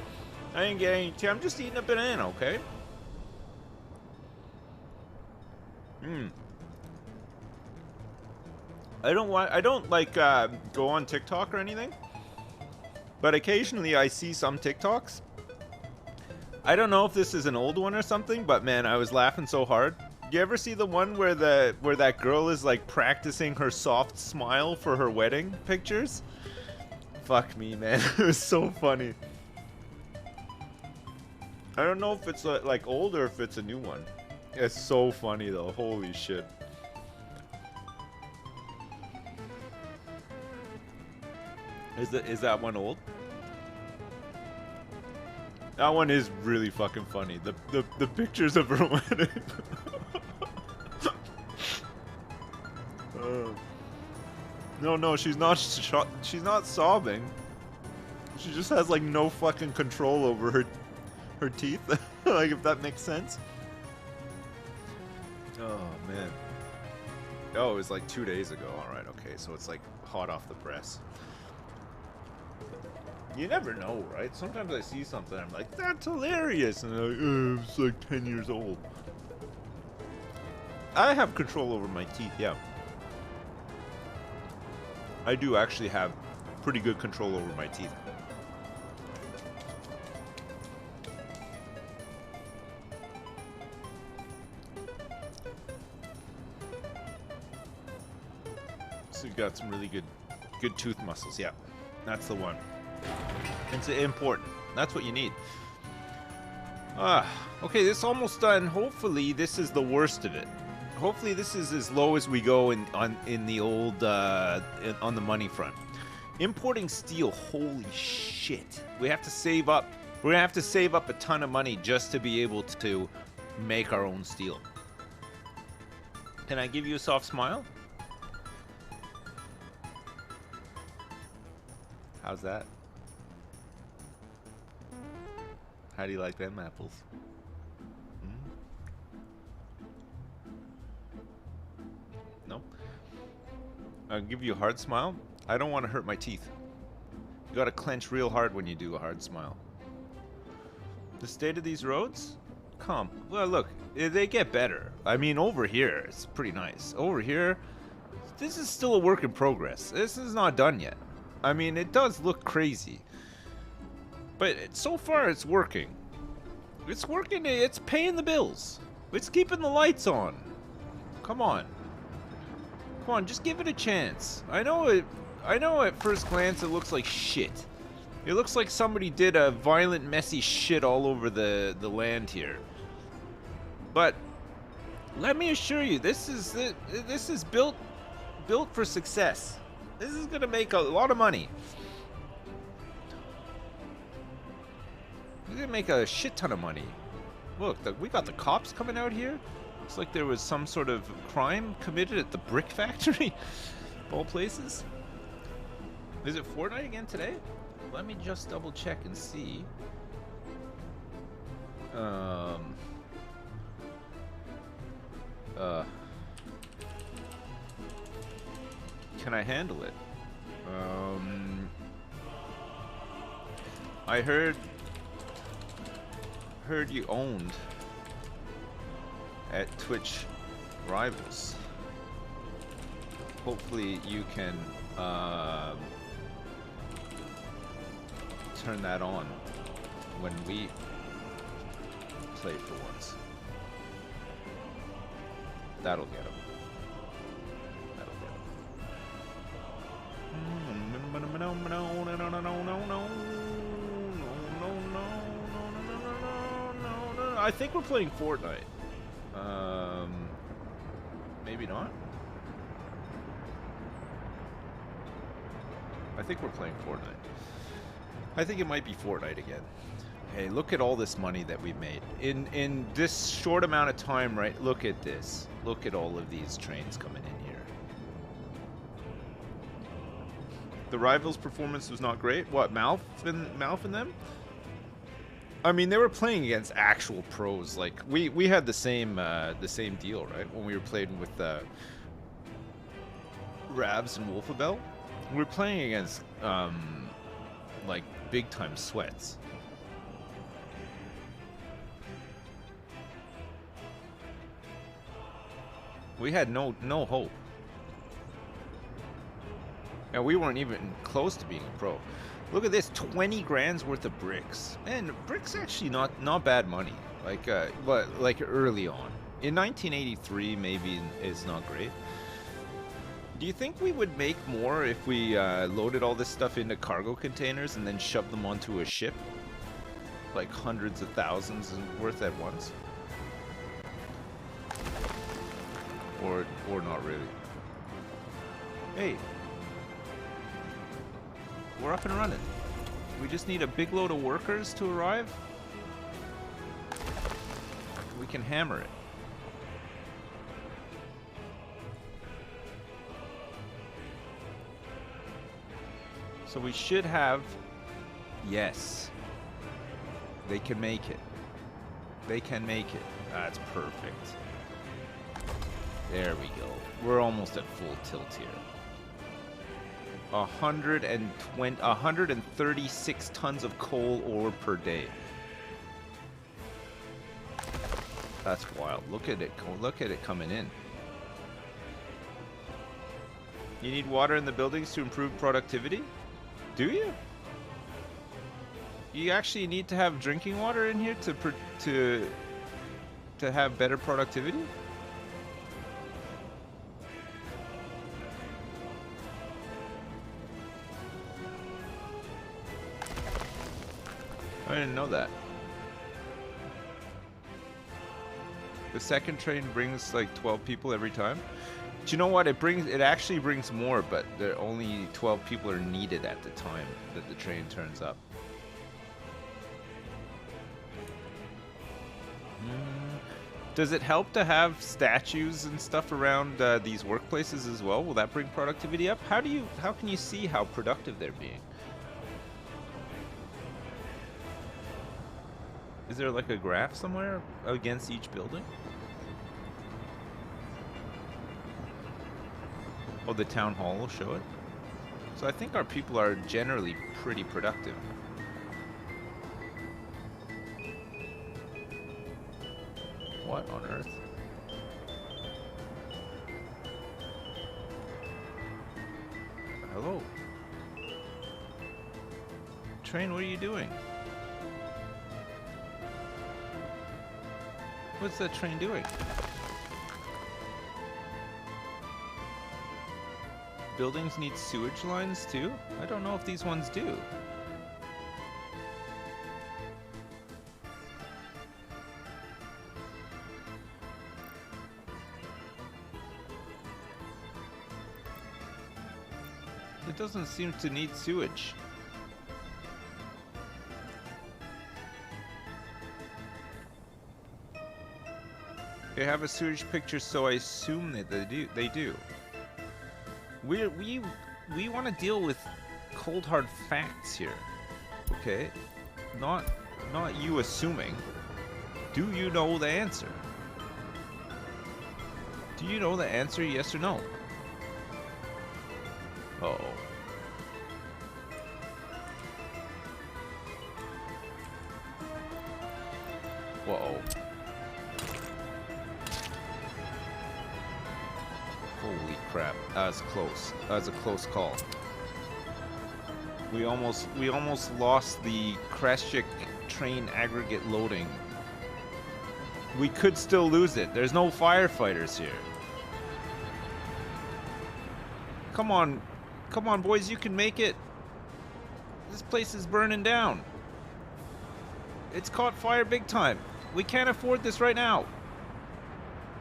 I ain't getting any tea. I'm just eating a banana, okay? I don't like go on TikTok or anything, but occasionally I see some TikToks. I don't know if this is an old one or something, but man, I was laughing so hard. You ever see the one where that girl is like practicing her soft smile for her wedding pictures? Fuck me, man. It was so funny. I don't know if it's like old or if it's a new one. It's so funny though. Holy shit. Is that one old? That one is really fucking funny. The pictures of her wedding. No, she's not sobbing. She just has like no fucking control over her teeth. Like, if that makes sense. Oh man. Oh, it was like 2 days ago. All right, okay, so it's like hot off the press. You never know, right? Sometimes I see something, I'm like, that's hilarious, and I'm like, it's like 10 years old. I have control over my teeth, yeah. I do actually have pretty good control over my teeth. So you've got some really good tooth muscles, yeah. That's the one. It's important. That's what you need. Okay, this is almost done. Hopefully this is the worst of it. Hopefully this is as low as we go in the old on the money front. Importing steel, holy shit. We have to save up. We're gonna have to save up a ton of money just to be able to make our own steel. Can I give you a soft smile? How's that? How do you like them apples? No? I'll give you a hard smile. I don't want to hurt my teeth. You gotta clench real hard when you do a hard smile. The state of these roads? Well, look, they get better. I mean, over here, it's pretty nice. Over here, this is still a work in progress. This is not done yet. I mean, it does look crazy. But so far, it's working. It's working. It's paying the bills. It's keeping the lights on. Come on. Come on, just give it a chance. I know at first glance it looks like shit. It looks like somebody did a violent, messy shit all over the land here. But let me assure you, this is built for success. This is gonna make a lot of money. We're gonna make a shit ton of money. Look, we got the cops coming out here. Looks like there was some sort of crime committed at the brick factory. Of all places. Is it Fortnite again today? Let me just double check and see. Can I handle it? I heard you owned at Twitch Rivals. Hopefully you can turn that on when we play for once. That'll get him. That'll get him. I think we're playing Fortnite. Maybe not. I think we're playing Fortnite. I think it might be Fortnite again. Hey, look at all this money that we've made. In this short amount of time, right? Look at this. Look at all of these trains coming in here. The Rivals' performance was not great. What, Malf and them? I mean, they were playing against actual pros. Like we had the same deal, right? When we were playing with Ravs and Wolfabell, we were playing against like big time sweats. We had no hope. And we weren't even close to being a pro. Look at this, 20 grand's worth of bricks. And bricks actually not bad money. Like but like early on. In 1983 maybe it's not great. Do you think we would make more if we loaded all this stuff into cargo containers and then shoved them onto a ship? Like hundreds of thousands worth at once? Or not really. Hey. We're up and running. We just need a big load of workers to arrive. We can hammer it. So we should have... Yes. They can make it. They can make it. That's perfect. There we go. We're almost at full tilt here. 136 tons of coal ore per day. That's wild. Look at it. Look at it coming in. You need water in the buildings to improve productivity? Do you? You actually need to have drinking water in here to have better productivity? I didn't know that. The second train brings like 12 people every time. Do you know what? It actually brings more, but there only 12 people are needed at the time that the train turns up. Does it help to have statues and stuff around these workplaces as well? Will that bring productivity up? How can you see how productive they're being? Is there like a graph somewhere against each building? Oh, the town hall will show it. So I think our people are generally pretty productive. What on earth? Hello? Train, what are you doing? What's that train doing? Buildings need sewage lines too? I don't know if these ones do. It doesn't seem to need sewage. They have a sewage picture, so I assume that they do. We want to deal with cold hard facts here, okay? Not you assuming. Do you know the answer? Do you know the answer? Yes or no? Uh-oh. Uh-oh. Holy crap, that was close. That was a close call. We almost lost the Kreshik train aggregate loading. We could still lose it. There's no firefighters here. Come on, Come on, boys, you can make it. This place is burning down. It's caught fire big time. We can't afford this right now.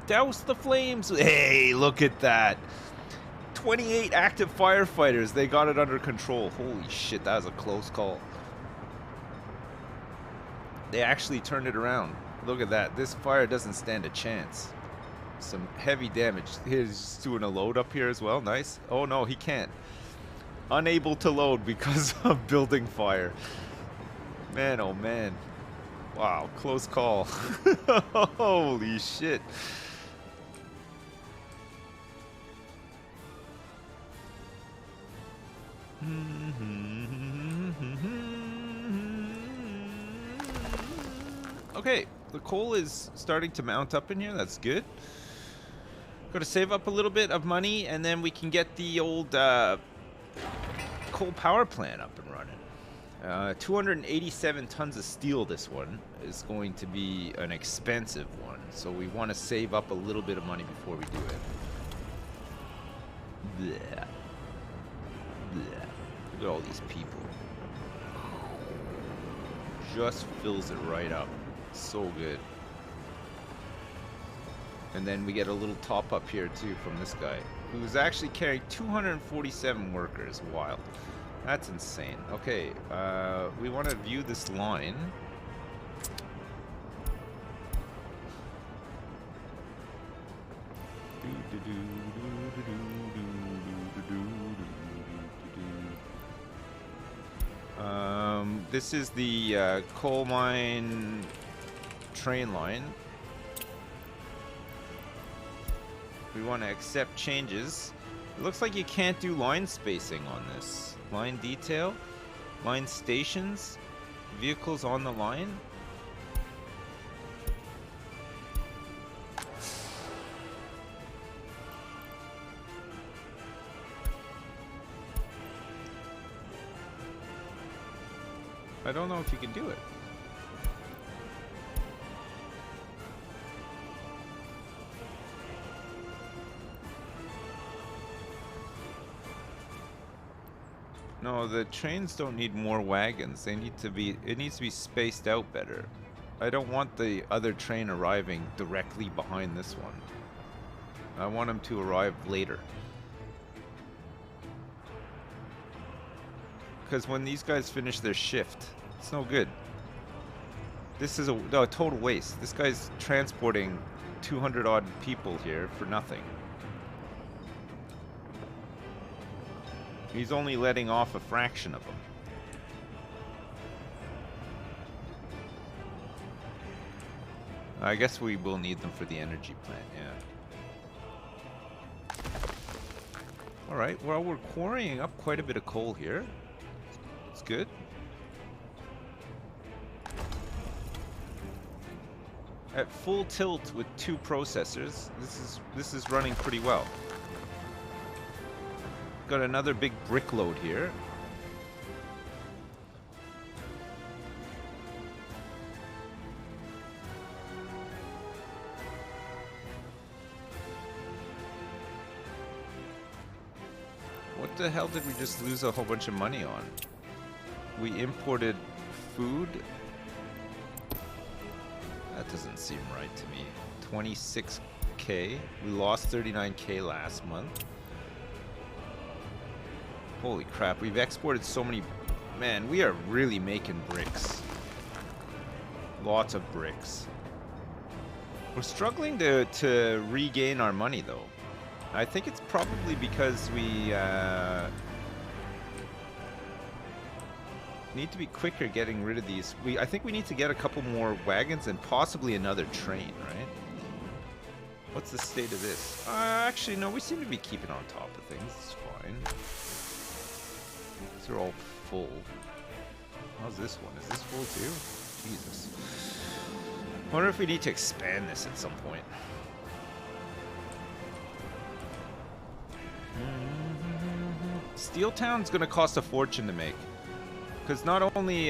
Douse the flames. Hey, look at that. 28 active firefighters. They got it under control. Holy shit, that was a close call. They actually turned it around. Look at that. This fire doesn't stand a chance. Some heavy damage. He's doing a load up here as well. Nice. Oh no, he can't. Unable to load because of building fire. Man, oh man. Wow, close call. Holy shit. Okay, the coal is starting to mount up in here. That's good. Got to save up a little bit of money, and then we can get the old coal power plant up and running. 287 tons of steel. This one is going to be an expensive one, so we want to save up a little bit of money before we do it. Blech. Blech. Look at all these people. Just fills it right up. So good. And then we get a little top up here too from this guy, who's actually carrying 247 workers. Wild. That's insane. Okay, we want to view this line. This is the coal mine train line. We want to accept changes. It looks like you can't do line spacing on this. Line detail, line stations, vehicles on the line. I don't know if you can do it. No, the trains don't need more wagons. They need to be, it needs to be spaced out better. I don't want the other train arriving directly behind this one. I want them to arrive later. Because when these guys finish their shift, it's no good. This is a total waste. This guy's transporting 200 odd people here for nothing. He's only letting off a fraction of them. I guess we will need them for the energy plant, yeah. Alright, well, we're quarrying up quite a bit of coal here. It's good. At full tilt with 2 processors, this is running pretty well. Got another big brick load here. What the hell did we just lose a whole bunch of money on? We imported food. That doesn't seem right to me. 26k. We lost 39k last month. Holy crap, we've exported so many... Man, we are really making bricks. Lots of bricks. We're struggling to regain our money, though. I think it's probably because we need to be quicker getting rid of these. I think we need to get a couple more wagons and possibly another train, right? What's the state of this? Actually, no, we seem to be keeping on top of things. It's fine. These are all full. How's this one? Is this full too? Jesus. I wonder if we need to expand this at some point. Steel Town's gonna cost a fortune to make. Because not only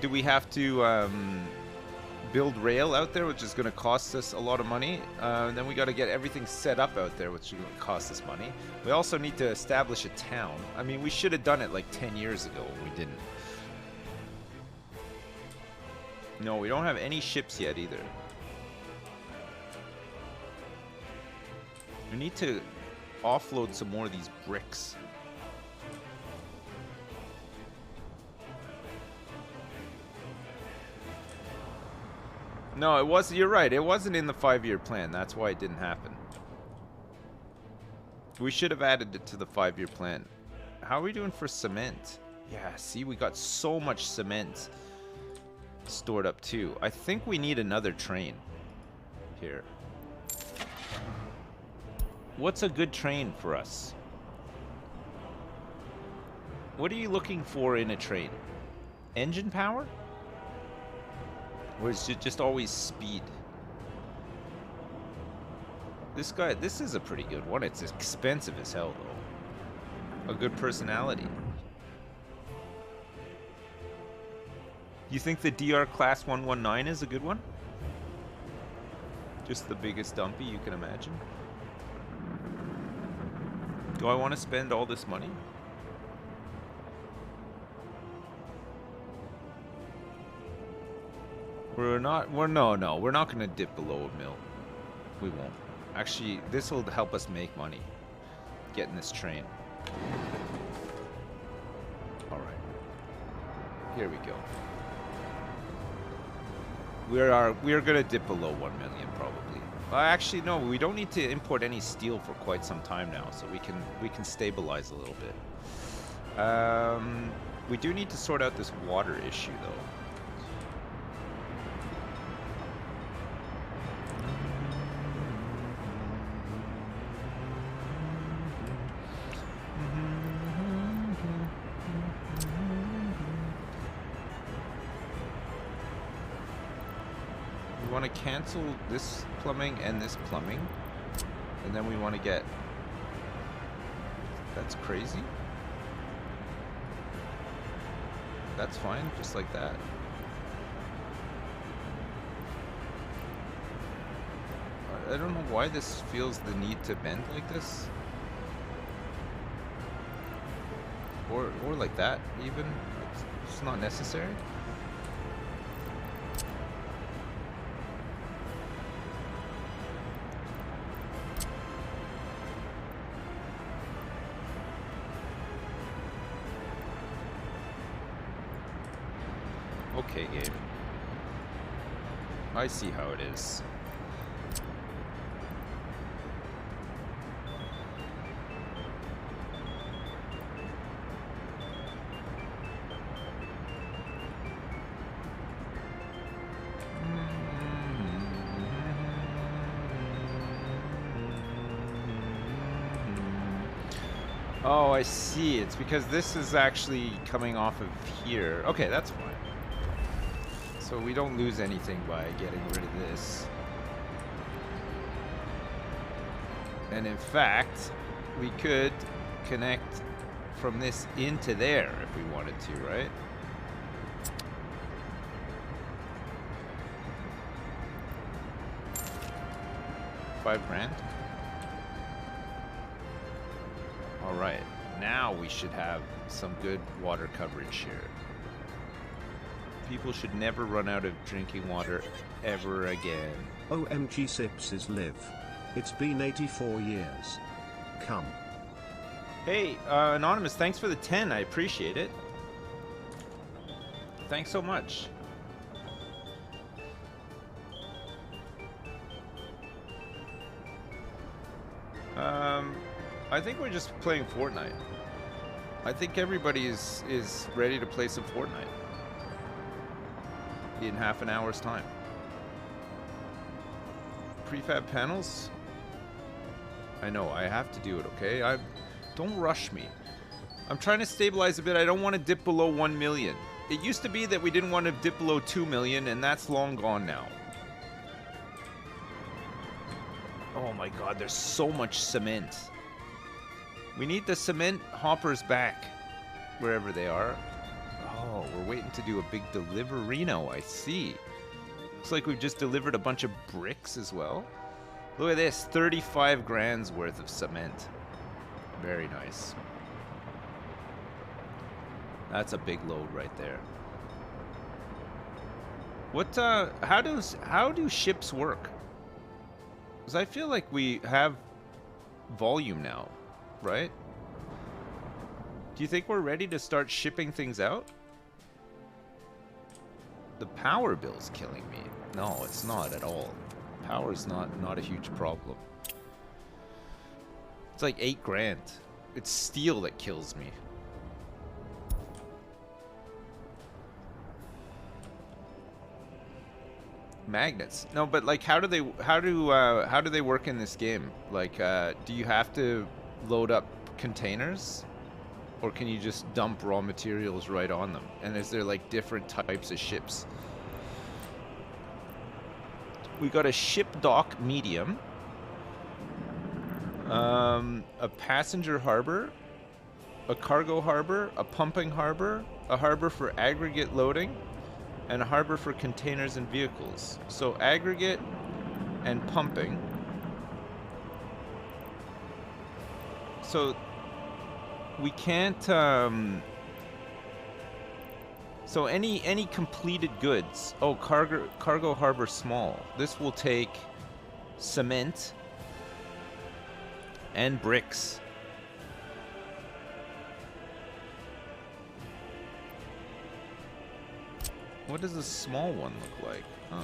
do we have to build rail out there, which is going to cost us a lot of money. And then we got to get everything set up out there, which is going to cost us money. We also need to establish a town. I mean, we should have done it like 10 years ago. We didn't. No, we don't have any ships yet either. We need to offload some more of these bricks. No, it was. You're right. It wasn't in the 5-year plan. That's why it didn't happen. We should have added it to the 5-year plan. How are we doing for cement? Yeah, see, we got so much cement stored up too. I think we need another train here. What's a good train for us? What are you looking for in a train? Engine power? Or is it just always speed? This guy, this is a pretty good one. It's expensive as hell, though. A good personality. You think the DR Class 119 is a good one? Just the biggest dumpy you can imagine? Do I want to spend all this money? We're not going to dip below a mil. We won't. Actually, this will help us make money. Getting this train. All right. Here we go. We are going to dip below 1 million probably. Actually, no, we don't need to import any steel for quite some time now, so we can stabilize a little bit. We do need to sort out this water issue though. We want to cancel this plumbing and this plumbing, and then we want to get... That's crazy. That's fine, just like that. I don't know why this feels the need to bend like this. Or like that, even. It's not necessary. Okay, game. I see how it is. Oh, I see. It's because this is actually coming off of here. Okay, that's fine. So we don't lose anything by getting rid of this. And in fact, we could connect from this into there if we wanted to, right? $5,000. All right, now we should have some good water coverage here. People should never run out of drinking water ever again. OMG Sipses live. It's been 84 years. Come. Hey, Anonymous, thanks for the 10. I appreciate it. Thanks so much. I think we're just playing Fortnite. I think everybody is ready to play some Fortnite in half an hour's time. Prefab panels? I know, I have to do it, okay? Don't rush me. I'm trying to stabilize a bit. I don't want to dip below 1 million. It used to be that we didn't want to dip below 2 million, and that's long gone now. Oh my god, there's so much cement. We need the cement hoppers back, wherever they are. Oh, we're waiting to do a big deliverino, I see. Looks like we've just delivered a bunch of bricks as well. Look at this, 35 grand's worth of cement. Very nice. That's a big load right there. What, how do ships work? Because I feel like we have volume now, right? Do you think we're ready to start shipping things out? The power bill's killing me. No, it's not at all. Power's not a huge problem. It's like 8 grand. It's steel that kills me. Magnets. No, but like how do they work in this game? Like do you have to load up containers? Or can you just dump raw materials right on them? And is there like different types of ships? We got a ship dock medium. A passenger harbor. A cargo harbor. A pumping harbor. A harbor for aggregate loading. And a harbor for containers and vehicles. So aggregate and pumping. So we can't so any completed goods. Oh, cargo harbor small. This will take cement and bricks. What does a small one look like? Huh.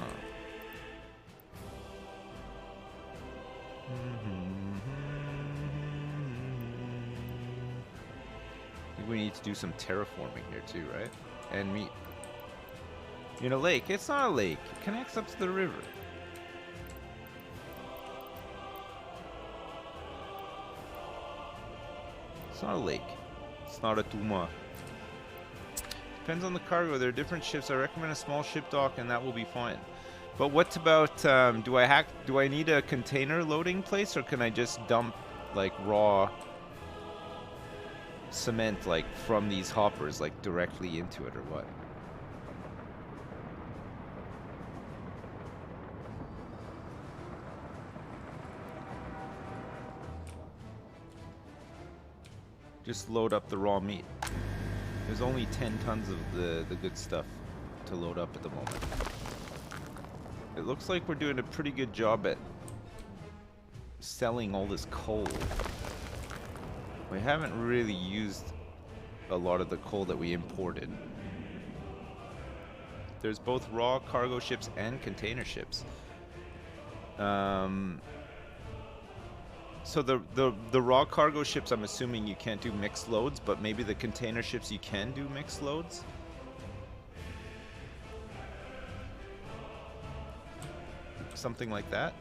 I think we need to do some terraforming here too, right? And meet in a lake. It's not a lake. It connects up to the river. It's not a lake. It's not a tuma. Depends on the cargo. There are different ships. I recommend a small ship dock, and that will be fine. But what about? Do I need a container loading place, or can I just dump like raw cement like from these hoppers like directly into it, or what? Just load up the raw meat. There's only 10 tons of the good stuff to load up at the moment. It looks like we're doing a pretty good job at selling all this coal. We haven't really used a lot of the coal that we imported. There's both raw cargo ships and container ships. So the raw cargo ships, I'm assuming you can't do mixed loads, but maybe the container ships you can do mixed loads? Something like that?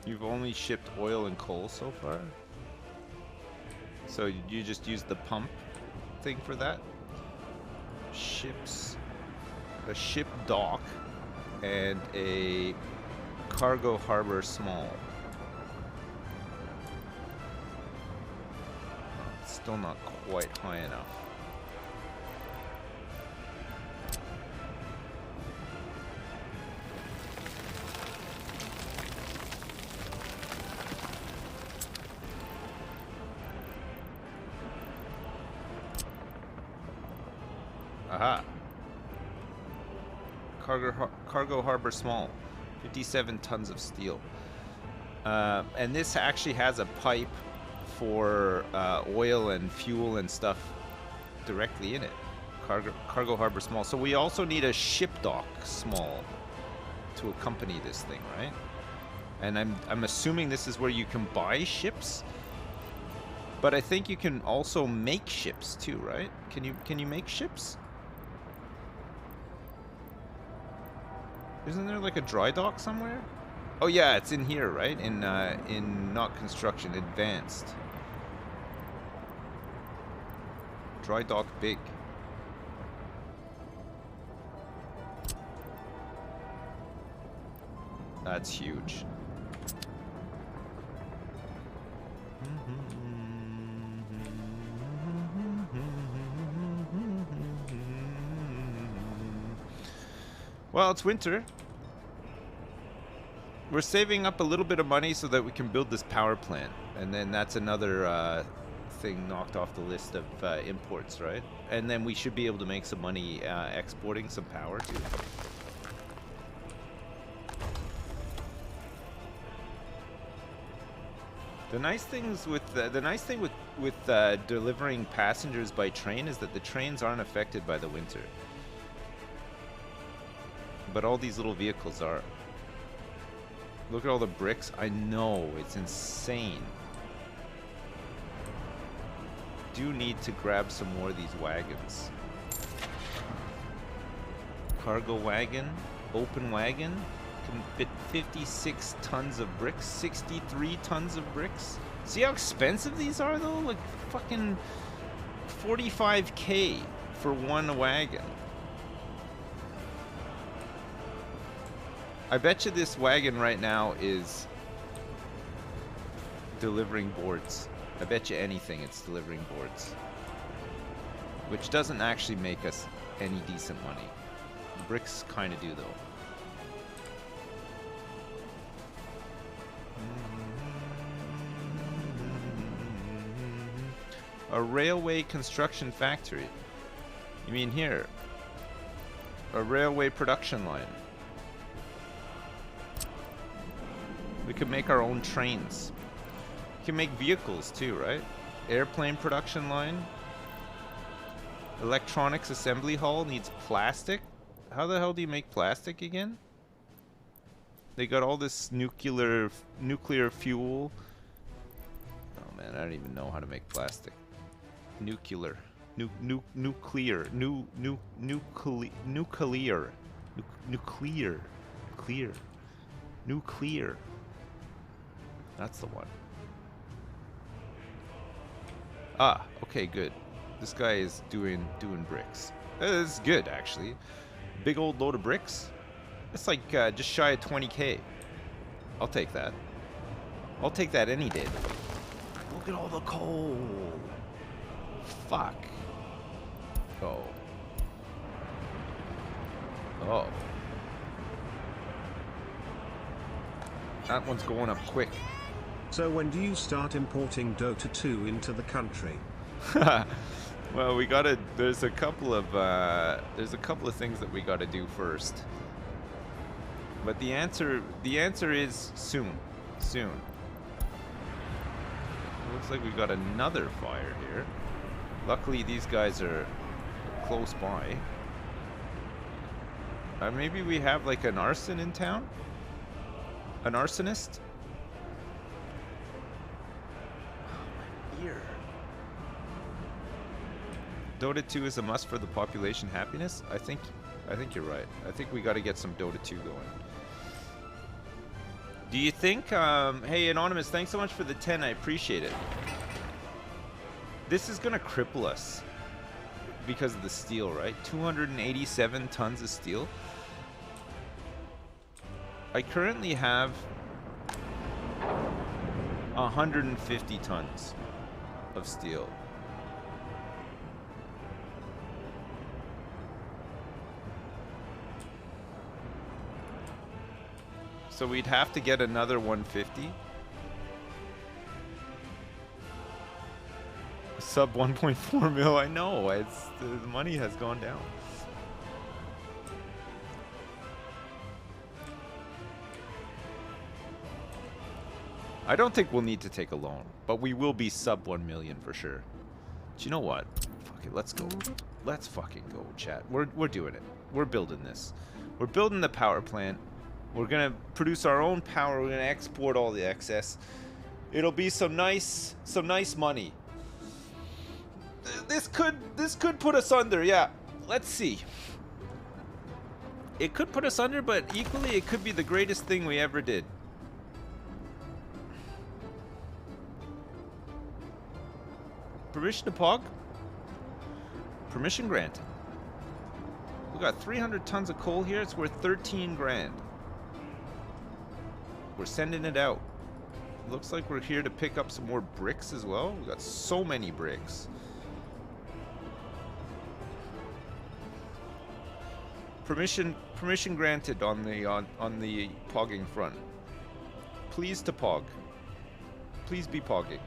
You've only shipped oil and coal so far? So you just use the pump thing for that? Ships, a ship dock, and a cargo harbor small. Still not quite high enough. Aha. Cargo harbor small. 57 tons of steel. And this actually has a pipe for oil and fuel and stuff directly in it. Cargo harbor small. So we also need a ship dock small to accompany this thing, right? And I'm assuming this is where you can buy ships. But I think you can also make ships too, right? Can you make ships? Isn't there like a dry dock somewhere? Oh yeah, it's in here, right? In not construction, advanced. Dry dock big. That's huge. Well, it's winter. We're saving up a little bit of money so that we can build this power plant. And then that's another thing knocked off the list of imports, right? And then we should be able to make some money exporting some power too. The nice things with delivering passengers by train is that the trains aren't affected by the winter. But all these little vehicles are. Look at all the bricks. I know, it's insane. Do need to grab some more of these wagons. Cargo wagon, open wagon, can fit 56 tons of bricks, 63 tons of bricks. See how expensive these are though? Like fucking 45K for one wagon. I bet you this wagon right now is delivering boards. I bet you anything it's delivering boards. Which doesn't actually make us any decent money. Bricks kind of do though. A railway construction factory. You mean here? A railway production line. We could make our own trains. We can make vehicles too, right? Airplane production line. Electronics assembly hall needs plastic. How the hell do you make plastic again? They got all this nuclear fuel. Oh man, I don't even know how to make plastic. Nuclear. Nuclear. That's the one. Ah, okay, good. This guy is doing bricks. This is good, actually. Big old load of bricks. It's like just shy of 20K. I'll take that. I'll take that any day. Look at all the coal. Fuck. Oh. Oh. That one's going up quick. So when do you start importing Dota 2 into the country? Well, we gotta. There's a couple of things that we gotta do first. But the answer is soon. Soon. It looks like we got another fire here. Luckily, these guys are close by. Maybe we have like an arson in town. An arsonist. Oh, my ear. Dota 2 is a must for the population happiness. I think you're right. I think we got to get some Dota 2 going. Do you think? Hey, Anonymous, thanks so much for the 10. I appreciate it. This is gonna cripple us because of the steel, right? 287 tons of steel. I currently have 150 tons of steel. So we'd have to get another 150. Sub 1.4 mil, I know. It's the money has gone down. I don't think we'll need to take a loan, but we will be sub 1 million for sure. But you know what? Fuck it, let's go. Let's fucking go, chat. We're doing it. We're building this. We're building the power plant. We're gonna produce our own power. We're gonna export all the excess. It'll be some nice money. This could put us under, yeah. Let's see. It could put us under, but equally it could be the greatest thing we ever did. Permission to pog? Permission granted. We got 300 tons of coal here. It's worth 13 grand. We're sending it out. Looks like we're here to pick up some more bricks as well. We got so many bricks. Permission granted on the pogging front. Please to pog. Please be pogging.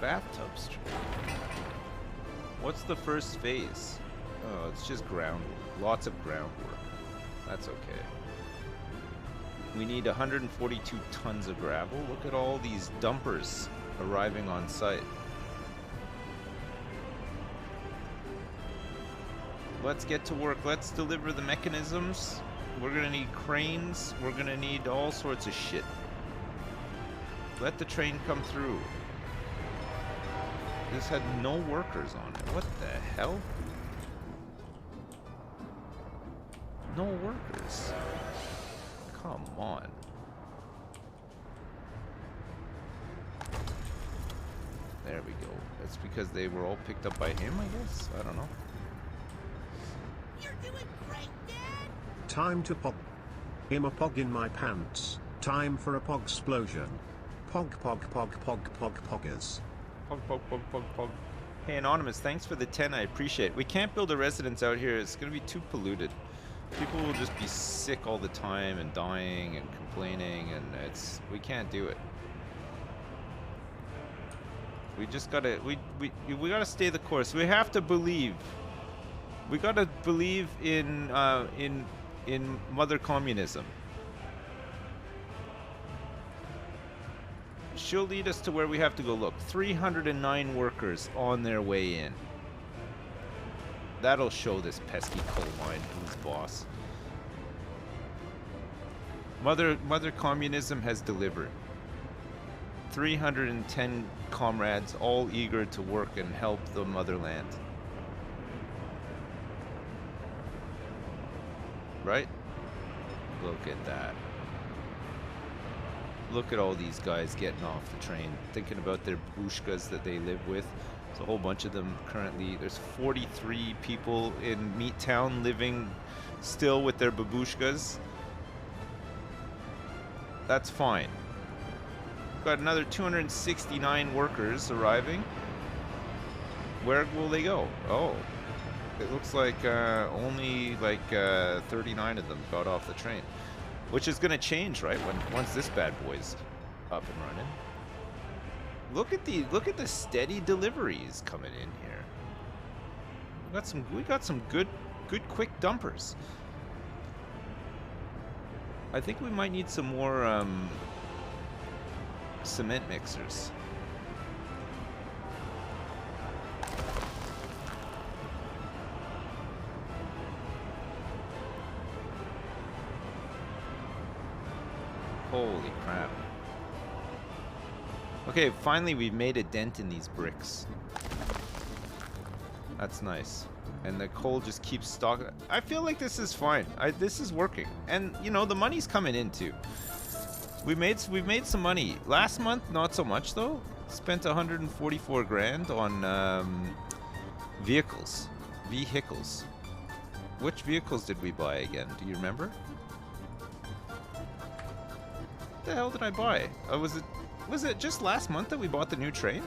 Bathtub street. What's the first phase? Oh, it's just groundwork. Lots of groundwork. That's okay. We need 142 tons of gravel. Look at all these dumpers arriving on site. Let's get to work. Let's deliver the mechanisms. We're gonna need cranes. We're gonna need all sorts of shit. Let the train come through. This had no workers on it. What the hell? No workers. Come on. There we go. That's because they were all picked up by him, I guess? I don't know. You're doing great, Dad! Time to pog. I'm a pog in my pants. Time for a pog explosion. Pog pog pog pog pog poggers. Pog, pog, pog, pog, pog. Hey, Anonymous, thanks for the 10. I appreciate it. We can't build a residence out here. It's going to be too polluted. People will just be sick all the time and dying and complaining, and we can't do it. We just gotta we gotta stay the course. We have to believe. We gotta believe in Mother Communism. She'll lead us to where we have to go. Look, 309 workers on their way in. That'll show this pesky coal mine who's boss. Mother Communism has delivered. 310 comrades, all eager to work and help the motherland. Right? Look at that. Look at all these guys getting off the train, thinking about their babushkas that they live with. There's a whole bunch of them currently. There's 43 people in Meat Town living still with their babushkas. That's fine. We've got another 269 workers arriving. Where will they go? Oh, it looks like only like 39 of them got off the train. Which is going to change, right? Once this bad boy's up and running. Look at the steady deliveries coming in here. We got some good quick dumpers. I think we might need some more cement mixers. Holy crap. Okay, finally we've made a dent in these bricks. That's nice. And the coal just keeps stock. I feel like this is fine. This is working. And you know, the money's coming in too. We've made some money. Last month, not so much though. Spent 144 grand on vehicles. Which vehicles did we buy again? Do you remember? What the hell did I buy? Was it just last month that we bought the new train?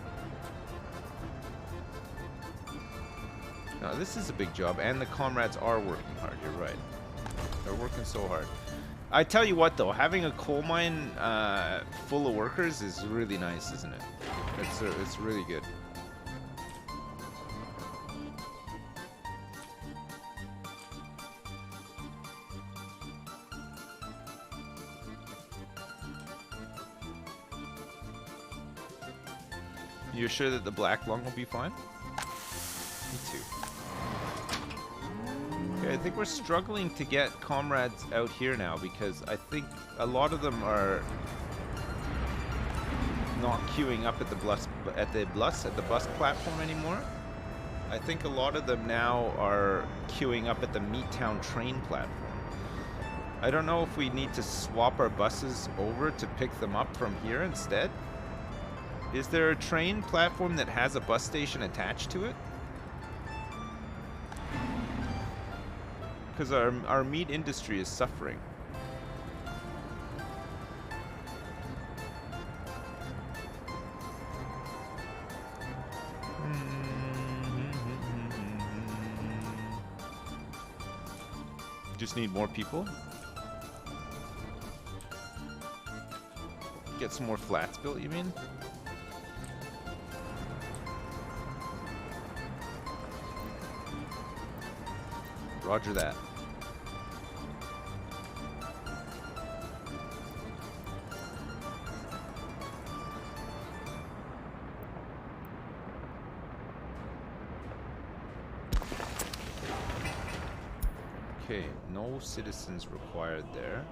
No, this is a big job, and the comrades are working hard. You're right. They're working so hard. I tell you what, though, having a coal mine full of workers is really nice, isn't it? It's really good. You're sure that the black lung will be fine? Me too. Okay, I think we're struggling to get comrades out here now because I think a lot of them are not queuing up at the bus platform anymore. I think a lot of them now are queuing up at the Meattown train platform. I don't know if we need to swap our buses over to pick them up from here instead. Is there a train platform that has a bus station attached to it? Because our meat industry is suffering. Just need more people. Get some more flats built, you mean? Roger that. Okay, no citizens required there.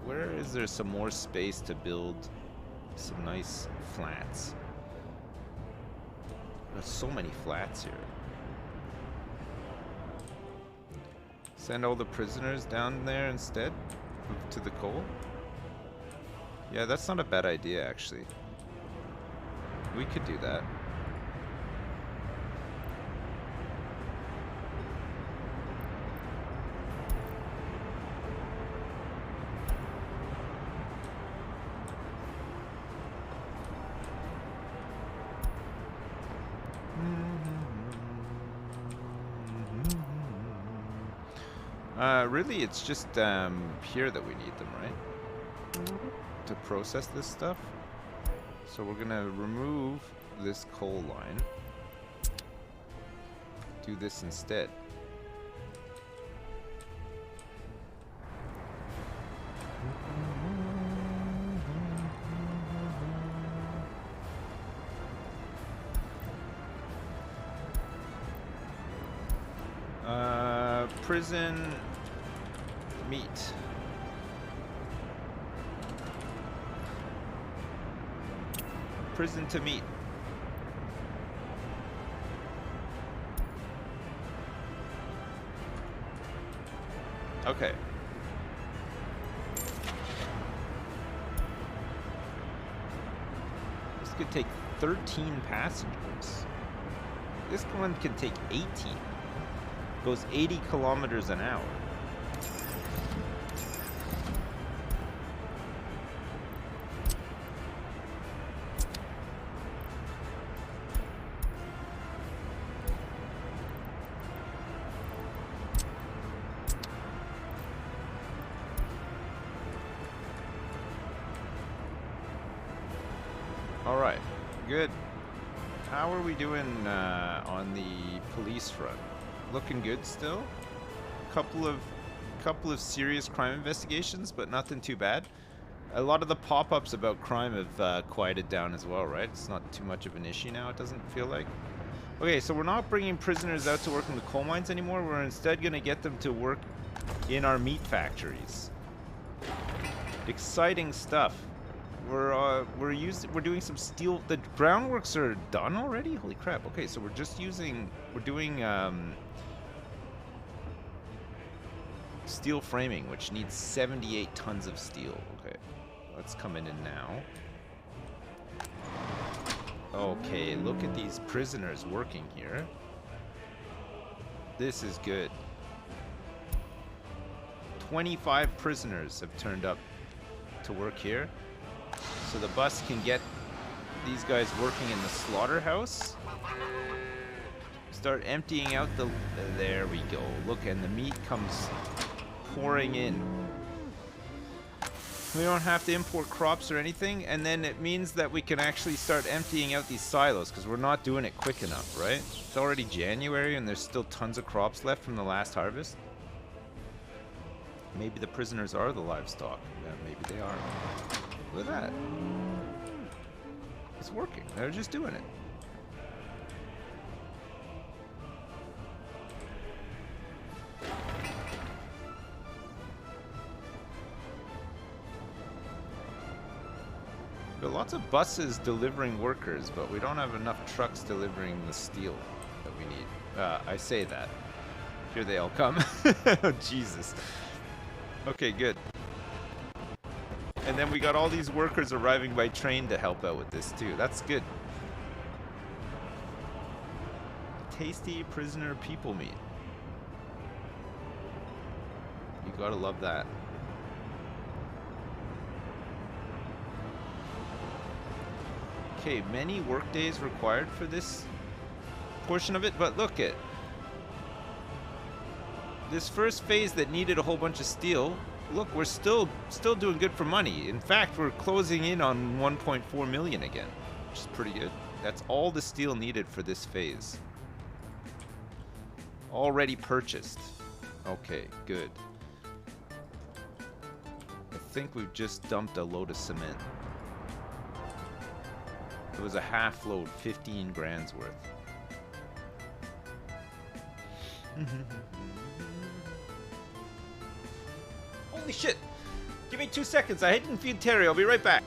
Where is there some more space to build some nice flats? There's so many flats here. Send all the prisoners down there instead to the coal? Yeah, that's not a bad idea, actually. We could do that. Really, it's just here that we need them, right? To process this stuff. So we're gonna remove this coal line. Do this instead. Prison meat. Prison to meat. Okay. This could take 13 passengers. This one can take 18. Goes 80 kilometers an hour. All right, good. How are we doing on the police front? Looking good still. Couple of serious crime investigations, but nothing too bad. A lot of the pop-ups about crime have quieted down as well, right? It's not too much of an issue now, it doesn't feel like. Okay, so we're not bringing prisoners out to work in the coal mines anymore. We're instead going to get them to work in our meat factories. Exciting stuff. We're doing some steel. The groundworks are done already. Holy crap! Okay, so we're doing steel framing, which needs 78 tons of steel. Okay, that's coming in now. Okay, look at these prisoners working here. This is good. 25 prisoners have turned up to work here. So the bus can get these guys working in the slaughterhouse. Start emptying out the... There we go. Look, and the meat comes pouring in. We don't have to import crops or anything, and then it means that we can actually start emptying out these silos, because we're not doing it quick enough, right? It's already January, and there's still tons of crops left from the last harvest. Maybe the prisoners are the livestock. Yeah, maybe they are. Look at that. It's working. They're just doing it. There are lots of buses delivering workers, but we don't have enough trucks delivering the steel that we need. I say that. Here they all come. Oh, Jesus. Okay, good. And then we got all these workers arriving by train to help out with this too. That's good. Tasty prisoner people meat. You gotta love that. Okay, many work days required for this portion of it, but look at this first phase that needed a whole bunch of steel. Look, we're still doing good for money. In fact, we're closing in on 1.4 million again, which is pretty good. That's all the steel needed for this phase. Already purchased. Okay, good. I think we've just dumped a load of cement. It was a half load, 15 grand's worth. Holy shit! Give me 2 seconds. I didn't feed Terry. I'll be right back.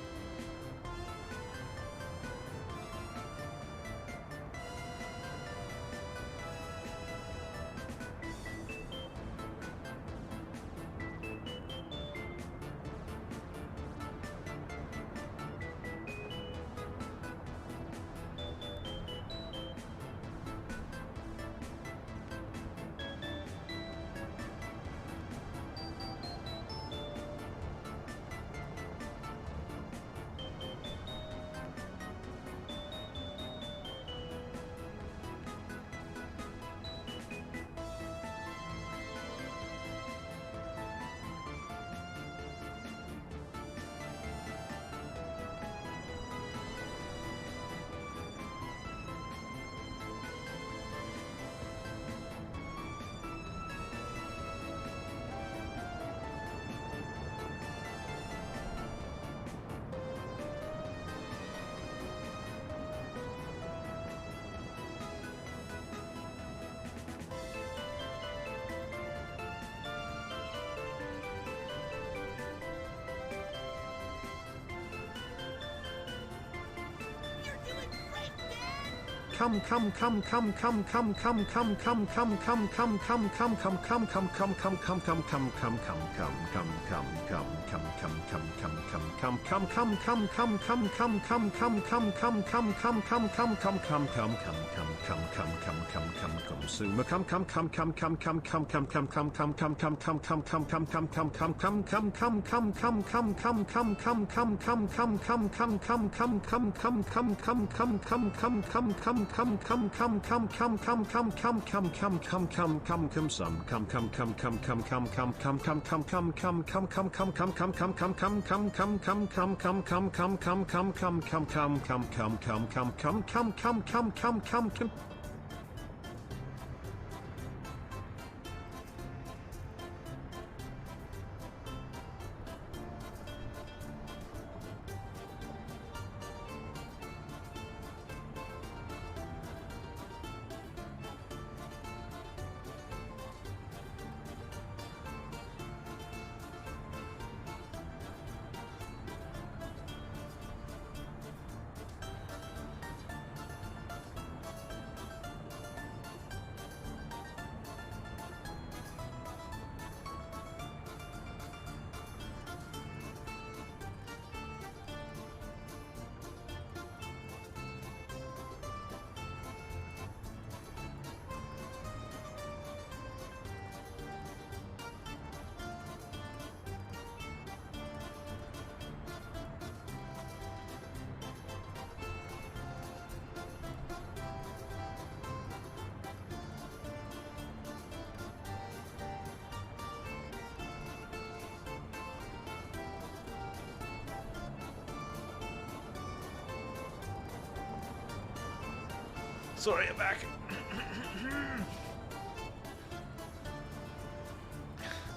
Sorry, I'm back.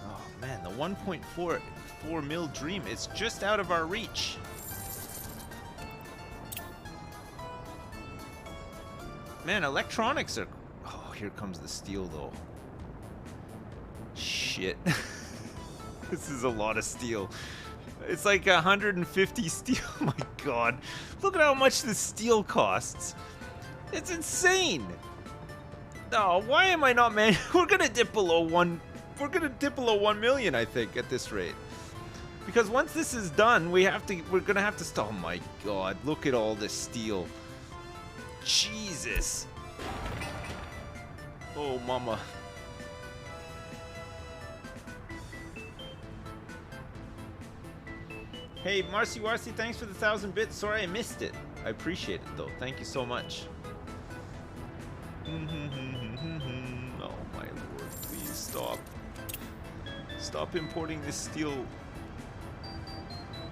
Oh man, the 1.4 mil dream is just out of our reach. Man, electronics are... Oh, here comes the steel, though. Shit. This is a lot of steel. It's like 150 steel. Oh my god. Look at how much this steel costs. It's insane. No, why am I not, man? We're gonna dip below 1 million, I think, at this rate. Because once this is done, we're gonna have to stop. Oh my god, look at all this steel. Jesus. Oh, mama. Hey, Marcy Warcy, thanks for the 1,000 bits. Sorry I missed it. I appreciate it, though. Thank you so much. Oh, my lord. Please stop. Stop importing this steel.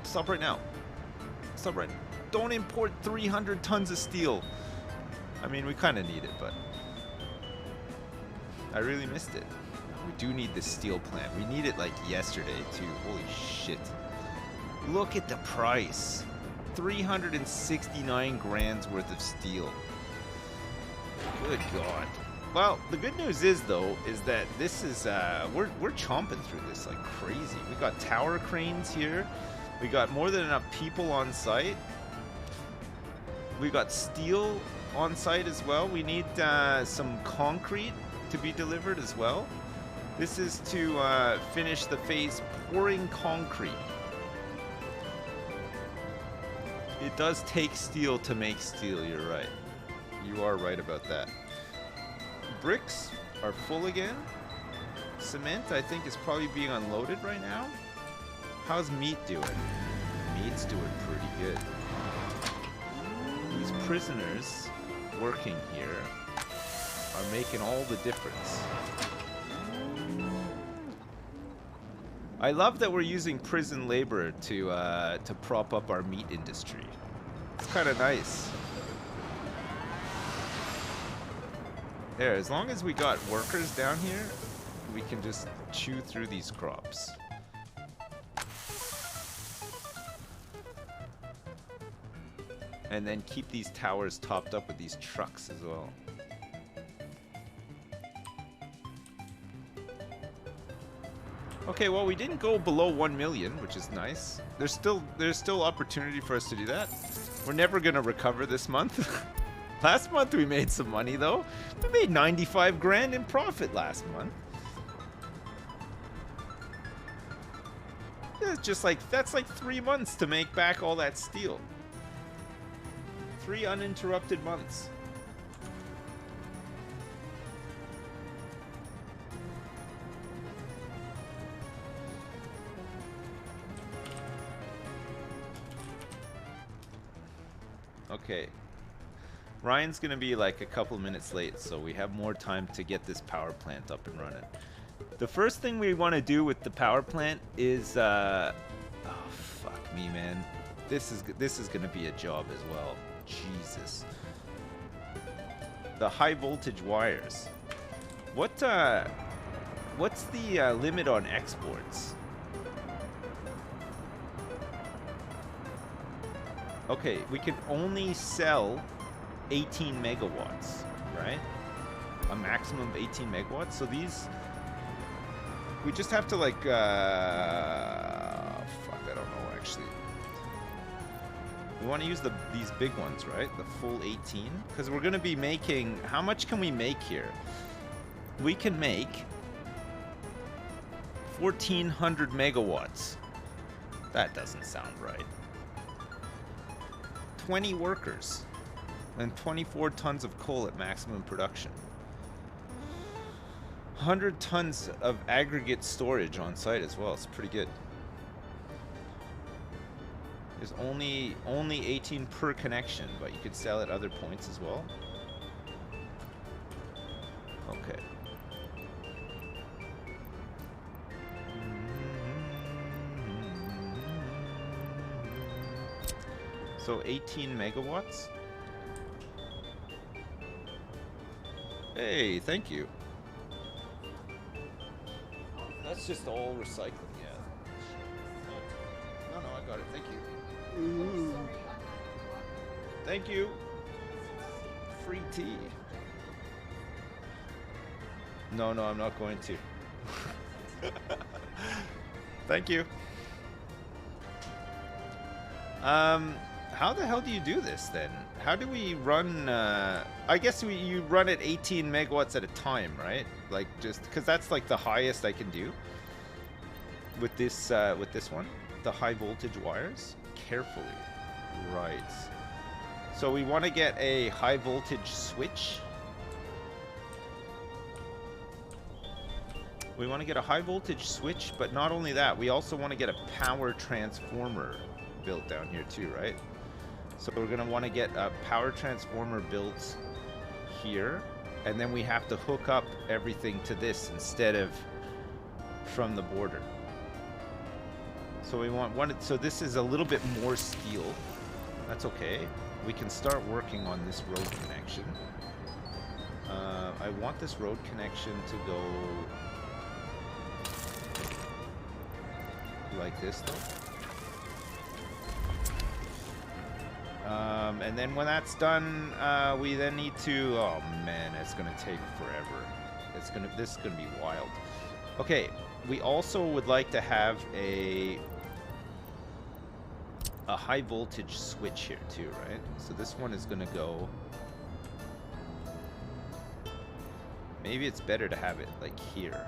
Stop right now. Stop right now. Don't import 300 tons of steel. I mean, we kind of need it, but I really missed it. We do need this steel plant. We need it like yesterday, too. Holy shit. Look at the price. 369 grand's worth of steel. Good God. Well, the good news is, though, is that this is, we're chomping through this like crazy. We got tower cranes here. We got more than enough people on site. We got steel on site as well. We need some concrete to be delivered as well. This is to finish the phase pouring concrete. It does take steel to make steel, you're right. You are right about that. Bricks are full again. Cement, I think, is probably being unloaded right now. How's meat doing? Meat's doing pretty good. These prisoners working here are making all the difference. I love that we're using prison labor to prop up our meat industry. It's kind of nice. There, as long as we got workers down here, we can just chew through these crops. And then keep these towers topped up with these trucks as well. Okay, well, we didn't go below 1 million, which is nice. There's still opportunity for us to do that. We're never gonna recover this month. Last month we made some money, though. We made 95 grand in profit last month. It's just like, that's like 3 months to make back all that steel. 3 uninterrupted months. Okay. Ryan's gonna be like a couple minutes late, so we have more time to get this power plant up and running. The first thing we want to do with the power plant is, oh fuck me, man. This is gonna be a job as well. Jesus. The high voltage wires. What's the limit on exports? Okay, we can only sell 18 megawatts, right? A maximum of 18 megawatts. So these, we just have to like, fuck, I don't know actually. We want to use these big ones, right? The full 18, because we're going to be making, how much can we make here? We can make 1,400 megawatts. That doesn't sound right. 20 workers and 24 tons of coal at maximum production. 100 tons of aggregate storage on site as well. It's pretty good. There's only 18 per connection, but you could sell at other points as well. Okay. So 18 megawatts. Hey, thank you. That's just all recycling, yeah. No, I got it. Thank you. Ooh. Thank you. free tea. No, I'm not going to. Thank you. How the hell do you do this then? How do we run? I guess you run at 18 megawatts at a time, right? Like just because that's like the highest I can do with this one, the high voltage wires. Carefully, right? So we want to get a high voltage switch. We want to get a high voltage switch, but not only that, we also want to get a power transformer built down here too, right? So we're going to want to get a power transformer built here, and then we have to hook up everything to this instead of from the border. So we want one, so this is a little bit more steel. That's okay. We can start working on this road connection. I want this road connection to go like this though. And then when that's done, we then need to, oh man, it's gonna take forever. This is gonna be wild. Okay, we also would like to have a high voltage switch here too, right? So this one is gonna go, maybe it's better to have it like here.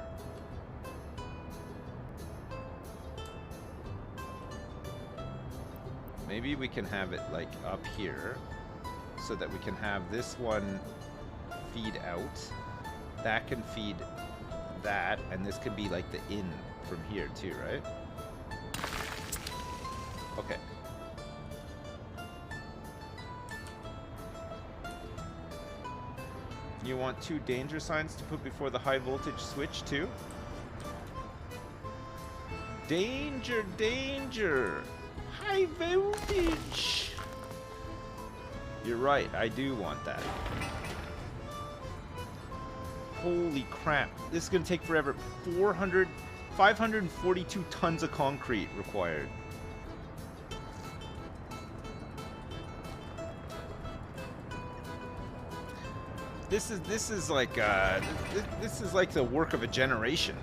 Maybe we can have it like up here so that we can have this one feed out. That can feed that, and this could be like the in from here too, right? Okay. You want 2 danger signs to put before the high voltage switch too? Danger, danger! High voltage! You're right, I do want that. Holy crap, this is gonna take forever. 542 tons of concrete required. This is like the work of a generation.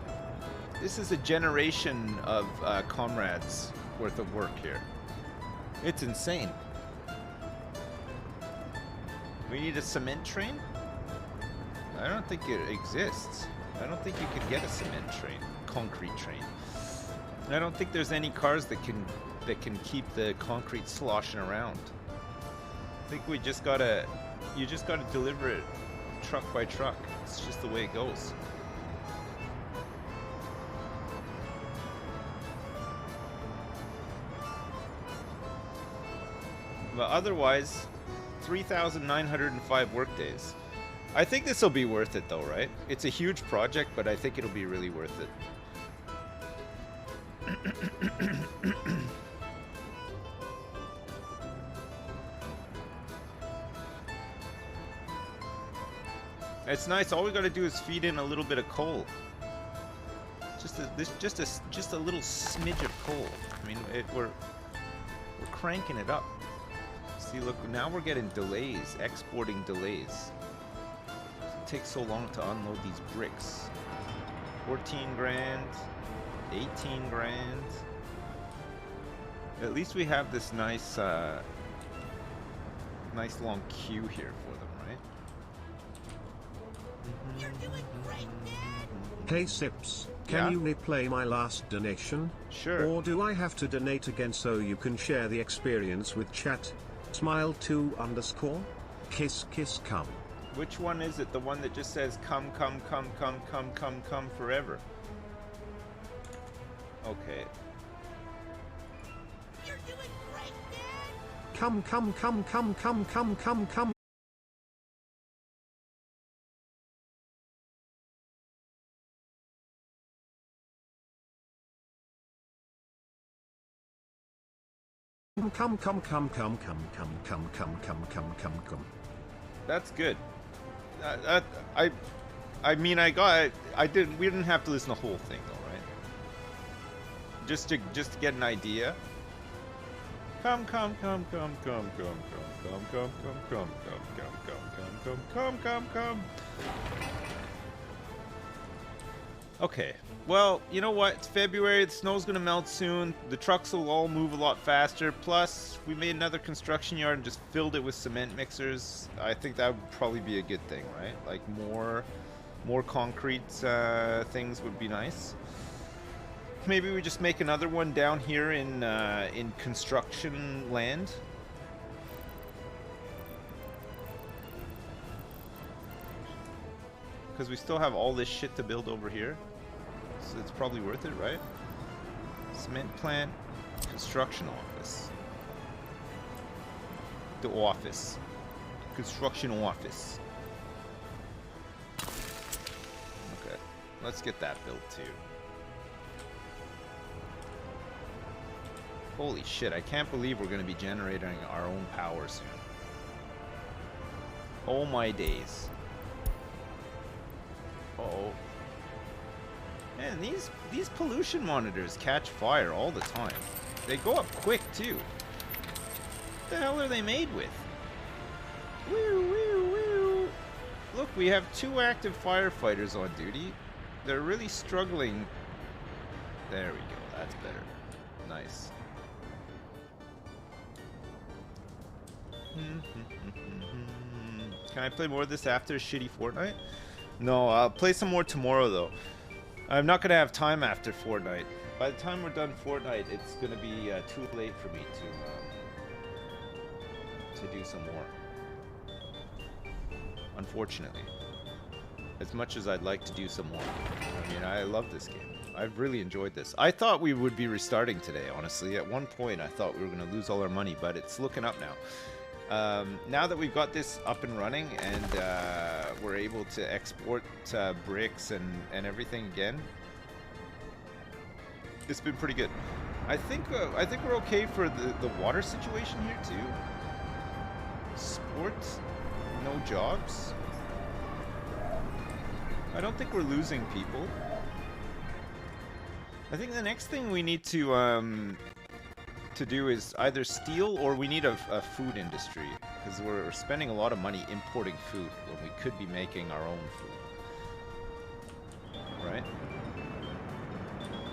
This is a generation of comrades worth of work here. It's insane. We need a cement train? I don't think it exists. I don't think you can get a cement train, concrete train. I don't think there's any cars that can keep the concrete sloshing around. I think you just gotta deliver it truck by truck. It's just the way it goes. But otherwise, 3,905 workdays. I think this will be worth it though, right? It's a huge project, but I think it'll be really worth it. It's nice. All we got to do is feed in a little bit of coal. Just a little smidge of coal. I mean, we're cranking it up. See, look, now we're getting delays, exporting delays. It takes so long to unload these bricks. 14 grand, 18 grand. At least we have this nice, nice long queue here for them, right? You're doing great, Dad! Hey Sips, can you replay my last donation? Sure. Or do I have to donate again so you can share the experience with chat? Smile2_. Kiss kiss come. Which one is it? The one that just says come, come, come, come, come, come, come forever. Okay. You're doing great, Dad! Come come come come come come come come. Come. That's good. I mean, we didn't have to listen to the whole thing though, right? Just to get an idea. Come. Come. Okay, well, you know what? It's February, the snow's gonna melt soon, the trucks will all move a lot faster, plus we made another construction yard and just filled it with cement mixers. I think that would probably be a good thing, right? Like more concrete things would be nice. Maybe we just make another one down here in construction land. Because we still have all this shit to build over here. So it's probably worth it, right? Cement plant, construction office. The office. Construction office. Okay, let's get that built too. Holy shit, I can't believe we're going to be generating our own power soon. Oh my days. Uh-oh. Man, these pollution monitors catch fire all the time. They go up quick too. What the hell are they made with? Woo, woo, woo. Look, we have 2 active firefighters on duty. They're really struggling. There we go, that's better. Nice. Can I play more of this after shitty Fortnite? No, I'll play some more tomorrow though. I'm not gonna have time after Fortnite. By the time we're done Fortnite, it's gonna be too late for me to do some more. Unfortunately, as much as I'd like to do some more. I mean, I love this game. I've really enjoyed this. I thought we would be restarting today, honestly. At one point, I thought we were gonna lose all our money, but it's looking up now. Now that we've got this up and running and we're able to export bricks and everything again, it's been pretty good. I think we're okay for the water situation here too. Sports, no jobs. I don't think we're losing people. I think the next thing we need to do is either steal or we need a food industry, because we're spending a lot of money importing food when we could be making our own food, right?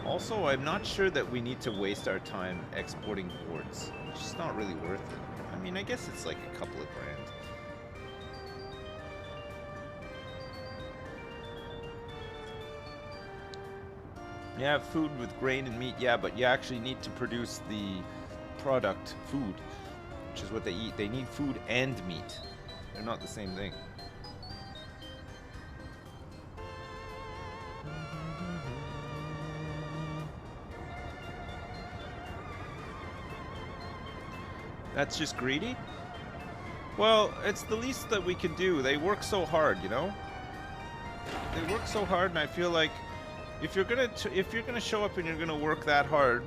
Also, I'm not sure that we need to waste our time exporting boards. It's just not really worth it. I mean, I guess it's like a couple of grand. Yeah, food with grain and meat, yeah, but you actually need to produce the product, food, which is what they eat. They need food and meat. They're not the same thing. That's just greedy? Well, it's the least that we can do. They work so hard, you know? They work so hard, and I feel like if you're gonna show up and you're gonna work that hard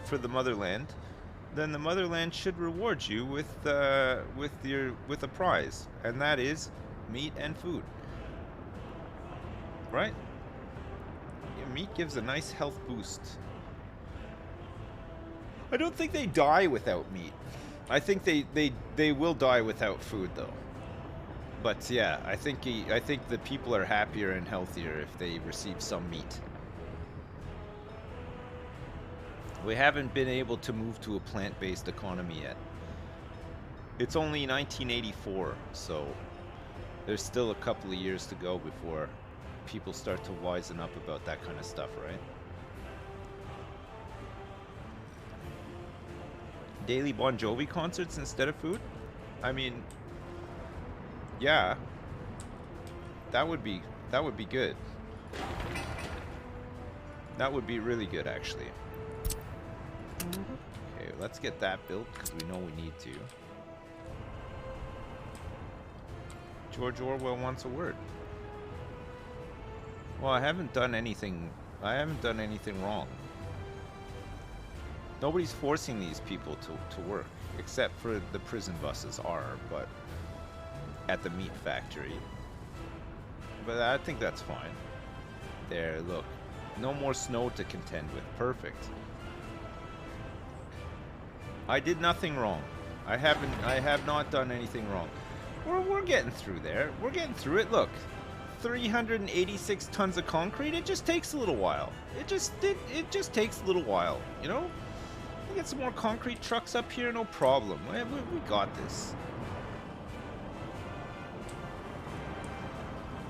for the motherland, then the motherland should reward you with a prize, and that is meat and food, right? Yeah, meat gives a nice health boost. I don't think they die without meat. I think they will die without food though. But yeah, I think the people are happier and healthier if they receive some meat. We haven't been able to move to a plant-based economy yet. It's only 1984, so there's still a couple of years to go before people start to wisen up about that kind of stuff, right? Daily Bon Jovi concerts instead of food? I mean, yeah, that would be good. That would be really good, actually. Okay, let's get that built because we know we need to. George Orwell wants a word. Well, I haven't done anything wrong. Nobody's forcing these people to work, except for the prison buses are, but at the meat factory. But I think that's fine. There, look. No more snow to contend with. Perfect. I did nothing wrong. I have not done anything wrong. We're getting through there. We're getting through it. Look, 386 tons of concrete. It just takes a little while. It just takes a little while. You know, we get some more concrete trucks up here. No problem. We got this.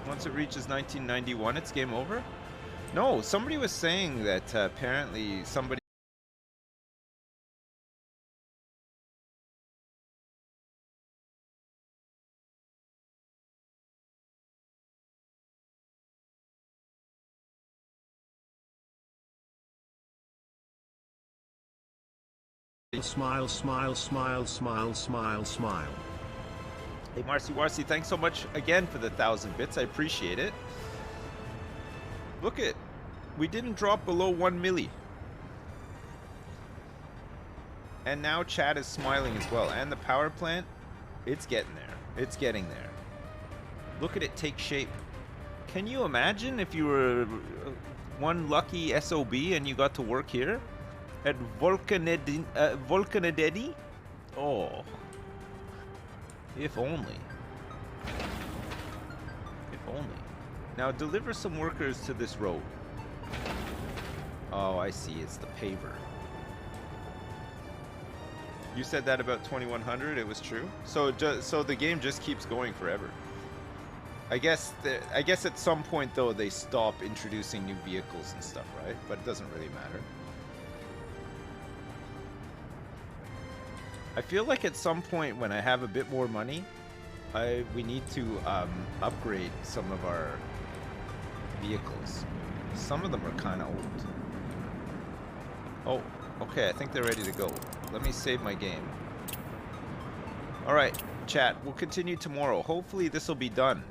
Once it reaches 1991, it's game over. No, somebody was saying that apparently somebody. Smile, smile, smile, smile, smile, smile. Hey, Marcy, thanks so much again for the 1,000 bits. I appreciate it. Look it. We didn't drop below 1 milli. And now chat is smiling as well. And the power plant, it's getting there. It's getting there. Look at it take shape. Can you imagine if you were one lucky SOB and you got to work here? At Volcanededi? Oh. If only. If only. Now deliver some workers to this road. Oh, I see. It's the paver. You said that about 2100. It was true. So the game just keeps going forever. I guess at some point though they stop introducing new vehicles and stuff, right? But it doesn't really matter. I feel like at some point when I have a bit more money, we need to upgrade some of our vehicles. Some of them are kind of old. Oh, okay, I think they're ready to go. Let me save my game. Alright, chat, we'll continue tomorrow. Hopefully this will be done.